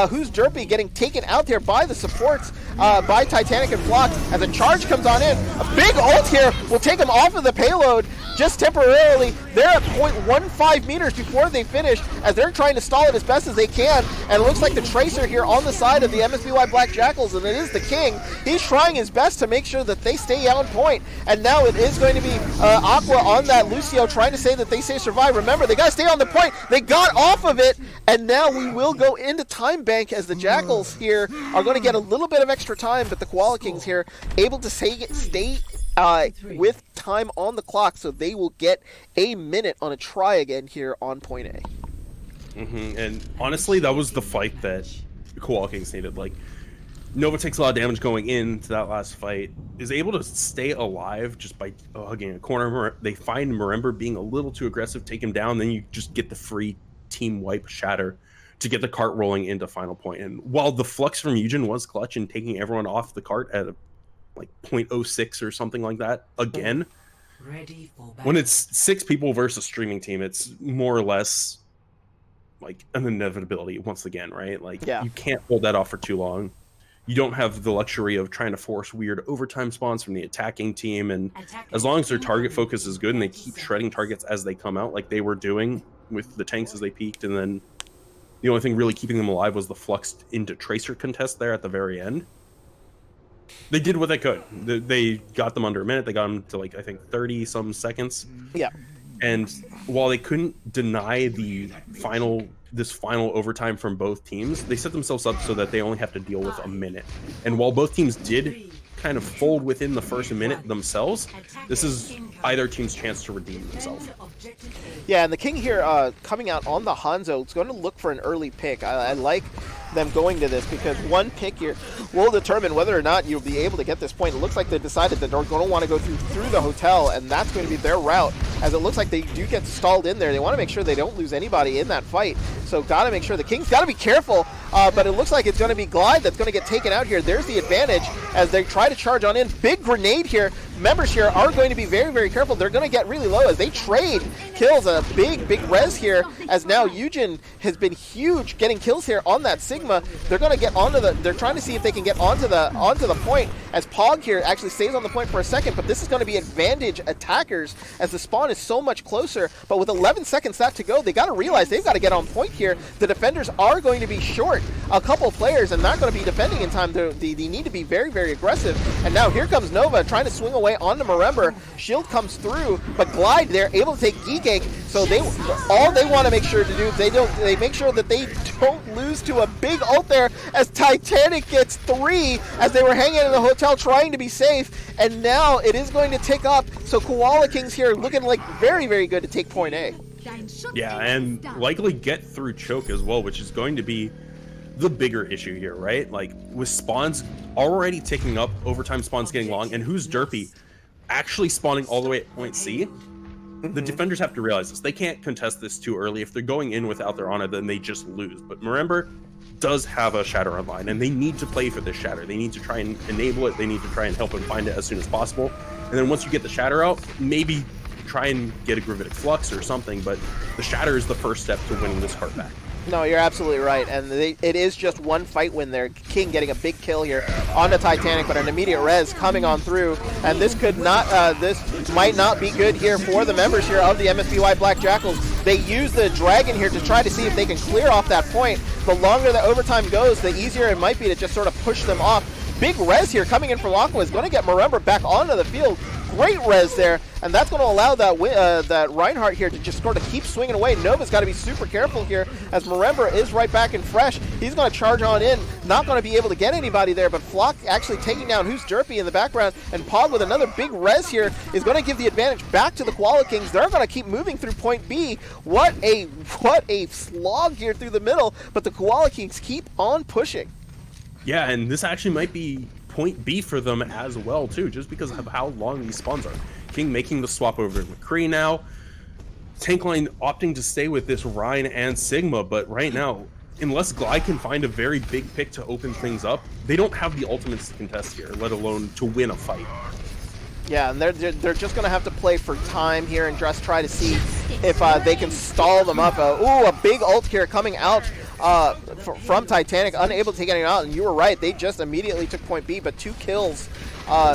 Who's Derpy getting taken out there by the supports by Titanic and Flock as a charge comes on in. A big ult here will take him off of the payload just temporarily. They're at 0.15 meters before they finish as they're trying to stall it as best as they can, and it looks like the Tracer here on the side of the MSBY Black Jackals, and it is the King. He's trying his best to make sure that they stay on point, and now it is going to be Aqua on that Lucio trying to say that they say survive. Remember, they got to stay on the point. They got off of it, and now we will go into time bank as the Jackals here are going to get a little bit of extra time, but the Koala Kings here able to stay with time on the clock, so they will get a minute on a try again here on point A. And honestly, that was the fight that Koala Kings needed. Like, Nova takes a lot of damage going into that last fight, is able to stay alive just by hugging a corner. They find Marember being a little too aggressive, take him down, then you just get the free team wipe shatter to get the cart rolling into final point. And while the flux from Yujin was clutch and taking everyone off the cart at like 0.06 or something like that, again, when it's 6 people versus a streaming team, it's more or less like an inevitability once again, right? Like, you can't hold that off for too long. You don't have the luxury of trying to force weird overtime spawns from the attacking team, and as long as their target focus is good and they keep shredding targets as they come out, like they were doing with the tanks as they peaked, and then the only thing really keeping them alive was the flux into Tracer contest there at the very end. They did what they could. They got them under a minute. They got them to, like, I think 30-some seconds. Yeah. And while they couldn't deny this final overtime from both teams, they set themselves up so that they only have to deal with a minute. And while both teams did kind of fold within the first minute themselves, this is either team's chance to redeem themselves. Yeah, and the King here coming out on the Hanzo is going to look for an early pick. I like them going to this because one pick here will determine whether or not you'll be able to get this point. It looks like they decided that they're going to want to go through the hotel, and that's going to be their route, as it looks like they do get stalled in there. They want to make sure they don't lose anybody in that fight, so got to make sure the King's got to be careful, but it looks like it's going to be Glide that's going to get taken out here. There's the advantage as they try to charge on in. Big grenade here. Members here are going to be very, very careful. They're going to get really low as they trade kills. A big res here, as now Yujin has been huge getting kills here on that Sigma. They're going to get onto they're trying to see if they can get onto the point, as Pog here actually stays on the point for a second, but this is going to be advantage attackers as the spawn is so much closer. But with 11 seconds left to go, they got to realize they've got to get on point here. The defenders are going to be short a couple players and not going to be defending in time. They need to be very, very aggressive. And now here comes Nova trying to swing away onto Marember. Shield comes through, but Glide, they're able to take Geekake, so all they want to make sure to do, they make sure that they don't lose to a big ult there, as Titanic gets 3 as they were hanging in the hotel trying to be safe, and now it is going to tick up, so Koala Kings here looking like very, very good to take point A. Yeah, and likely get through choke as well, which is going to be the bigger issue here, right? Like, with spawns already ticking up, overtime spawns getting long, and who's derpy actually spawning all the way at point C, the defenders have to realize this. They can't contest this too early. If they're going in without their honor, then they just lose. But Marember does have a shatter online, and they need to play for this shatter. They need to try and enable it. They need to try and help him find it as soon as possible. And then once you get the shatter out, maybe try and get a gravitic flux or something, but the shatter is the first step to winning this card back. No, you're absolutely right, and it is just one fight win there. King getting a big kill here on the Titanic, but an immediate res coming on through, and this could not, this might not be good here for the members here of the MSBY Black Jackals. They use the dragon here to try to see if they can clear off that point. The longer the overtime goes, the easier it might be to just sort of push them off. Big res here coming in from Aqua is going to get Marember back onto the field. Great res there, and that's going to allow that Reinhardt here to just sort of keep swinging away. Nova's got to be super careful here as Marember is right back and fresh. He's going to charge on in, not going to be able to get anybody there, but Flock actually taking down Who's Derpy in the background, and Pog with another big res here is going to give the advantage back to the Koala Kings. They're going to keep moving through point B. What a slog here through the middle, but the Koala Kings keep on pushing. Yeah, and this actually might be point B for them as well, too, just because of how long these spawns are. King making the swap over to McCree now. Tank line opting to stay with this Ryan and Sigma, but right now, unless Glide can find a very big pick to open things up, they don't have the ultimates to contest here, let alone to win a fight. Yeah, and they're just going to have to play for time here and just try to see if they can stall them up. A big ult here coming out from Titanic, unable to take anything out. And you were right, they just immediately took point B, but 2 kills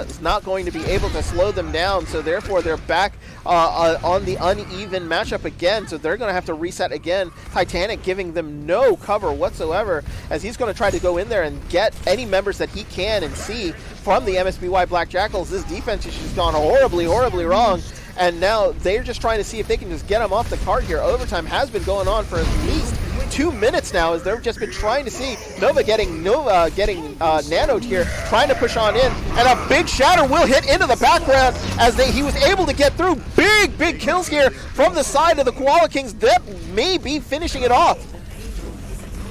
is not going to be able to slow them down. So therefore, they're back on the uneven matchup again. So they're going to have to reset again. Titanic giving them no cover whatsoever as he's going to try to go in there and get any members that he can and see from the MSBY Black Jackals. This defense has just gone horribly wrong. And now they're just trying to see if they can just get them off the card here. Overtime has been going on for at least 2 minutes now as they've just been trying to see Nova getting nanoed here, trying to push on in, and a big shatter will hit into the background as he was able to get through. Big kills here from the side of the Koala Kings. That may be finishing it off.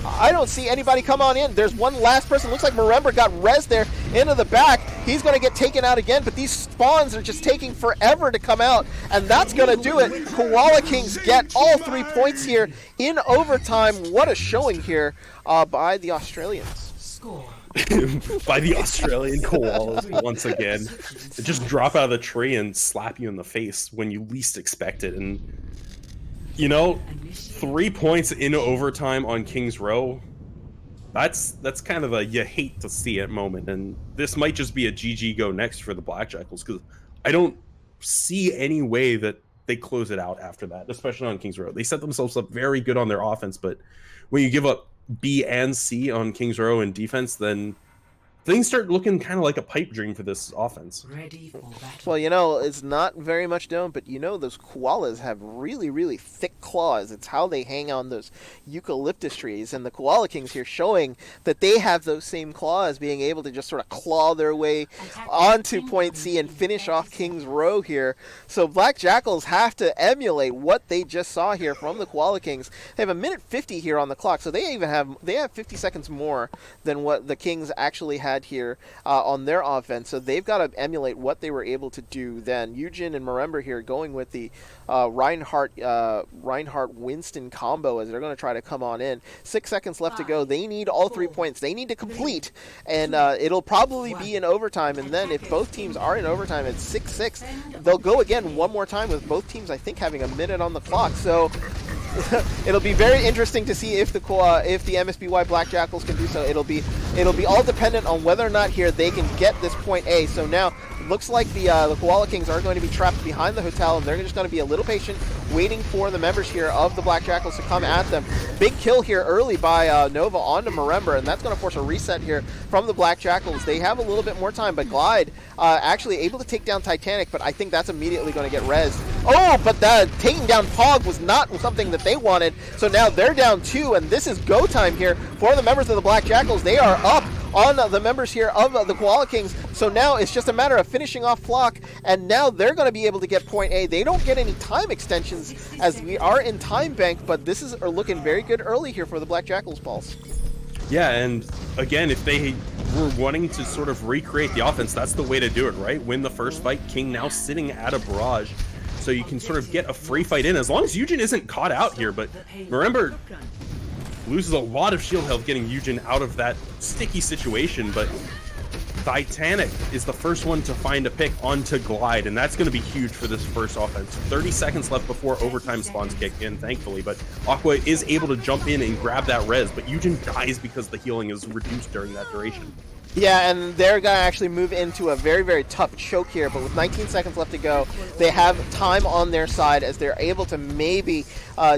I don't see anybody come on in. There's one last person. Looks like Marember got res there into the back. He's going to get taken out again, but these spawns are just taking forever to come out, and that's going to do it. Koala Kings get all 3 points here in overtime. What a showing here by the Australians. By the Australian koalas once again. They just drop out of the tree and slap you in the face when you least expect it. And, you know, 3 points in overtime on King's Row, that's kind of a you hate to see it moment. And this might just be a GG go next for the Black Jackals, because I don't see any way that they close it out after that, especially on King's Row. They set themselves up very good on their offense, but when you give up B and C on King's Row in defense, then things start looking kind of like a pipe dream for this offense. Ready for battle. Well, you know, it's not very much known, but you know those koalas have really thick claws. It's how they hang on those eucalyptus trees, and the Koala Kings here showing that they have those same claws, being able to just sort of claw their way onto point C and finish off King's Row here. So Black Jackals have to emulate what they just saw here from the Koala Kings. They have 1:50 here on the clock, so they have 50 seconds more than what the Kings actually had here on their offense, so they've got to emulate what they were able to do then. Eugen and Marember here going with the Reinhardt Winston combo as they're going to try to come on in. 6 seconds left to go. They need all 3 points. They need to complete, and it'll probably be in overtime, and then if both teams are in overtime at 6-6, they'll go again one more time with both teams, I think, having a minute on the clock. So it'll be very interesting to see if the MSBY Black Jackals can do so. It'll be all dependent on whether or not here they can get this point A. So now looks like the Koala Kings are going to be trapped behind the hotel, and they're just going to be a little patient, waiting for the members here of the Black Jackals to come at them. Big kill here early by Nova onto Marember, and that's going to force a reset here from the Black Jackals. They have a little bit more time, but Glide actually able to take down Titanic, but I think that's immediately going to get rezzed. Oh, but taking down Pog was not something that they wanted, so now they're down 2, and this is go time here for the members of the Black Jackals. They are up on the members here of the Koala Kings, so now it's just a matter of finishing off Flock, and now they're going to be able to get point A. They don't get any time extensions as we are in time bank, but this is looking very good early here for the Black Jackals, Pulse. Yeah, and again, if they were wanting to sort of recreate the offense, that's the way to do it, right? Win the first fight. King now sitting at a barrage, so you can sort of get a free fight in, as long as Eugen isn't caught out here. But remember, loses a lot of shield health getting Eugen out of that sticky situation, but Titanic is the first one to find a pick onto Glide, and that's going to be huge for this first offense. 30 seconds left before overtime spawns kick in, thankfully, but Aqua is able to jump in and grab that res, but Eugen dies because the healing is reduced during that duration. Yeah, and they're going to actually move into a very, very tough choke here, but with 19 seconds left to go, they have time on their side as they're able to maybe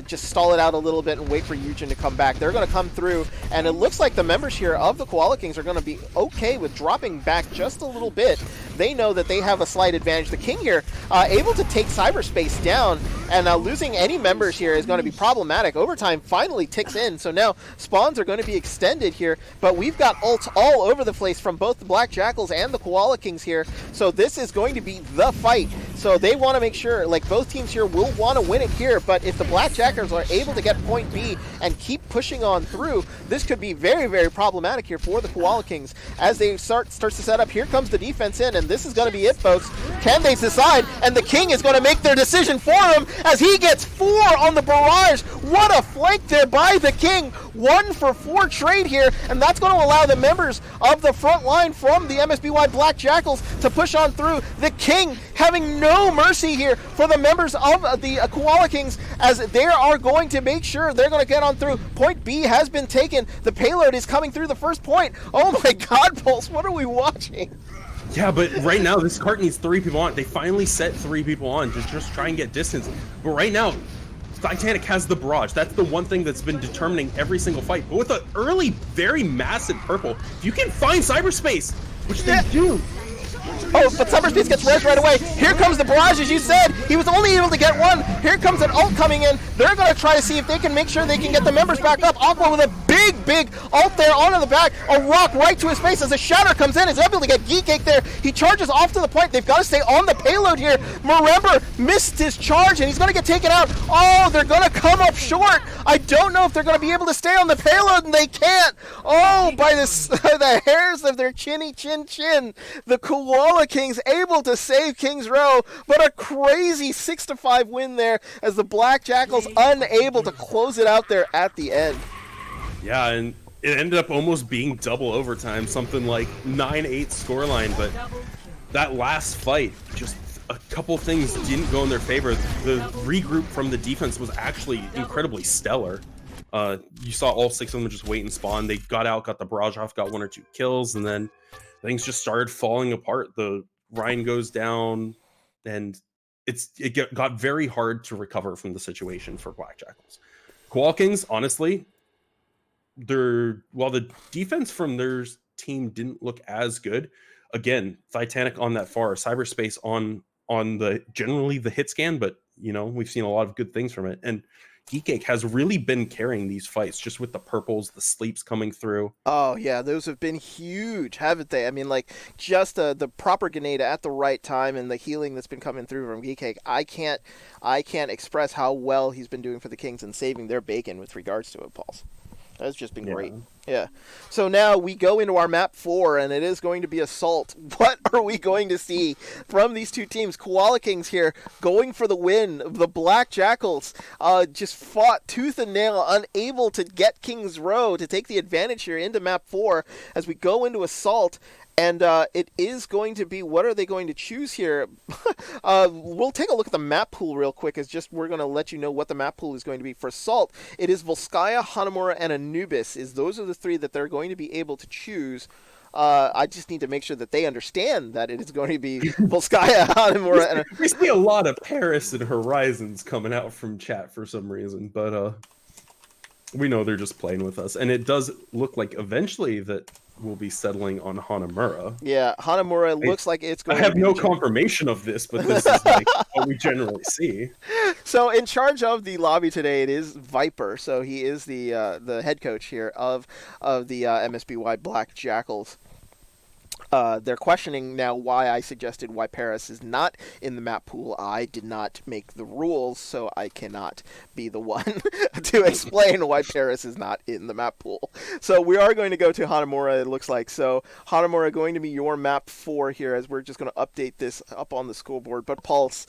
just stall it out a little bit and wait for Eugen to come back. They're going to come through, and it looks like the members here of the Koala Kings are going to be okay with dropping back just a little bit. They know that they have a slight advantage. The King here, able to take cyberspace down, and losing any members here is going to be problematic. Overtime finally ticks in, so now spawns are going to be extended here, but we've got ults all over the place from both the Black Jackals and the Koala Kings here, so this is going to be the fight. So they want to make sure, like, both teams here will want to win it here, but if the Black Jackals are able to get point B and keep pushing on through, this could be very, very problematic here for the Koala Kings. As they starts to set up, here comes the defense in, and this is going to be it, folks. Can they decide? And the King is going to make their decision for him as he gets 4 on the barrage. What a flank there by the King. 1 for 4 trade here, and that's going to allow the members of the front line from the MSBY Black Jackals to push on through. The King having no mercy here for the members of the Koala Kings, as they are going to make sure they're going to get on through. Point B has been taken. The payload is coming through the first point. Oh my God, Pulse, what are we watching? Yeah, but right now, this cart needs 3 people on. They finally set 3 people on to just try and get distance. But right now, Titanic has the barrage. That's the one thing that's been determining every single fight. But with an early, very massive purple, if you can find cyberspace, which they do. Oh, but cyberspace gets res right away. Here comes the barrage, as you said. He was only able to get 1. Here comes an ult coming in. They're going to try to see if they can make sure they can get the members back up. Aqua with a big, big ult there onto the back. A rock right to his face as a shatter comes in. Is able to get Geek Cake there. He charges off to the point. They've got to stay on the payload here. Marember missed his charge, and he's going to get taken out. Oh, they're going to come up short. I don't know if they're going to be able to stay on the payload, and they can't. Oh, by the hairs of their chinny chin chin. The Koala Kings able to save Kings Row, but a crazy 6-5 win there as the Black Jackals unable to close it out there at the end. Yeah, and it ended up almost being double overtime, something like 9-8 scoreline, but that last fight, just a couple things didn't go in their favor. The regroup from the defense was actually incredibly stellar. You saw all 6 of them just wait and spawn. They got out, got the barrage off, got 1 or 2 kills, and then things just started falling apart. The Rhine goes down, and it got very hard to recover from the situation for Black Jackals. Koala Kings, honestly, while the defense from their team didn't look as good, again, Titanic on that far, cyberspace on the generally the hit scan, but you know, we've seen a lot of good things from it. And Geek Cake has really been carrying these fights just with the purples, the sleeps coming through. Oh, yeah, those have been huge, haven't they? I mean, like, just the proper grenade at the right time and the healing that's been coming through from Geek Cake. I can't express how well he's been doing for the Kings and saving their bacon with regards to it, Pauls. That's just been great. Yeah. So now we go into our map 4, and it is going to be Assault. What are we going to see from these two teams? Koala Kings here going for the win. The Black Jackals just fought tooth and nail, unable to get Kings Row to take the advantage here into map 4 as we go into Assault. And it is going to be, what are they going to choose here? We'll take a look at the map pool real quick. We're going to let you know what the map pool is going to be. For Assault, it is Volskaya, Hanamura, and Anubis. Those are the 3 that they're going to be able to choose. I just need to make sure that they understand that it is going to be Volskaya, Hanamura, and... We see a lot of Paris and Horizons coming out from chat for some reason, but we know they're just playing with us. And it does look like eventually that we'll be settling on Hanamura. Yeah, Hanamura looks like it's going to be... I have no changed. confirmation of this, but this is like what we generally see. So in charge of the lobby today, it is Viper. So he is the head coach here of the MSBY Black Jackals. They're questioning now why I suggested why Paris is not in the map pool. I did not make the rules, so I cannot be the one to explain why Paris is not in the map pool. So we are going to go to Hanamura, it looks like. So Hanamura going to be your map 4 here, as we're just going to update this up on the scoreboard. But Pulse,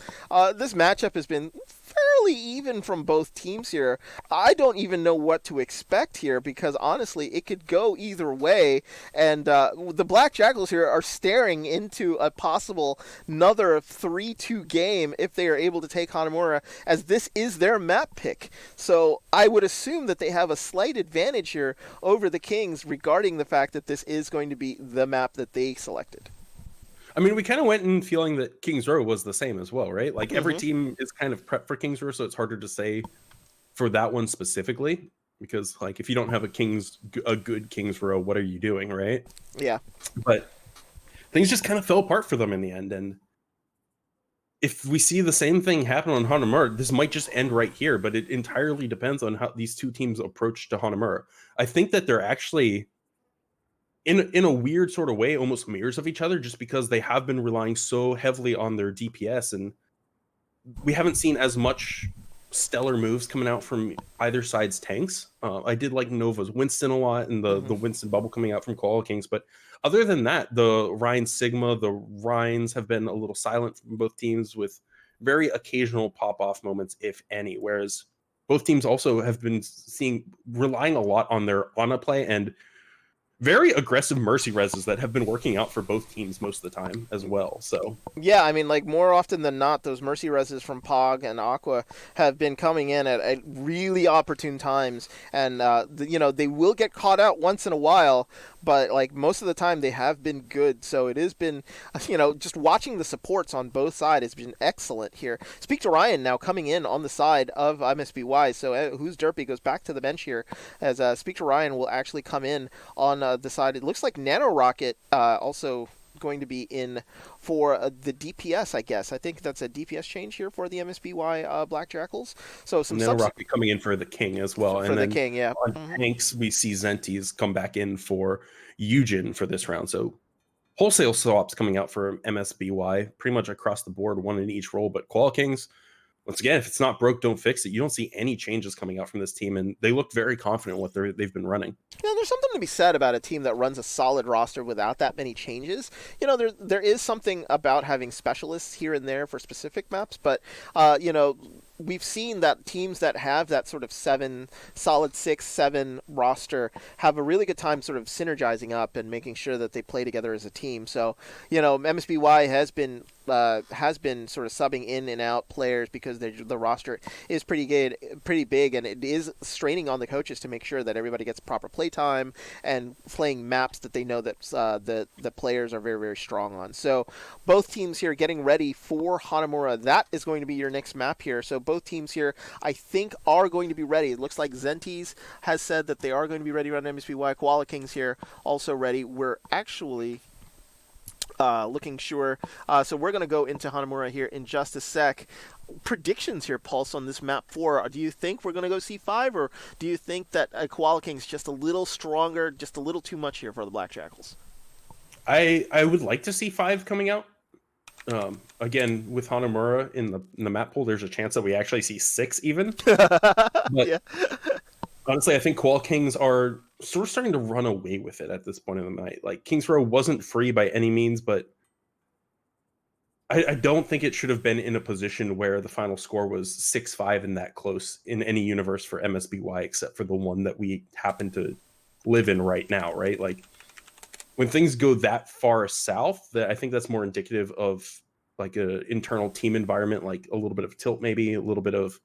this matchup has been fairly even from both teams here. I don't even know what to expect here, because honestly, it could go either way. And the Black Jackals here are staring into a possible another 3-2 game if they are able to take Hanamura, as this is their map pick. So I would assume that they have a slight advantage here over the Kings regarding the fact that this is going to be the map that they selected. I mean, we kind of went in feeling that Kings Row was the same as well, right? Like every team is kind of prepped for Kings Row, so it's harder to say for that one specifically, because like if you don't have a good Kings Row, what are you doing, right? Yeah. But things just kind of fell apart for them in the end, and if we see the same thing happen on Hanamura, this might just end right here, but it entirely depends on how these two teams approach to Hanamura. I think that they're actually in a weird sort of way almost mirrors of each other, just because they have been relying so heavily on their DPS, and we haven't seen as much stellar moves coming out from either side's tanks. I did like Nova's Winston a lot, and the Winston bubble coming out from Koala Kings, but other than that, the Rhine Sigma, the Rhines have been a little silent from both teams, with very occasional pop-off moments, if any, whereas both teams also have been relying a lot on their Ana play and very aggressive mercy reses that have been working out for both teams most of the time as well. So yeah, I mean, like more often than not, those mercy reses from Pog and Aqua have been coming in at really opportune times, and they will get caught out once in a while, but like most of the time they have been good. So it has been, just watching the supports on both sides has been excellent here. Speak to Ryan now coming in on the side of MSBY. So Who's Derpy goes back to the bench here, as Speak to Ryan will actually come in on the side. It looks like Nano Rocket also going to be in for the DPS, I guess. I think that's a DPS change here for the MSBY Black Jackals. So some Nano Rocket coming in for the King as well. For the King, yeah. On tanks, we see Zentes come back in for Eugen for this round. So wholesale swaps coming out for MSBY pretty much across the board, one in each role. But Koala Kings, once again, if it's not broke, don't fix it. You don't see any changes coming out from this team, and they look very confident in what they've been running. There's something to be said about a team that runs a solid roster without that many changes. There is something about having specialists here and there for specific maps, but we've seen that teams that have that sort of solid 6-7 roster have a really good time sort of synergizing up and making sure that they play together as a team. So, MSBY has been sort of subbing in and out players because the roster is pretty big, and it is straining on the coaches to make sure that everybody gets proper play time and playing maps that they know that the players are very, very strong on. So both teams here getting ready for Hanamura. That is going to be your next map here. So both teams here, I think, are going to be ready. It looks like Zentes has said that they are going to be ready around MSBY. Koala Kings here also ready. We're actually looking sure. So we're going to go into Hanamura here in just a sec. Predictions here, Pulse, on this map 4. Do you think we're going to go C5, or do you think that Koala King's just a little stronger, just a little too much here for the Black Jackals? I would like to see 5 coming out. Again, with Hanamura in the map pool, there's a chance that we actually see 6 even. But Yeah. honestly, I think Koala Kings are sort of starting to run away with it at this point in the night. Like, Kings Row wasn't free by any means, but I don't think it should have been in a position where the final score was 6-5 and that close in any universe for MSBY, except for the one that we happen to live in right now, right? Like, when things go that far south, I think that's more indicative of like an internal team environment, like a little bit of tilt, maybe a little bit of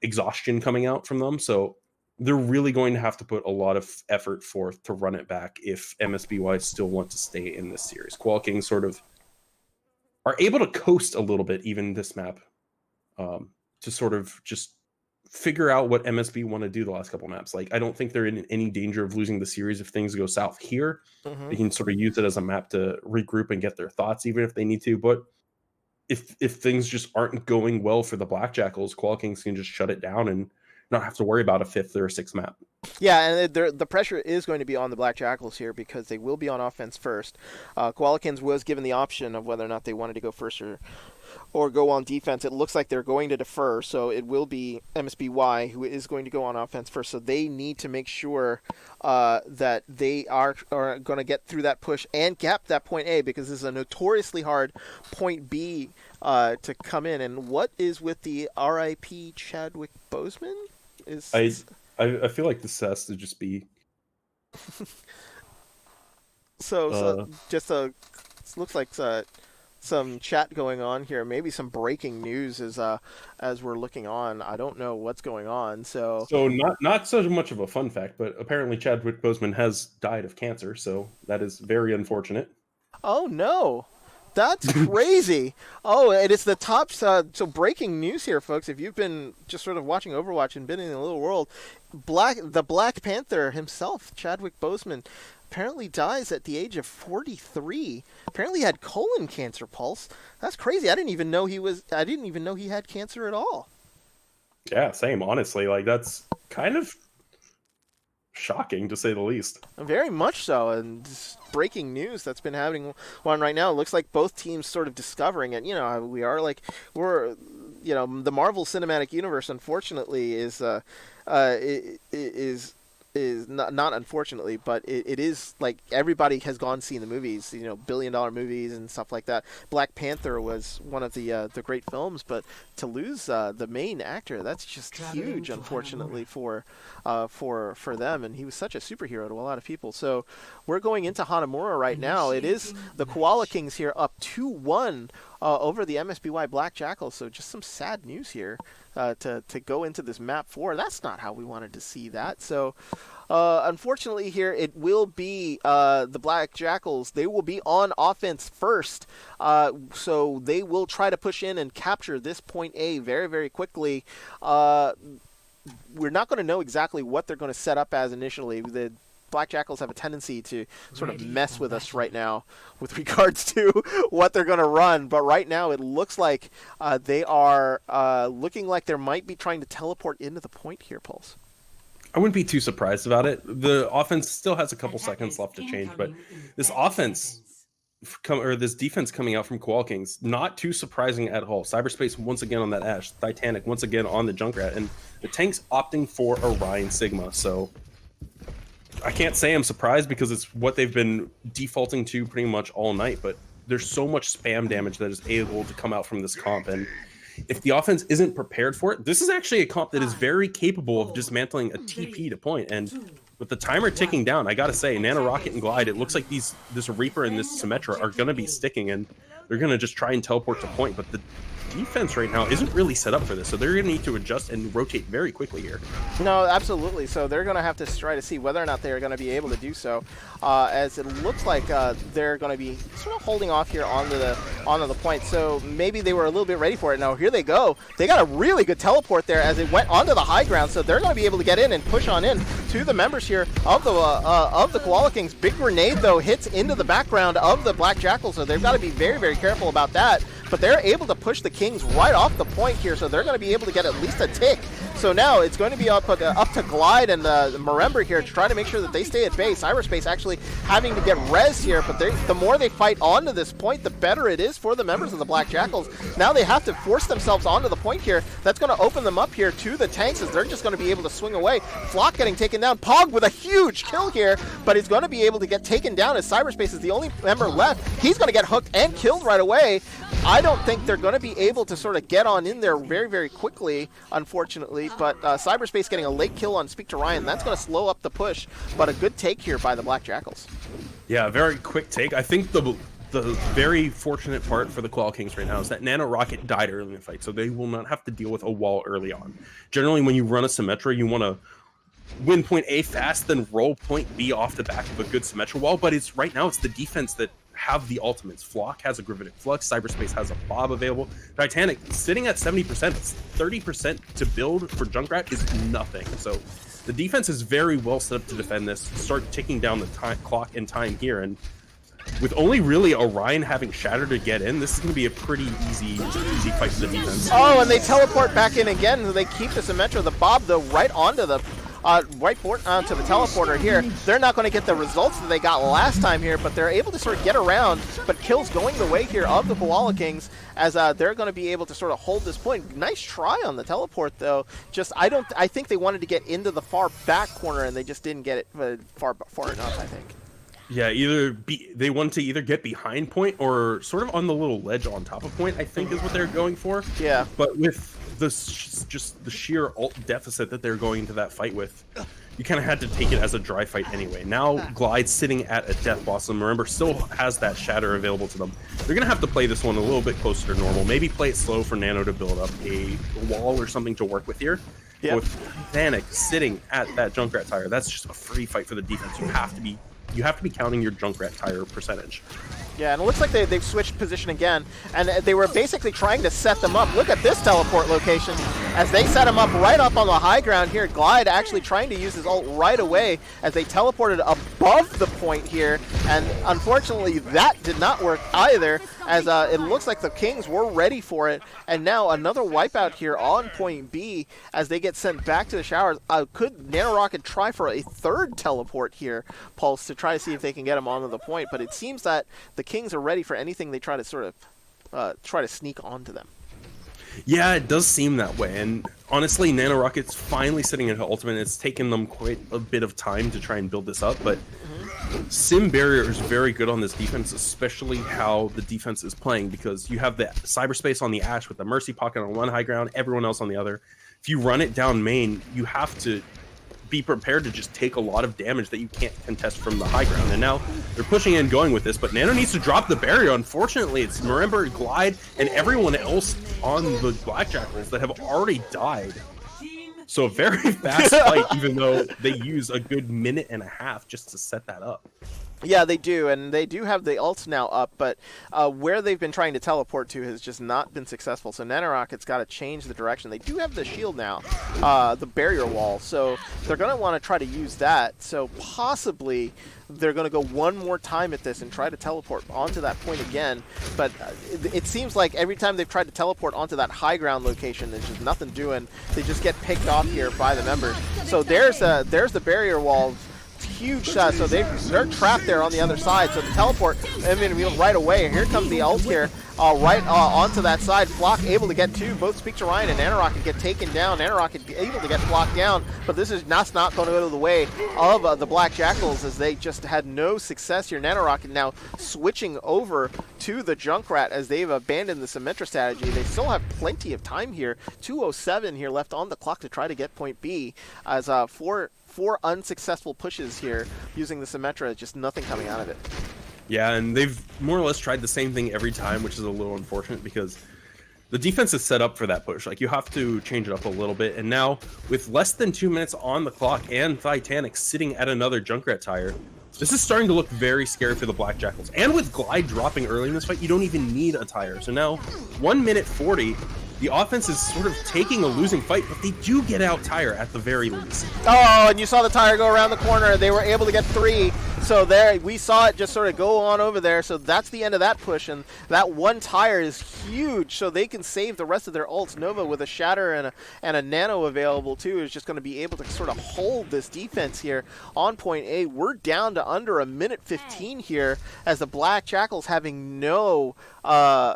exhaustion coming out from them. So they're really going to have to put a lot of effort forth to run it back if MSBY still want to stay in this series. Koala Kings sort of are able to coast a little bit, even this map, to sort of just figure out what MSB want to do the last couple maps. Like, I don't think they're in any danger of losing the series if things go south here. They can sort of use it as a map to regroup and get their thoughts, even if they need to. But if things just aren't going well for the Black Jackals, Koala Kings can just shut it down and not have to worry about a 5th or a 6th map. Yeah, and the pressure is going to be on the Black Jackals here because they will be on offense first. Koala Kings was given the option of whether or not they wanted to go first or go on defense. It looks like they're going to defer, so it will be MSBY who is going to go on offense first. So they need to make sure that they are going to get through that push and gap that point A, because this is a notoriously hard point B to come in. And what is with the RIP Chadwick Boseman? I feel like this has to just be so just looks like some chat going on here. Maybe some breaking news as we're looking on. I don't know what's going on. So not so much of a fun fact, but apparently Chadwick Boseman has died of cancer, so that is very unfortunate. Oh no. That's crazy. Oh, it is the top. So breaking news here, folks. If you've been just sort of watching Overwatch and been in the little world, the Black Panther himself, Chadwick Boseman, apparently dies at the age of 43. Apparently he had colon cancer, Pulse. That's crazy. I didn't even know he had cancer at all. Yeah, same. Honestly, like that's kind of shocking to say the least. Very much so, and this breaking news that's been happening on right now. It looks like both teams sort of discovering it. You know, the Marvel Cinematic Universe, unfortunately, is not unfortunately, but it is like everybody has gone seen the movies, you know, billion-dollar movies and stuff like that. Black Panther was one of the great films, but to lose the main actor, that's just huge, unfortunately, for them. And he was such a superhero to a lot of people. So we're going into Hanamura right now. It is the Koala Kings here up 2-1 over the MSBY Black Jackals. So just some sad news here. To go into this map 4. That's not how we wanted to see that. So, unfortunately here, it will be the Black Jackals. They will be on offense first. So they will try to push in and capture this point A very, very quickly. We're not going to know exactly what they're going to set up as initially. The Black Jackals have a tendency to sort of mess with us right now with regards to what they're going to run. But right now it looks like they are looking like they might be trying to teleport into the point here, Pulse. I wouldn't be too surprised about it. The offense still has a couple seconds left to change, but this this defense coming out from Koala Kings, not too surprising at all. Cyberspace once again on that Ashe, Titanic once again on the Junkrat, and the tanks opting for Orion Sigma. So I can't say I'm surprised because it's what they've been defaulting to pretty much all night, but there's so much spam damage that is able to come out from this comp, and if the offense isn't prepared for it, this is actually a comp that is very capable of dismantling a TP to point, and with the timer ticking down, I gotta say, Nanorocket and Glide, it looks like this Reaper and this Symmetra are gonna be sticking, and they're gonna just try and teleport to point, but the defense right now isn't really set up for this, so they're going to need to adjust and rotate very quickly here. No, absolutely. So they're going to have to try to see whether or not they're going to be able to do so, as it looks like they're going to be sort of holding off here onto the point. So maybe they were a little bit ready for it. Now here they go. They got a really good teleport there as it went onto the high ground, so they're going to be able to get in and push on in to the members here of the Koala Kings. Big grenade though hits into the background of the Black Jackals, so they've got to be very, very careful about that. But they're able to push the Kings right off the point here, so they're going to be able to get at least a tick. So now it's going to be up to Glide and Marember here to try to make sure that they stay at base. Cyberspace actually having to get res here, but the more they fight onto this point, the better it is for the members of the Black Jackals. Now they have to force themselves onto the point here. That's going to open them up here to the tanks, as they're just going to be able to swing away. Flock getting taken down. Pog with a huge kill here, but he's going to be able to get taken down as Cyberspace is the only member left. He's going to get hooked and killed right away. I don't think they're going to be able to sort of get on in there very, very quickly, unfortunately, but Cyberspace getting a late kill on Speak to Ryan, that's going to slow up the push, but a good take here by the Black Jackals. Yeah, very quick take. I think the very fortunate part for the Koala Kings right now is that Nanorocket died early in the fight, so they will not have to deal with a wall early on. Generally, when you run a Symmetra, you want to win point A fast, then roll point B off the back of a good Symmetra wall, but right now it's the defense that have the ultimates. Flock has a Gravitic Flux, Cyberspace has a Bob available. Titanic sitting at 70%, 30% to build for Junkrat is nothing. So the defense is very well set up to defend this, start ticking down the clock and time here, and with only really Orion having Shatter to get in, this is going to be a pretty easy fight for the defense. Oh, and they teleport back in again, so they keep the Symmetra. The Bob, though, right onto the right onto the teleporter here. They're not going to get the results that they got last time here, but they're able to sort of get around. But kills going the way here of the Koala Kings, as they're going to be able to sort of hold this point. Nice try on the teleport, though. Just I think they wanted to get into the far back corner, and they just didn't get it far enough, I think. Yeah, they wanted to either get behind point or sort of on the little ledge on top of point, I think is what they're going for. Yeah. But with just the sheer ult deficit that they're going into that fight with, you kind of had to take it as a dry fight anyway. Now Glide sitting at a death blossom. Remember, still has that shatter available to them. They're going to have to play this one a little bit closer to normal. Maybe play it slow for Nano to build up a wall or something to work with here. Yep. With Titanic sitting at that Junkrat tire, that's just a free fight for the defense. You have to be counting your Junkrat tire percentage. Yeah, and it looks like they've switched position again, and they were basically trying to set them up. Look at this teleport location, as they set him up right up on the high ground here. Glide actually trying to use his ult right away as they teleported above the point here, and unfortunately that did not work either, as it looks like the Kings were ready for it, and now another wipeout here on point B as they get sent back to the showers. Could NanoRocket try for a third teleport here, Pulse, to try to see if they can get him onto the point, but it seems that the Kings are ready for anything they try to sort of try to sneak onto them. Yeah, it does seem that way, and honestly, NanoRocket's finally sitting at ultimate. It's taken them quite a bit of time to try and build this up, but Sim Barrier is very good on this defense, especially how the defense is playing, because you have the cyberspace on the Ashe with the Mercy Pocket on one high ground, everyone else on the other. If you run it down main, you have to be prepared to just take a lot of damage that you can't contest from the high ground. And now they're pushing in, going with this, but Nano needs to drop the barrier. Unfortunately, it's Marimba, Glide, and everyone else on the Black Jackals that have already died. So a very fast fight, even though they use a good minute and a half just to set that up. Yeah, they do, and they do have the ults now up, but where they've been trying to teleport to has just not been successful, so NanoRocket's got to change the direction. They do have the shield now, the barrier wall, so they're going to want to try to use that, so possibly they're going to go one more time at this and try to teleport onto that point again, but it seems like every time they've tried to teleport onto that high ground location, there's just nothing doing. They just get picked off here by the members. So there's the barrier wall. Huge shot, so they're trapped there on the other side, so the teleport, I mean, right away, here comes the ult here, right onto that side. Flock able to get two, both Speak to Ryan and NanoRocket get taken down. NanoRocket able to get blocked down, but this is not going to go to the way of the Black Jackals, as they just had no success here. NanoRocket now switching over to the Junkrat as they've abandoned the Symmetra strategy. They still have plenty of time here, 2:07 here left on the clock to try to get point B, as four unsuccessful pushes here using the Symmetra, just nothing coming out of it. Yeah, and they've more or less tried the same thing every time, which is a little unfortunate because the defense is set up for that push. Like, you have to change it up a little bit, and now with less than 2 minutes on the clock and Titanic sitting at another Junkrat tire, this is starting to look very scary for the Black Jackals. And with Glide dropping early in this fight, you don't even need a tire. So now, 1 minute 40, the offense is sort of taking a losing fight, but they do get out tire at the very least. Oh, and you saw the tire go around the corner. They were able to get three. So there, we saw it just sort of go on over there. So that's the end of that push, and that one tire is huge. So they can save the rest of their ults. Nova with a shatter and a nano available too is just going to be able to sort of hold this defense here on point A. We're down to under a minute 15 here, as the Black Jackals having no way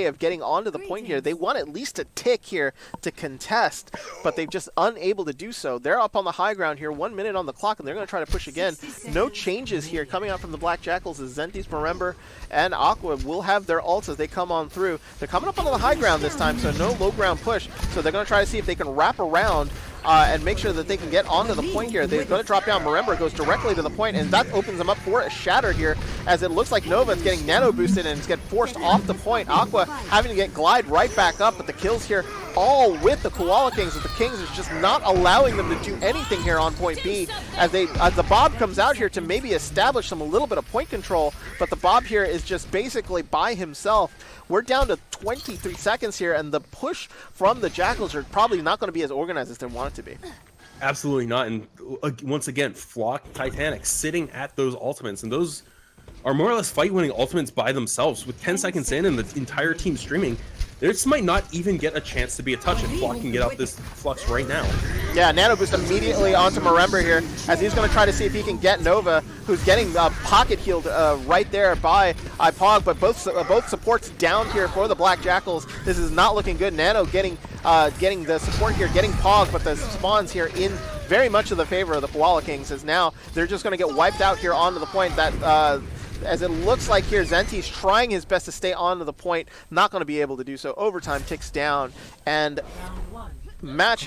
of getting onto the point here. They want at least a tick here to contest, but they've just unable to do so. They're up on the high ground here, 1 minute on the clock, and they're going to try to push again. No changes here coming out from the Black Jackals, as Zentis, Marember, and Aqua will have their ults as they come on through. They're coming up onto the high ground this time, so no low ground push. So they're going to try to see if they can wrap around and make sure that they can get onto the point here. They're going to drop down. Marember goes directly to the point, and that opens them up for a shatter here, as it looks like Nova is getting nano boosted and it's getting forced off the point. Aqua having to get Glide right back up, but the kills here all with the Koala Kings, as the Kings is just not allowing them to do anything here on point B, as the Bob comes out here to maybe establish a little bit of point control, but the Bob here is just basically by himself. We're down to 23 seconds here, and the push from the Jackals are probably not going to be as organized as they want it to be. Absolutely not. And once again, Flock, Titanic sitting at those ultimates, and those are more or less fight-winning ultimates by themselves. With 10 seconds in and the entire team streaming, This might not even get a chance to be a touch if Flock can get out this Flux right now. Yeah, Nano Boost immediately onto Marember here as he's going to try to see if he can get Nova, who's getting pocket healed right there by Pog, but both supports down here for the Black Jackals. This is not looking good. Nano getting the support here, getting Pog, but the spawns here in very much of the favor of the Koala Kings, as now they're just going to get wiped out here onto the point that as it looks like here, Zenti's trying his best to stay onto the point, not going to be able to do so. Overtime ticks down, and match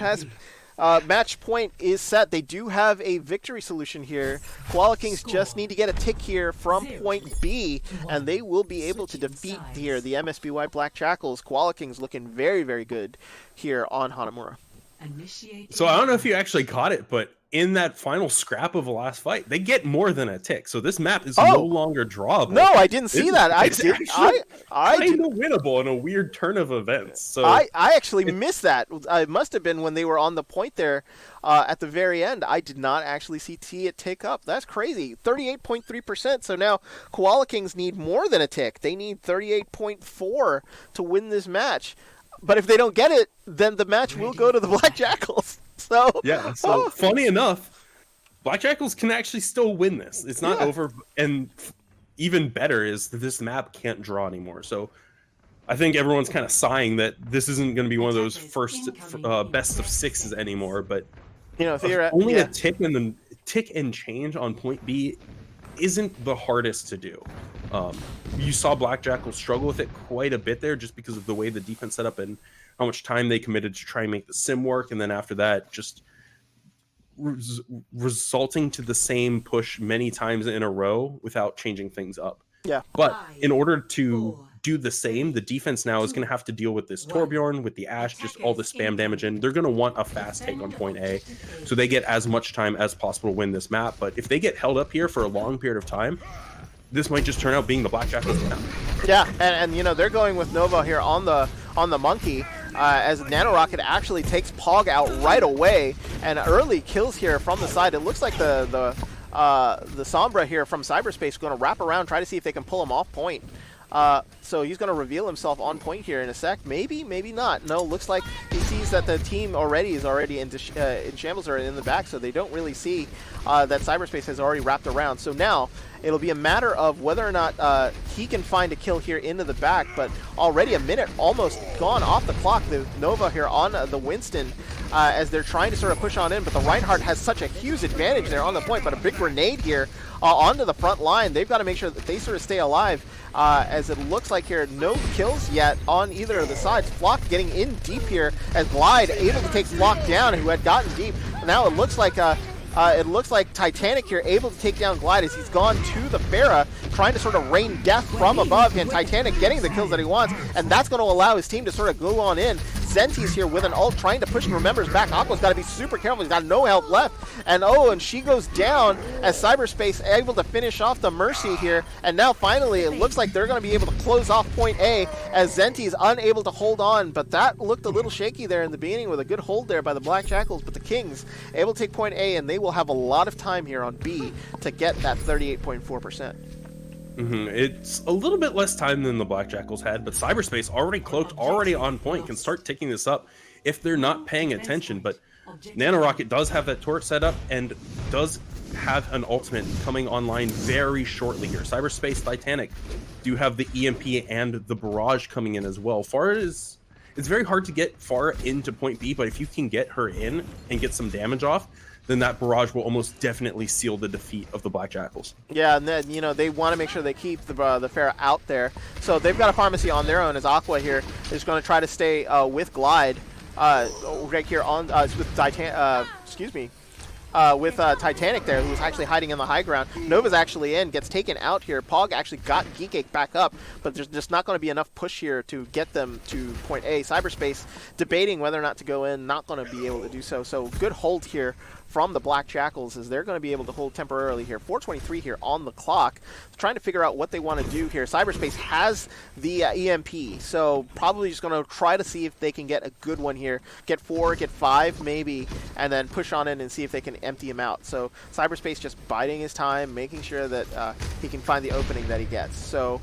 point is set. They do have a victory solution here. Koala Kings just need to get a tick here from point B, and they will be able to defeat here the MSBY Black Jackals. Koala Kings looking very, very good here on Hanamura. So I don't know if you actually caught it, but in that final scrap of the last fight, they get more than a tick. So this map is no longer drawable. No, I didn't see that. I It's did. actually I kind did. of winnable in a weird turn of events. So I actually missed that. It must have been when they were on the point there at the very end. I did not actually see it tick up. That's crazy. 38.3%. So now Koala Kings need more than a tick. They need 38.4 to win this match. But if they don't get it, then the match will go to the Black Jackals. So yeah. So funny enough, Black Jackals can actually still win this. It's not over. And even better is that this map can't draw anymore. So I think everyone's kind of sighing that this isn't going to be one of those first best of sixes anymore. But if you're only a tick and change on point B isn't the hardest to do. You saw Black Jackals struggle with it quite a bit there just because of the way the defense set up and how much time they committed to try and make the sim work. And then after that, just resulting to the same push many times in a row without changing things up. Yeah. But in order to do the same, the defense now is going to have to deal with this Torbjorn, with the Ashe, just all the spam damage, and they're going to want a fast take on point A, so they get as much time as possible to win this map. But if they get held up here for a long period of time, this might just turn out being the Black Jackals now. Yeah, and they're going with Nova here on the monkey. As Nanorocket actually takes Pog out right away, and early kills here from the side. It looks like the Sombra here from cyberspace is going to wrap around, try to see if they can pull him off point. So he's going to reveal himself on point here in a sec. Maybe, maybe not. No, looks like he sees that the team is already in shambles or in the back, so they don't really see that cyberspace has already wrapped around. So now it'll be a matter of whether or not he can find a kill here into the back, but already a minute almost gone off the clock. The Nova here on the Winston as they're trying to sort of push on in, but the Reinhardt has such a huge advantage there on the point, but a big grenade here onto the front line. They've got to make sure that they sort of stay alive as it looks like here, no kills yet on either of the sides. Flock getting in deep here as Glide able to take Flock down, who had gotten deep. Now it looks like Titanic here able to take down Glide as he's gone to the Pharah, trying to sort of rain death from above, and Titanic getting the kills that he wants, and that's going to allow his team to sort of go on in. Zenti's here with an ult trying to push Remember's back. Aqua's got to be super careful. He's got no health left. And she goes down as cyberspace able to finish off the Mercy here. And now finally it looks like they're going to be able to close off point A as Zenti's unable to hold on. But that looked a little shaky there in the beginning with a good hold there by the Black Jackals. But the Kings able to take point A, and they will have a lot of time here on B to get that 38.4%. It's a little bit less time than the Black Jackals had, but cyberspace already cloaked, already on point, can start ticking this up if they're not paying attention. But Nanorocket does have that turret set up and does have an ultimate coming online very shortly here. Cyberspace Titanic do have the EMP and the barrage coming in as well. It's very hard to get far into point B, but if you can get her in and get some damage off, then that barrage will almost definitely seal the defeat of the Black Jackals. Yeah, and then, they want to make sure they keep the Pharah out there. So they've got a pharmacy on their own as Aqua here is going to try to stay with Glide right here on with Titanic there, who's actually hiding in the high ground. Nova's actually in, gets taken out here. Pog actually got Geekake back up, but there's just not going to be enough push here to get them to point A. Cyberspace debating whether or not to go in, not going to be able to do so. So good hold here from the Black Jackals as they're going to be able to hold temporarily here. 4:23 here on the clock, trying to figure out what they want to do here. Cyberspace has the EMP, so probably just going to try to see if they can get a good one here. Get 4, get 5 maybe, and then push on in and see if they can empty him out. So Cyberspace just biding his time, making sure that he can find the opening that he gets. So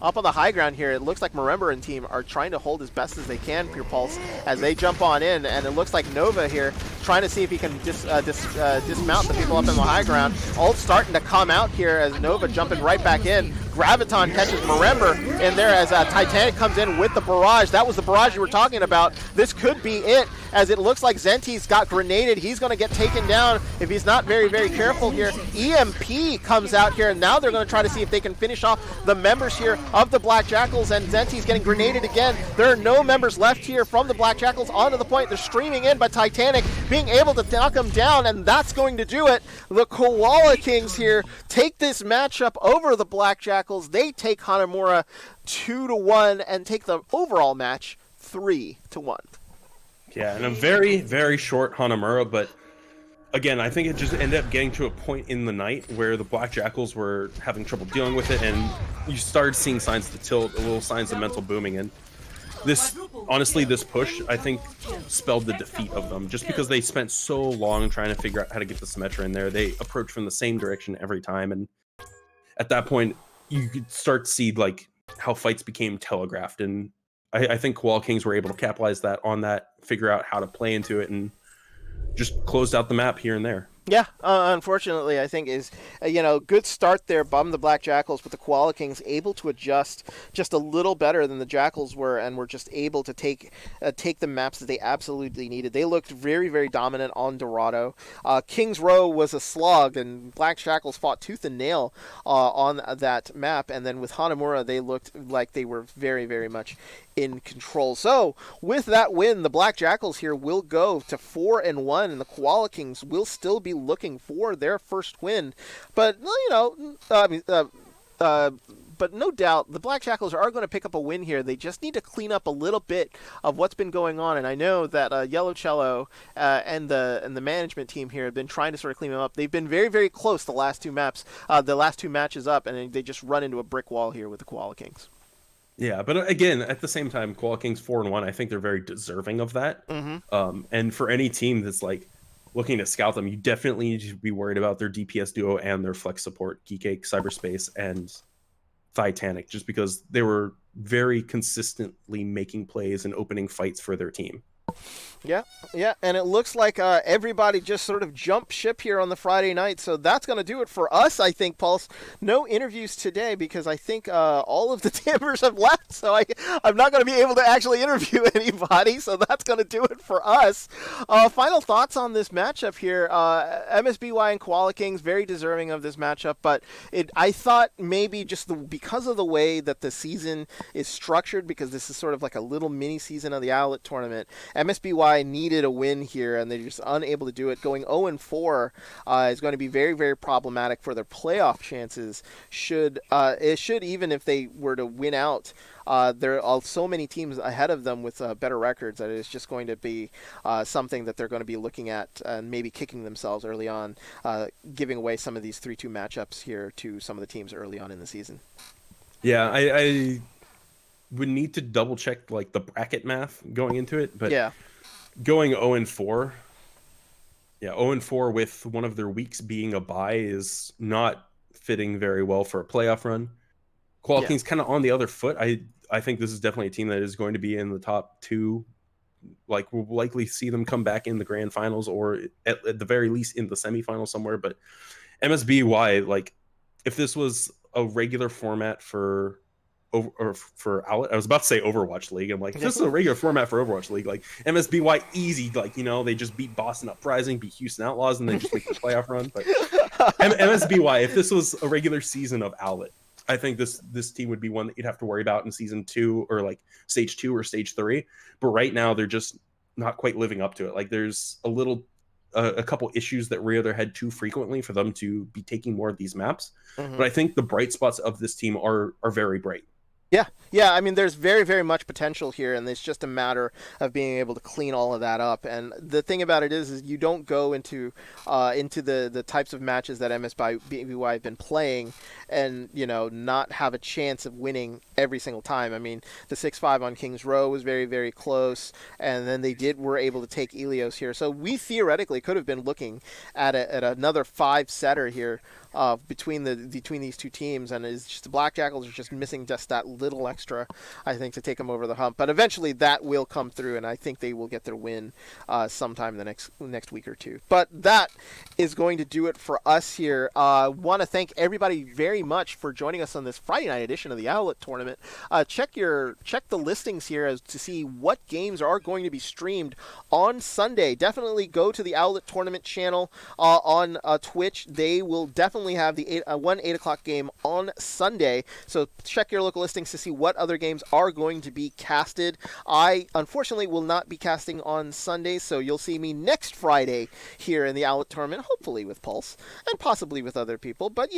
Up on the high ground here, it looks like Marember and team are trying to hold as best as they can, Pure Pulse, as they jump on in, and it looks like Nova here trying to see if he can dismount the people up in the high ground. Ult starting to come out here as Nova jumping right back in. Graviton catches Marember in there as Titanic comes in with the barrage. That was the barrage you were talking about. This could be it, as it looks like Zenti's got grenaded. He's going to get taken down if he's not very, very careful here. EMP comes out here, and now they're going to try to see if they can finish off the members here of the Black Jackals, and Zenti's getting grenaded again. There are no members left here from the Black Jackals onto the point. They're streaming in, but Titanic being able to knock them down, and that's going to do it. The Koala Kings here take this matchup over the Black Jackals. They take Hanamura 2-1 and take the overall match 3-1. Yeah, and a very, very short Hanamura, but again, I think it just ended up getting to a point in the night where the Black Jackals were having trouble dealing with it, and you started seeing signs of the tilt, a little signs of mental booming, and honestly, this push, I think, spelled the defeat of them, just because they spent so long trying to figure out how to get the Symmetra in there. They approached from the same direction every time, and at that point, you could start to see like how fights became telegraphed, and I think Koala Kings were able to capitalize on that, figure out how to play into it, and just closed out the map here and there. Yeah, unfortunately, I think is, good start there, bum the Black Jackals, but the Koala Kings able to adjust just a little better than the Jackals were, and were just able to take the maps that they absolutely needed. They looked very, very dominant on Dorado. Kings Row was a slog, and Black Jackals fought tooth and nail on that map, and then with Hanamura, they looked like they were very, very much in control. So, with that win, the Black Jackals here will go to 4-1, and the Koala Kings will still be looking for their first win. But, but no doubt, the Black Jackals are going to pick up a win here. They just need to clean up a little bit of what's been going on, and I know that Yellow Cello and the management team here have been trying to sort of clean them up. They've been very, very close the last two matches up, and they just run into a brick wall here with the Koala Kings. Yeah, but again, at the same time, Koala Kings 4-1, I think they're very deserving of that. Mm-hmm. And for any team that's like looking to scout them, you definitely need to be worried about their DPS duo and their flex support, Geekake, Cyberspace, and Titanic, just because they were very consistently making plays and opening fights for their team. Yeah, and it looks like everybody just sort of jumped ship here on the Friday night, so that's going to do it for us, I think, Pulse. No interviews today because I think all of the Timbers have left, so I'm not going to be able to actually interview anybody, so that's going to do it for us. Final thoughts on this matchup here. MSBY and Koala Kings, very deserving of this matchup, but I thought maybe just because of the way that the season is structured, because this is sort of like a little mini season of the Owlet tournament, MSBY needed a win here, and they're just unable to do it. Going 0-4 is going to be very, very problematic for their playoff chances. It should, even if they were to win out, there are so many teams ahead of them with better records that it's just going to be something that they're going to be looking at and maybe kicking themselves early on, giving away some of these 3-2 matchups here to some of the teams early on in the season. Yeah, I would need to double check like the bracket math going into it, but yeah, going 0-4, 0-4 with one of their weeks being a bye is not fitting very well for a playoff run. Koala Kings kind of on the other foot. I think this is definitely a team that is going to be in the top two. Like, we'll likely see them come back in the grand finals, or at the very least in the semifinals somewhere. But MSBY, like, if this was a regular format for Owlet, I was about to say Overwatch League. I'm like, if this is a regular format for Overwatch League, like MSBY easy, like, they just beat Boston Uprising, beat Houston Outlaws, and they just make the playoff run. But MSBY, if this was a regular season of Owlet, I think this team would be one that you'd have to worry about in season 2 or like stage 2 or stage 3. But right now they're just not quite living up to it. Like, there's a couple issues that rear their head too frequently for them to be taking more of these maps. Mm-hmm. But I think the bright spots of this team are very bright. Yeah. I mean, there's very, very much potential here, and it's just a matter of being able to clean all of that up. And the thing about it is you don't go into the types of matches that MSBY have been playing and, not have a chance of winning every single time. I mean, the 6-5 on Kings Row was very, very close, and then were able to take Ilios here. So we theoretically could have been looking at another 5-setter here between these two teams, and it's just the Black Jackals are just missing just that little extra, I think, to take them over the hump. But eventually that will come through, and I think they will get their win sometime in the next week or two. But that is going to do it for us here. Want to thank everybody very much for joining us on this Friday night edition of the Owlet tournament. Check the listings here as to see what games are going to be streamed on Sunday. Definitely go to the Owlet tournament channel on Twitch. They will definitely have the 8 o'clock game on Sunday. So check your local listings to see what other games are going to be casted. I unfortunately will not be casting on Sunday, so you'll see me next Friday here in the Owlet tournament, hopefully with Pulse and possibly with other people. But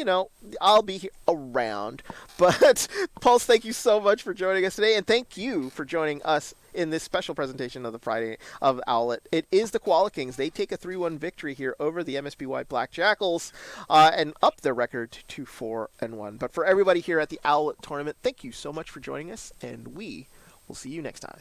I'll be around. But Pulse, thank you so much for joining us today, and thank you for joining us in this special presentation of the Friday of Owlet. It is the Koala Kings. They take a 3-1 victory here over the MSBY Black Jackals and up their record to 4-1. But for everybody here at the Owlet tournament, thank you so much for joining us, and we will see you next time.